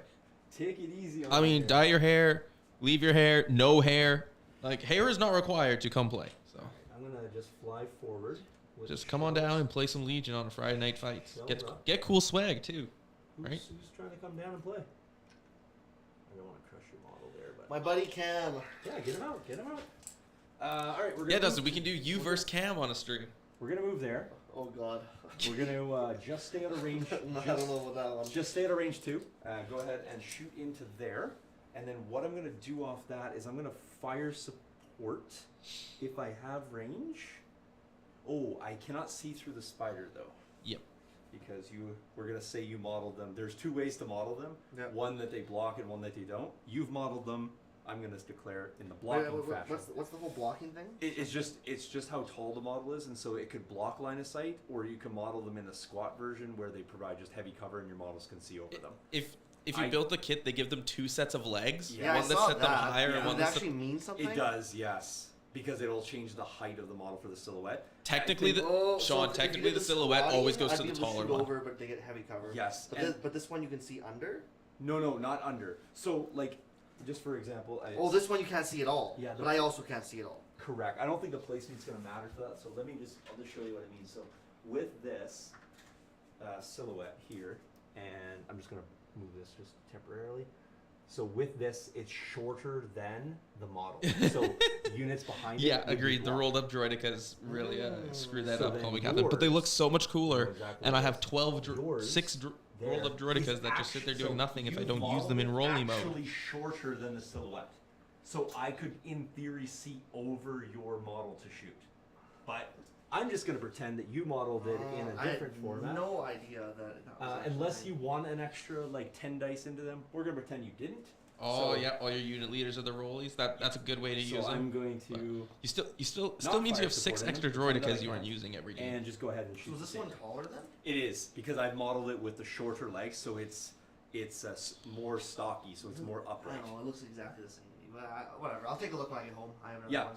Take it easy on I me mean, here. dye your hair, leave your hair, no hair. Like, hair is not required to come play. So I'm gonna just fly forward. With just come on shells. down and play some Legion on a Friday night fight. Shell up. Get cool swag too. Right? Who's trying to come down and play? I don't want to crush your model there, but My buddy Cam. yeah, get him out, get him out. All right, we're gonna Yeah, move- Dustin, we can do you versus Cam on a stream. We're gonna move there. Oh God. We're gonna just stay out of range. I don't know about that one. Just stay out of range 2. Go ahead and shoot into there, and then what I'm gonna do off that is I'm gonna fire support if I have range. Oh, I cannot see through the spider though. Yep. Because we're gonna say you modeled them. There's 2 ways to model them. Yep. One that they block and one that they don't. You've modeled them. I'm gonna declare in the blocking fashion. What's the whole blocking thing? It's just how tall the model is, and so it could block line of sight, or you can model them in the squat version where they provide just heavy cover and your models can see over them. If you built the kit, they give them 2 sets of legs. Yeah, one I that saw set them that. higher Yeah. and one Does it that actually mean something? It does, yes, because it'll change the height of the model for the silhouette. technically the Oh, Sean, if you technically did the silhouette squatting, always goes I'd to be the able taller shoot one. over, but they get heavy cover. Yes, But this one you can see under. No, not under. So like, just for example, Oh, this one you can't see at all. Yeah, But I also can't see at all. correct. I don't think the placement's going to matter for that. So I'll just show you what it means. So with this silhouette here, and I'm just going to move this just temporarily. So with this, it's shorter than the model. So units behind it. Yeah, would be agreed. The blocked. rolled up droidicas really screwed that So up, then call me captain. But they look yours- so much cooler. know exactly And I what have it is. 12, Yours, 6 there rolled up is droidicas that just sit there doing so nothing if I you don't use modeled them in it rolly mode. Actually shorter than the silhouette, so I could, in theory, see over your model to shoot. But I'm just going to pretend that you modeled it in a different I had format. No idea that. Was Unless actually- you want an extra like 10 dice into them, we're going to pretend you didn't. Oh So- yeah, all your unit leaders are the rollies. That's a good way to So use I'm them. going to You still not means you fire have 6 support in extra it, pretend that I droidicas you can. aren't using every game. and just go ahead and shoot. So is this the one saber. taller then? It is, because I've modeled it with the shorter legs, so it's more stocky, so it's more I upright. don't know. It looks exactly the same. But whatever. I'll take a look when I get home. I haven't. Yeah,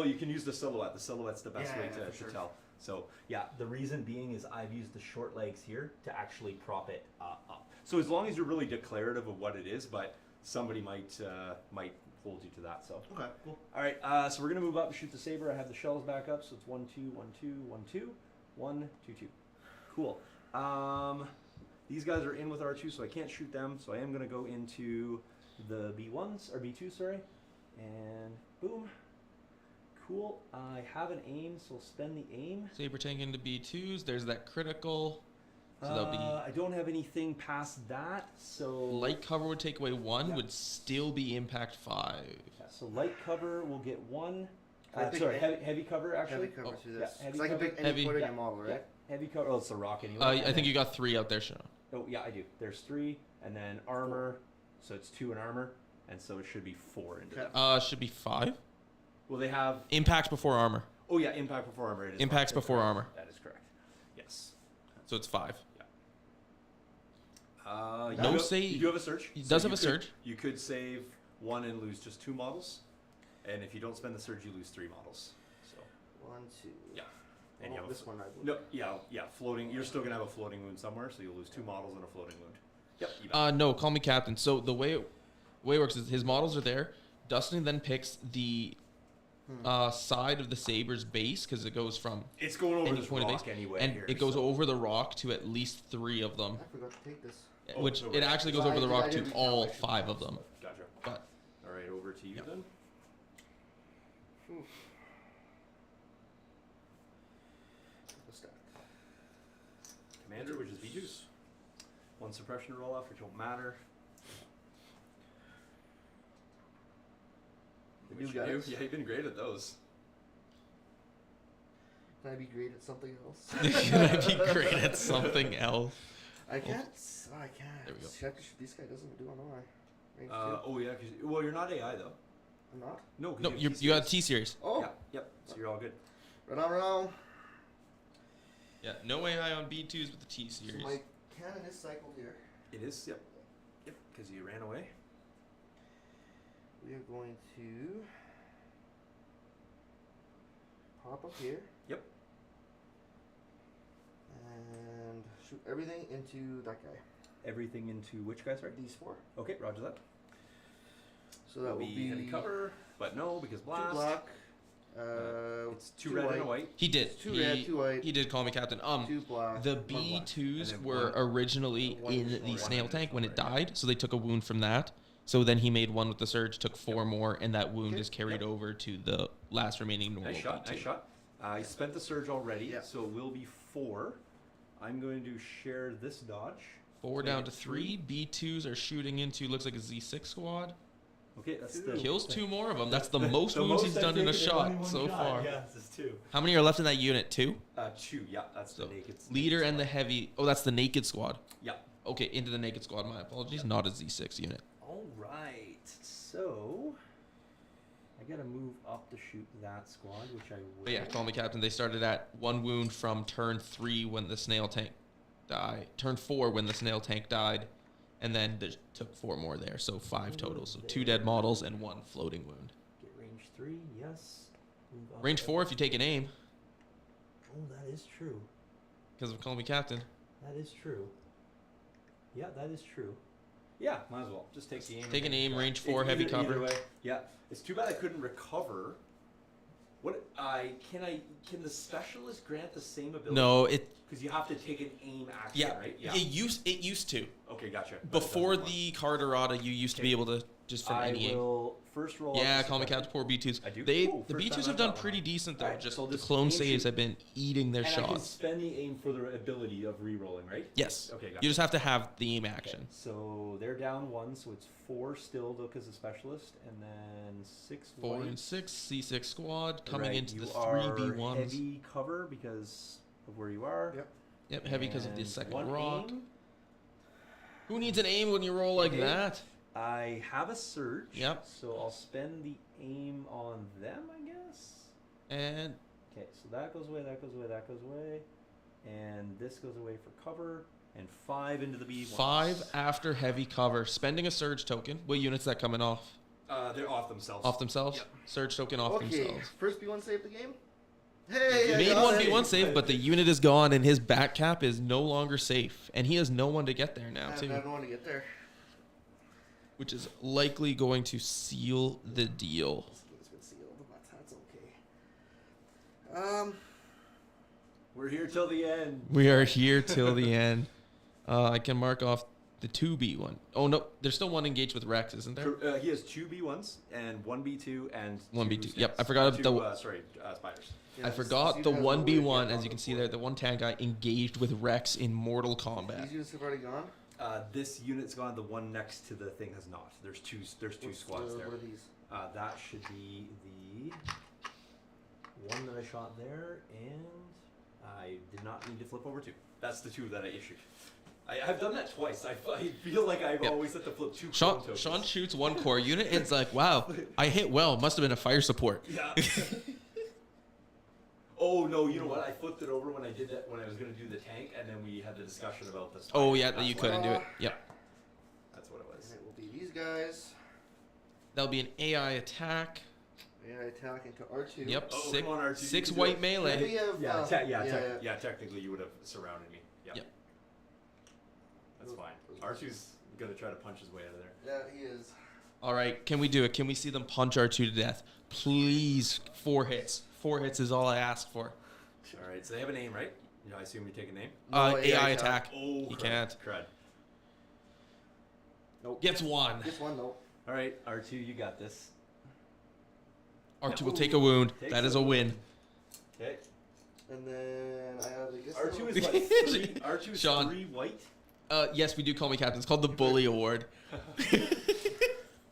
you can use the silhouette. The silhouette's the best Yeah, way yeah, for to sure. tell. So yeah, the reason being is I've used the short legs here to actually prop it up. So as long as you're really declarative of what it is, but somebody might hold you to that. So Okay. Cool. all right, so we're gonna move up and shoot the saber. I have the shells back up, so it's 1 2 1 2 1 2 1 2 2. Cool. These guys are in with R2, so I can't shoot them. So I am gonna go into the B1s or B2, sorry, and boom. Cool. I have an aim, so I'll spend the aim. Saber Tank into B2s. There's that critical. So that'll be I don't have anything past that, so light cover would take away 1, Yeah. would still be impact 5. Yeah, so light cover will get 1. Can I pick Sorry, any- heavy cover actually. Heavy cover Oh, through yeah, this. heavy Because I can cover. pick any Heavy. point on Yeah, your model, Yeah, right? heavy cover. Oh, it's the rock anyway. I think you got 3 out there, Sean. Oh yeah, I do. There's 3, and then armor. So it's 2 in armor, and so it should be 4 into Okay. them. Should be 5. Well, they have. Impacts before armor. Oh yeah, impact before armor. It is Impacts 5. before Correct. armor. That is correct. Yes. So it's 5. You No do- save. You do have a surge. He So does you have a could- surge. You could save 1 and lose just 2 models, and if you don't spend the surge, you lose 3 models. So 1, 2. yeah, and Oh, you have this one I believe. No, yeah, floating. You're still gonna have a floating wound somewhere, so you'll lose 2 models and a floating wound. Yep. You bet. No, call me captain. So the way it works is his models are there. Dustin then picks the side of the saber's base because it goes from It's going over any this point of rock base, anyway. and here, it goes so. over the rock to at least 3 of them. I forgot to take this. Oh, Which no it worries. actually goes So over the I rock didn't to count all my 5 of them. Gotcha. But All right, over to you Yep. then. The stack. Commander, which is B-Juice. 1 suppression roll off, which won't matter. You Which got you it. do. Yeah, you've been great at those. Can I be great at something else? Can I be great at something else? I can't. Oh, I can't. There we go. This guy doesn't do an I. Range Oh yeah, well you're not AI though. I'm not. No, 'cause No, you you got T series. Oh, Yeah, yep. So you're all good. right on, right on. Yeah, no AI on B2s with the T So series. my cannon is cycled here. It is. Yep. Yep. Because you ran away. We are going to pop up here. Yep. And shoot everything into that guy. Everything into which guy, sorry? These 4. Okay, roger that. So that will be heavy cover, but no, because 2 blast. black. It's 2 red and a white. He did. 2 he, red, 2 white. He did call me captain. 2 black. The 1 black. B2s And then were one- originally one in additional the one snail tank when it additional, right, died, so they took a wound from that. So then he made 1 with the surge, took 4 more, and that wound Okay. is carried Yep. over to the last remaining normal Nice shot. B2. Nice shot. I spent the surge already, Yeah. so it will be 4. I'm going to share this dodge. 4 Make down it to 3. B2s are shooting into, looks like a Z6 squad. Okay, that's Two. the Kills 2 more of them. That's the most the wounds most he's I've done in a taken shot only one so shot. far. Yeah, this is 2. How many are left in that unit? 2? 2. Yeah, that's So the naked. leader and the heavy. Oh, that's the naked squad. Yeah. Okay, into the naked squad. My apologies. Yep. Not a Z6 unit. All right. So I gotta move up to shoot that squad, which I will. But yeah, call me captain. They started at 1 wound from turn 3 when the snail tank died. Turn 4 when the snail tank died. And then they took 4 more there. So 5 total. So 2 dead models and 1 floating wound. Get range 3. Yes. Move up Range 4 if you take an aim. Oh, that is true. Because of call me captain. That is true. Yeah, that is true. Yeah, might as well. Just take the aim. Take an aim, range It's 4, heavy either cover. way. Yeah. It's too bad I couldn't recover. What can the specialist grant the same ability? No, it Because you have to take an aim action, yeah, right? it used to. Okay, gotcha. But it Before doesn't the Carterata, you used to be able to just from I any aim. will first roll. Yeah, up the call me suppression. captain. Poor B2s. I do? They Ooh, the first B2s time have I've done got one. pretty decent though. Alright, Just so the just clone aim saves shoot. have been eating their And I can shots. spend the aim for the ability of re-rolling, right? Yes. Okay, gotcha. You just have to have the aim action. So they're down 1, so it's 4 still though because of specialist, and then 6 4 white. and 6, C6 squad coming Right, into you the are 3B1s. heavy cover because of where you are. Yep. Yep, heavy because of the And second 1 rock. aim. Who needs an aim when you roll like Okay. that? I have a surge. Yep. So I'll spend the aim on them, I guess. And Okay, so that goes away, that goes away, that goes away. And this goes away for cover. And 5 into the B1. 5 after heavy cover. Spending a surge token. What units that coming off? They're off themselves. Off themselves? Yep. Surge token off Okay, themselves. first B1 save the game. Hey, I Made got one it. B1 save, but the unit is gone and his back cap is no longer safe. And he has no one to get there now, I too. don't want to get there. Which is likely going to seal the deal. This game's been sealed, but that's okay. We're here till the end. We are here till the end. I can mark off the 2B1. Oh, no. There's still 1 engaged with Rex, isn't there? He has 2 B1s and 1 B2 and 1 2 B2. Yep, I snakes. forgot Two, the- spiders. Yeah, I forgot these the guys 1B1, are as you can see there, the 1 tank guy engaged with Rex in Mortal Kombat. These units have already gone. This unit's gone. The one next to the thing has not. There's two squads there. What are these? That should be the one that I shot there, and I did not need to flip over 2. That's the 2 that I issued. I've done that twice. I feel like I've Yep. always had to flip 2 Sean, clone tokens. Sean shoots 1 core unit, and it's like, wow, I hit well. Must have been a fire support. Yeah. Oh no! You know what? I flipped it over when I did that when I was going to do the tank, and then we had the discussion about the. Oh, yeah, That's you why- couldn't do it. Yep. That's what it was. And it will be these guys. That'll be an AI attack. AI attack into R2. Yep, Oh, six, come on, R2, you 6 can do white it. Yeah, melee. we have, Yeah, technically you would have surrounded me. Yep. Yep. That's fine. R2's gonna try to punch his way out of there. Yeah, he is. All right, can we do it? Can we see them punch R2 to death? Please, 4 hits. 4 hits is all I ask for. All right, so they have a name, right? You know, I assume you take a name. No, AI attack. Oh, He crud. can't. Crud. Nope. Gets 1. This one, though. All right, R2, you got this. R2 will take a wound. Takes That is a a win. Okay. And then I have the guess R2 is little- like 3. R2 is Sean. 3 white. Yes, we do call me captain. It's called the Bully Award.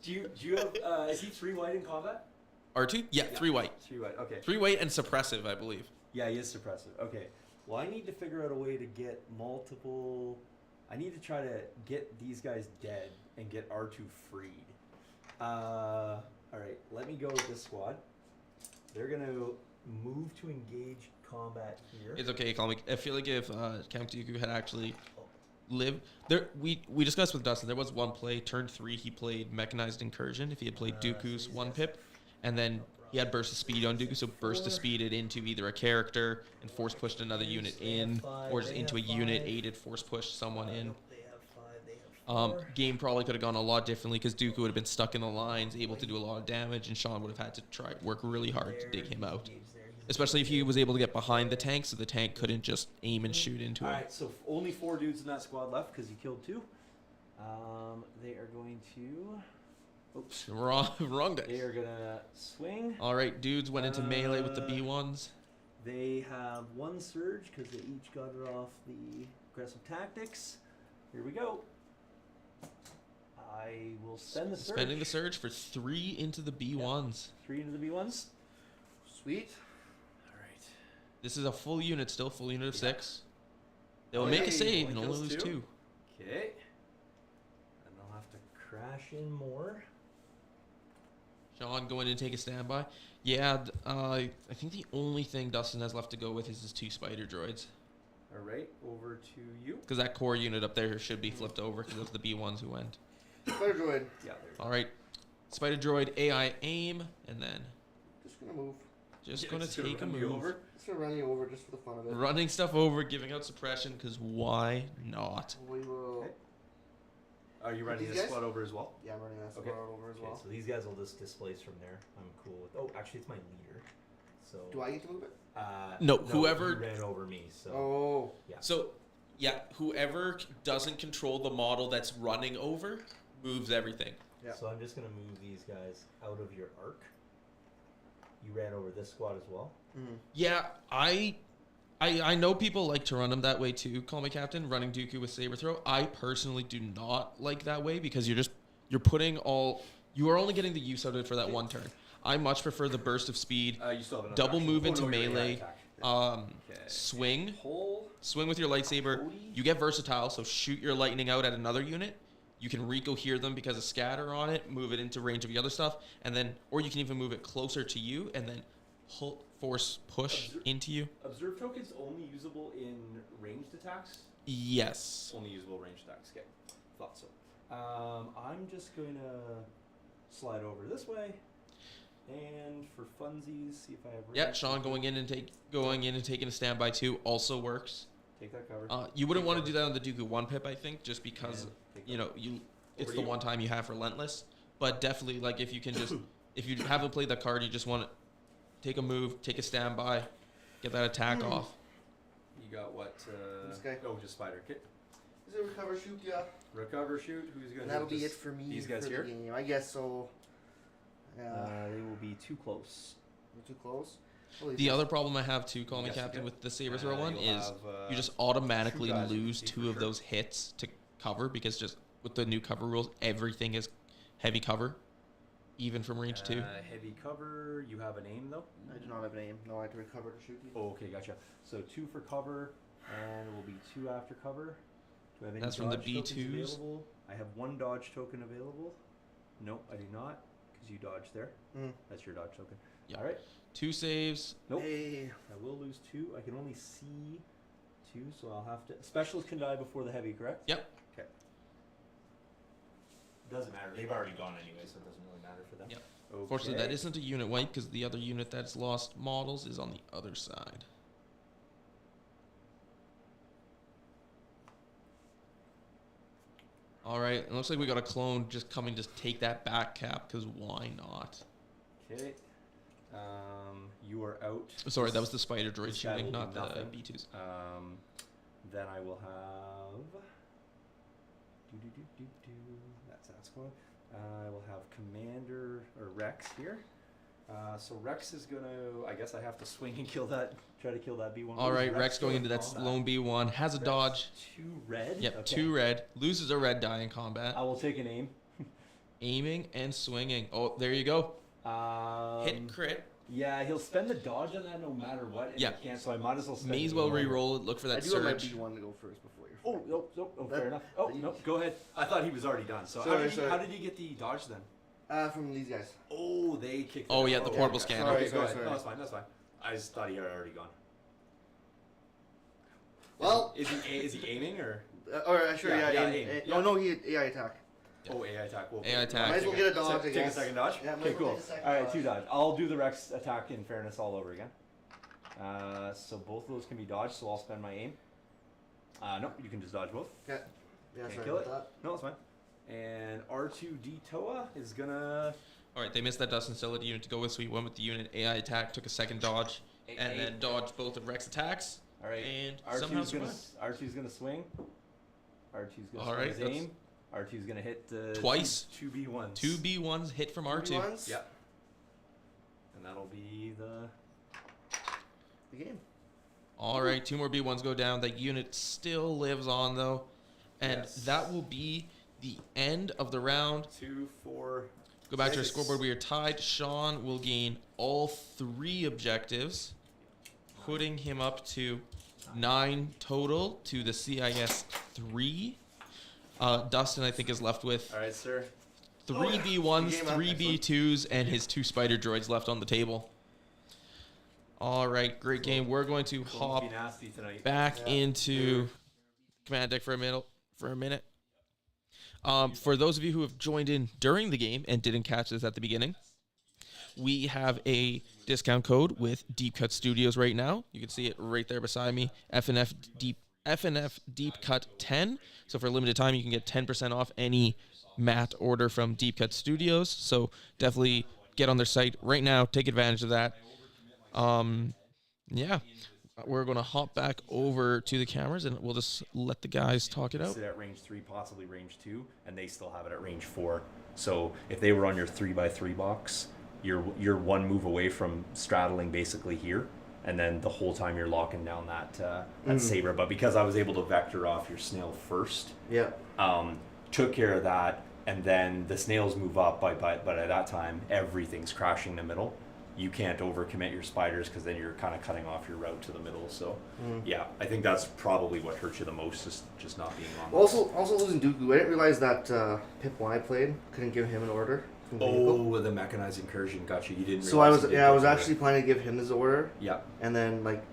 Do you have? Is he 3 white in combat? R2? Yeah, 3 white. 3 white. Okay. 3 white and suppressive, I believe. Yeah, he is suppressive. Okay. Well, I need to figure out a way to get multiple. I need to try to get these guys dead and get R2 freed. All right. Let me go with this squad. They're gonna move to engage combat here. It's okay, call me. I feel like if Count Dooku had actually lived there, we discussed with Dustin. There was one play, turn 3. He played mechanized incursion. If he had played Dooku's 1 pip, and then he had burst of speed on Dooku, so burst of speed it into either a character and force pushed another unit in, or just into a unit aided force pushed someone in. They have 5. They have 4. Game probably could have gone a lot differently because Dooku would have been stuck in the lines, able to do a lot of damage, and Shawn would have had to work really hard to dig him out. Especially if he was able to get behind the tank, so the tank couldn't just aim and shoot into him. Alright, so only 4 dudes in that squad left because he killed 2. They are going to. Oops. Wrong dice. They are gonna swing. All right, dudes went into melee with the B1s. They have 1 surge because they each got it off the aggressive tactics. Here we go. I will spend the surge. Spending the surge for 3 into the B1s. 3 into the B1s. Sweet. All right. This is a full unit still, full unit of 6. They'll make a save and only lose 2. Okay. And they'll have to crash in more. Shawn going in to take a standby. Yeah, I think the only thing Dustin has left to go with is his 2 spider droids. All right, over to you. Because that core unit up there should be flipped over because those are the B1s who went. Spider droid. Yeah, there. All right, spider droid AI aim, and then Just gonna move. just going to take a run you move. over. Just gonna run you over just for the fun of it. Running stuff over, giving out suppression, because why not? We will. Okay. Are you running These this guys? squad over as well? Yeah, I'm running that Okay. squad over as Okay, well. so these guys will just displace from there. I'm cool with. Oh, actually, it's my leader. So. Do I get to move it? No, whoever- he ran over me. So. Oh. So, yeah, whoever doesn't control the model that's running over moves everything. Yeah. So I'm just gonna move these guys out of your arc. You ran over this squad as well. Mm-hmm. Yeah, I know people like to run them that way too. Call me captain. Running Dooku with saber throw. I personally do not like that way because you're putting all. You are only getting the use out of it for that one turn. I much prefer the burst of speed. You still have another Double action. move into no, you're gonna melee. attack. Okay. Swing. Pull. Swing with your lightsaber. Cody. You get versatile, so shoot your lightning out at another unit. You can Rico-hear them because of scatter on it, move it into range of the other stuff, and then, or you can even move it closer to you and then force push into you. Observe tokens only usable in ranged attacks? Yes. Only usable ranged attacks. Okay. Thought so. I'm just going to slide over this way. And for funsies, see if I have Yeah, range. Shawn going in and taking a standby too also works. Take that cover. You wouldn't want to do that on the Dooku 1 pip, I think, just because Take you that. know it's Over the to one time you have Relentless. But definitely, like if you can just if you haven't played that card, you just want to take a move, take a standby, get that attack off. You got what? This guy. Oh, just spider. Okay. Is it recover shoot? Yeah. Recover, shoot. Who's going And to that'll be it for me. These guys for here? the game. I guess so. Yeah. They will be too close. We're too close. Oh, The other problem I have too, call me Yes, captain, okay. with the saber throw one you'll is have, you just automatically 2 guys lose with C 2 for of sure. those hits to cover because just with the new cover rules, everything is heavy cover, even from range 2. Heavy cover. You have an aim though. I do not have an aim. No, I have to recover to shoot you. Oh, okay, gotcha. So 2 for cover, and it will be 2 after cover. Do I have any That's from the dodge tokens B2s. available? I have 1 dodge token available. Nope, I do not, because you dodged there. Mm. That's your dodge token. Yeah. All right. 2 saves. Nope. Hey. I will lose 2. I can only see 2, so I'll have to. Specials can die before the heavy, correct? Yep. Okay. Doesn't matter. They've already gone anyway, so it doesn't really matter for them. Yep. Okay. Fortunately, that isn't a unit wipe because the other unit that's lost models is on the other side. All right, it looks like we got a clone just coming to take that back cap because why not? Okay. You are out. Sorry, that was the spider droid This guy will shooting, do not the nothing. B2s. Then I will have. That's that squad. I will have Commander or Rex here. So Rex is gonna. I guess I have to swing and kill that. Try to kill that B1. All right, Rex going into that combat. lone B1 has a Rex, dodge. 2 red. Yep, Okay. 2 red. Loses a red die in combat. I will take an aim. Aiming and swinging. Oh, there you go. Hit crit. Yeah, he'll spend the dodge on that no matter what. And Yeah. he can't, so I might as well spend May as it well on- re-roll it. Look for I that do want my surge. B1 to go first before you. Oh, nope, That- fair enough. Oh, that you- nope, go ahead. I thought he was already done. So Sorry. how did he get the dodge then? From these guys. Oh, they kicked Oh, it yeah, out. the portable okay. scanner. Okay, Sorry, go ahead. sorry. No, that's fine. I just thought he had already gone. Well, Is he aiming or? or sure, Yeah, yeah. aim. Oh Yeah. no, he AI attack. Oh, AI attack. Well, AI attack. Might as well get a dodge. I Take a guess. second dodge? Yeah, might okay, as well cool. take a second Alright, dodge. 2 dodge. I'll do the Rex attack in fairness all over again. So both of those can be dodged, so I'll spend my aim. No, you can just dodge both. Okay. Yeah, Can't sorry kill about No, that's fine. And R2D Toa is gonna. All right, they missed that Dustin still had a unit to go with, so he went with the unit AI attack, took a second dodge, and then dodged both of Rex attacks. Alright, And somehow survived. R2's gonna swing. R2's gonna All swing right, his aim. R2's gonna hit Twice. Two B1s. Two B1s hit from R2. ones. Yep. And that'll be The game. All right, 2 more B1s go down. The unit still lives on, though. And Yes. that will be the end of the round. 2, 4. Go back to our 6. scoreboard. We are tied. Shawn will gain all 3 objectives, putting him up to 9 total to the CIS 3. Dustin, I think, is left with Alright, sir. 3 B1s, Game up. 3 B2s, and his 2 spider droids left on the table. All right, great game. We're going to hop Be nasty tonight. back Yeah. into command deck for a minute. For those of you who have joined in during the game and didn't catch this at the beginning, we have a discount code with Deep Cut Studios right now. You can see it right there beside me. FNF Deep Cut 10. So for a limited time, you can get 10% off any mat order from Deep Cut Studios. So definitely get on their site right now. Take advantage of that. Yeah, we're going to hop back over to the cameras and we'll just let the guys talk it out. Sit at range 3, possibly range 2, and they still have it at range 4. So if they were on your 3x3 box, you're one move away from straddling basically here, and then the whole time you're locking down that saber. But because I was able to vector off your snail first, Yeah. took care of that, and then the snails move up. But at that time, everything's crashing in the middle. You can't overcommit your spiders because then you're kind of cutting off your route to the middle. So, yeah, I think that's probably what hurt you the most, is just not being on. Also losing Dooku. I didn't realize that Pip 1 I played couldn't give him an order. from the vehicle. Oh, the mechanized incursion got you. You didn't. So I realize was you didn't I was get to actually planning to give him this order Yeah. and then like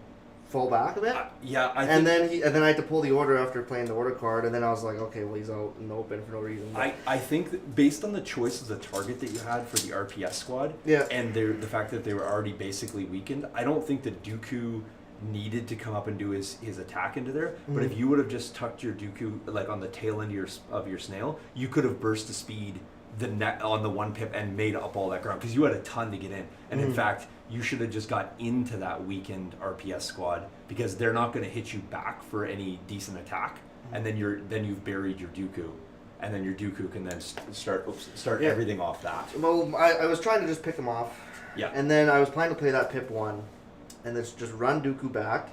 fall back a bit. Yeah, I think, And then I had to pull the order after playing the order card, and then I was like, okay, well he's out in the open for no reason. But I think that based on the choice of the target that you had for the RPS squad, Yeah. and the fact that they were already basically weakened, I don't think that Dooku needed to come up and do his attack into there. But if you would have just tucked your Dooku like on the tail end of your snail, you could have burst the speed on the 1 pip and made up all that ground because you had a ton to get in. And in fact, you should have just got into that weakened RPS squad because they're not going to hit you back for any decent attack. And then you've buried your Dooku, and then your Dooku can then start Yeah. everything off that. well, I was trying to just pick him off. Yeah. And then I was planning to play that Pip 1, and then just run Dooku back,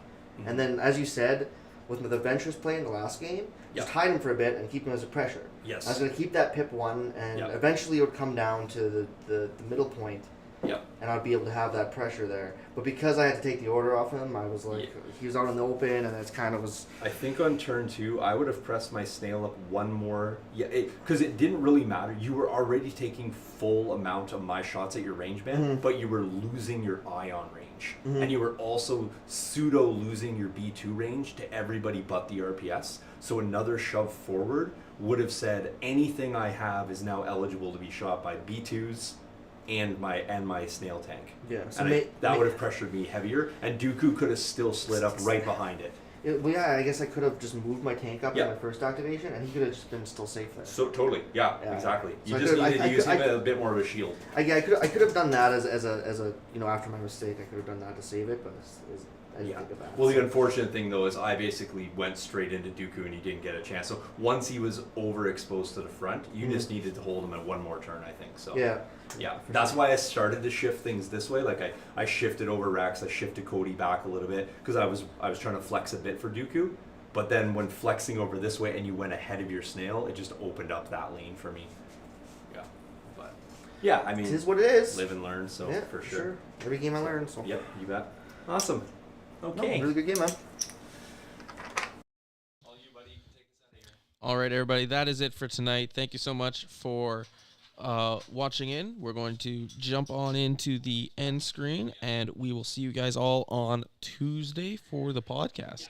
and then as you said, with the Ventress play in the last game, just hide him for a bit and keep him as a pressure. Yes. I was going to keep that Pip 1, and Yep. eventually it would come down to the middle point, Yep. and I'd be able to have that pressure there. But because I had to take the order off him, I was like, he was out in the open, and it's kind of was. I think on turn 2, I would have pressed my snail up one more. Yeah, because it didn't really matter. You were already taking full amount of my shots at your range band, but you were losing your ion range, and you were also pseudo losing your B2 range to everybody but the RPS. So another shove forward would have said anything I have is now eligible to be shot by B2s. And my snail tank. Yeah, so And that would have pressured me heavier, and Dooku could have still slid up right behind it. Well, yeah, I guess I could have just moved my tank up Yeah. in my first activation, and he could have just been still safe there. So totally, yeah, Yeah. exactly. So You I just could've- needed I to use could- him as a bit more of a shield. I could have done that as a after my mistake, I could have done that to save it, but I didn't think of that. Well, the So- unfortunate thing though is I basically went straight into Dooku and he didn't get a chance. So once he was overexposed to the front, you just needed to hold him at one more turn, I think. So Yeah. yeah, that's why I started to shift things this way. Like I shifted over Rex, I shifted Cody back a little bit because I was trying to flex a bit for Dooku. But then when flexing over this way and you went ahead of your snail, it just opened up that lane for me. Yeah, but Yeah, I mean, This is what it is. live and learn. So Yeah, for sure. Every game I learn. So. Yep, you bet. Awesome. No, Okay. really good game, man. All right, everybody, that is it for tonight. Thank you so much for watching in. We're going to jump on into the end screen, and we will see you guys all on Tuesday for the podcast.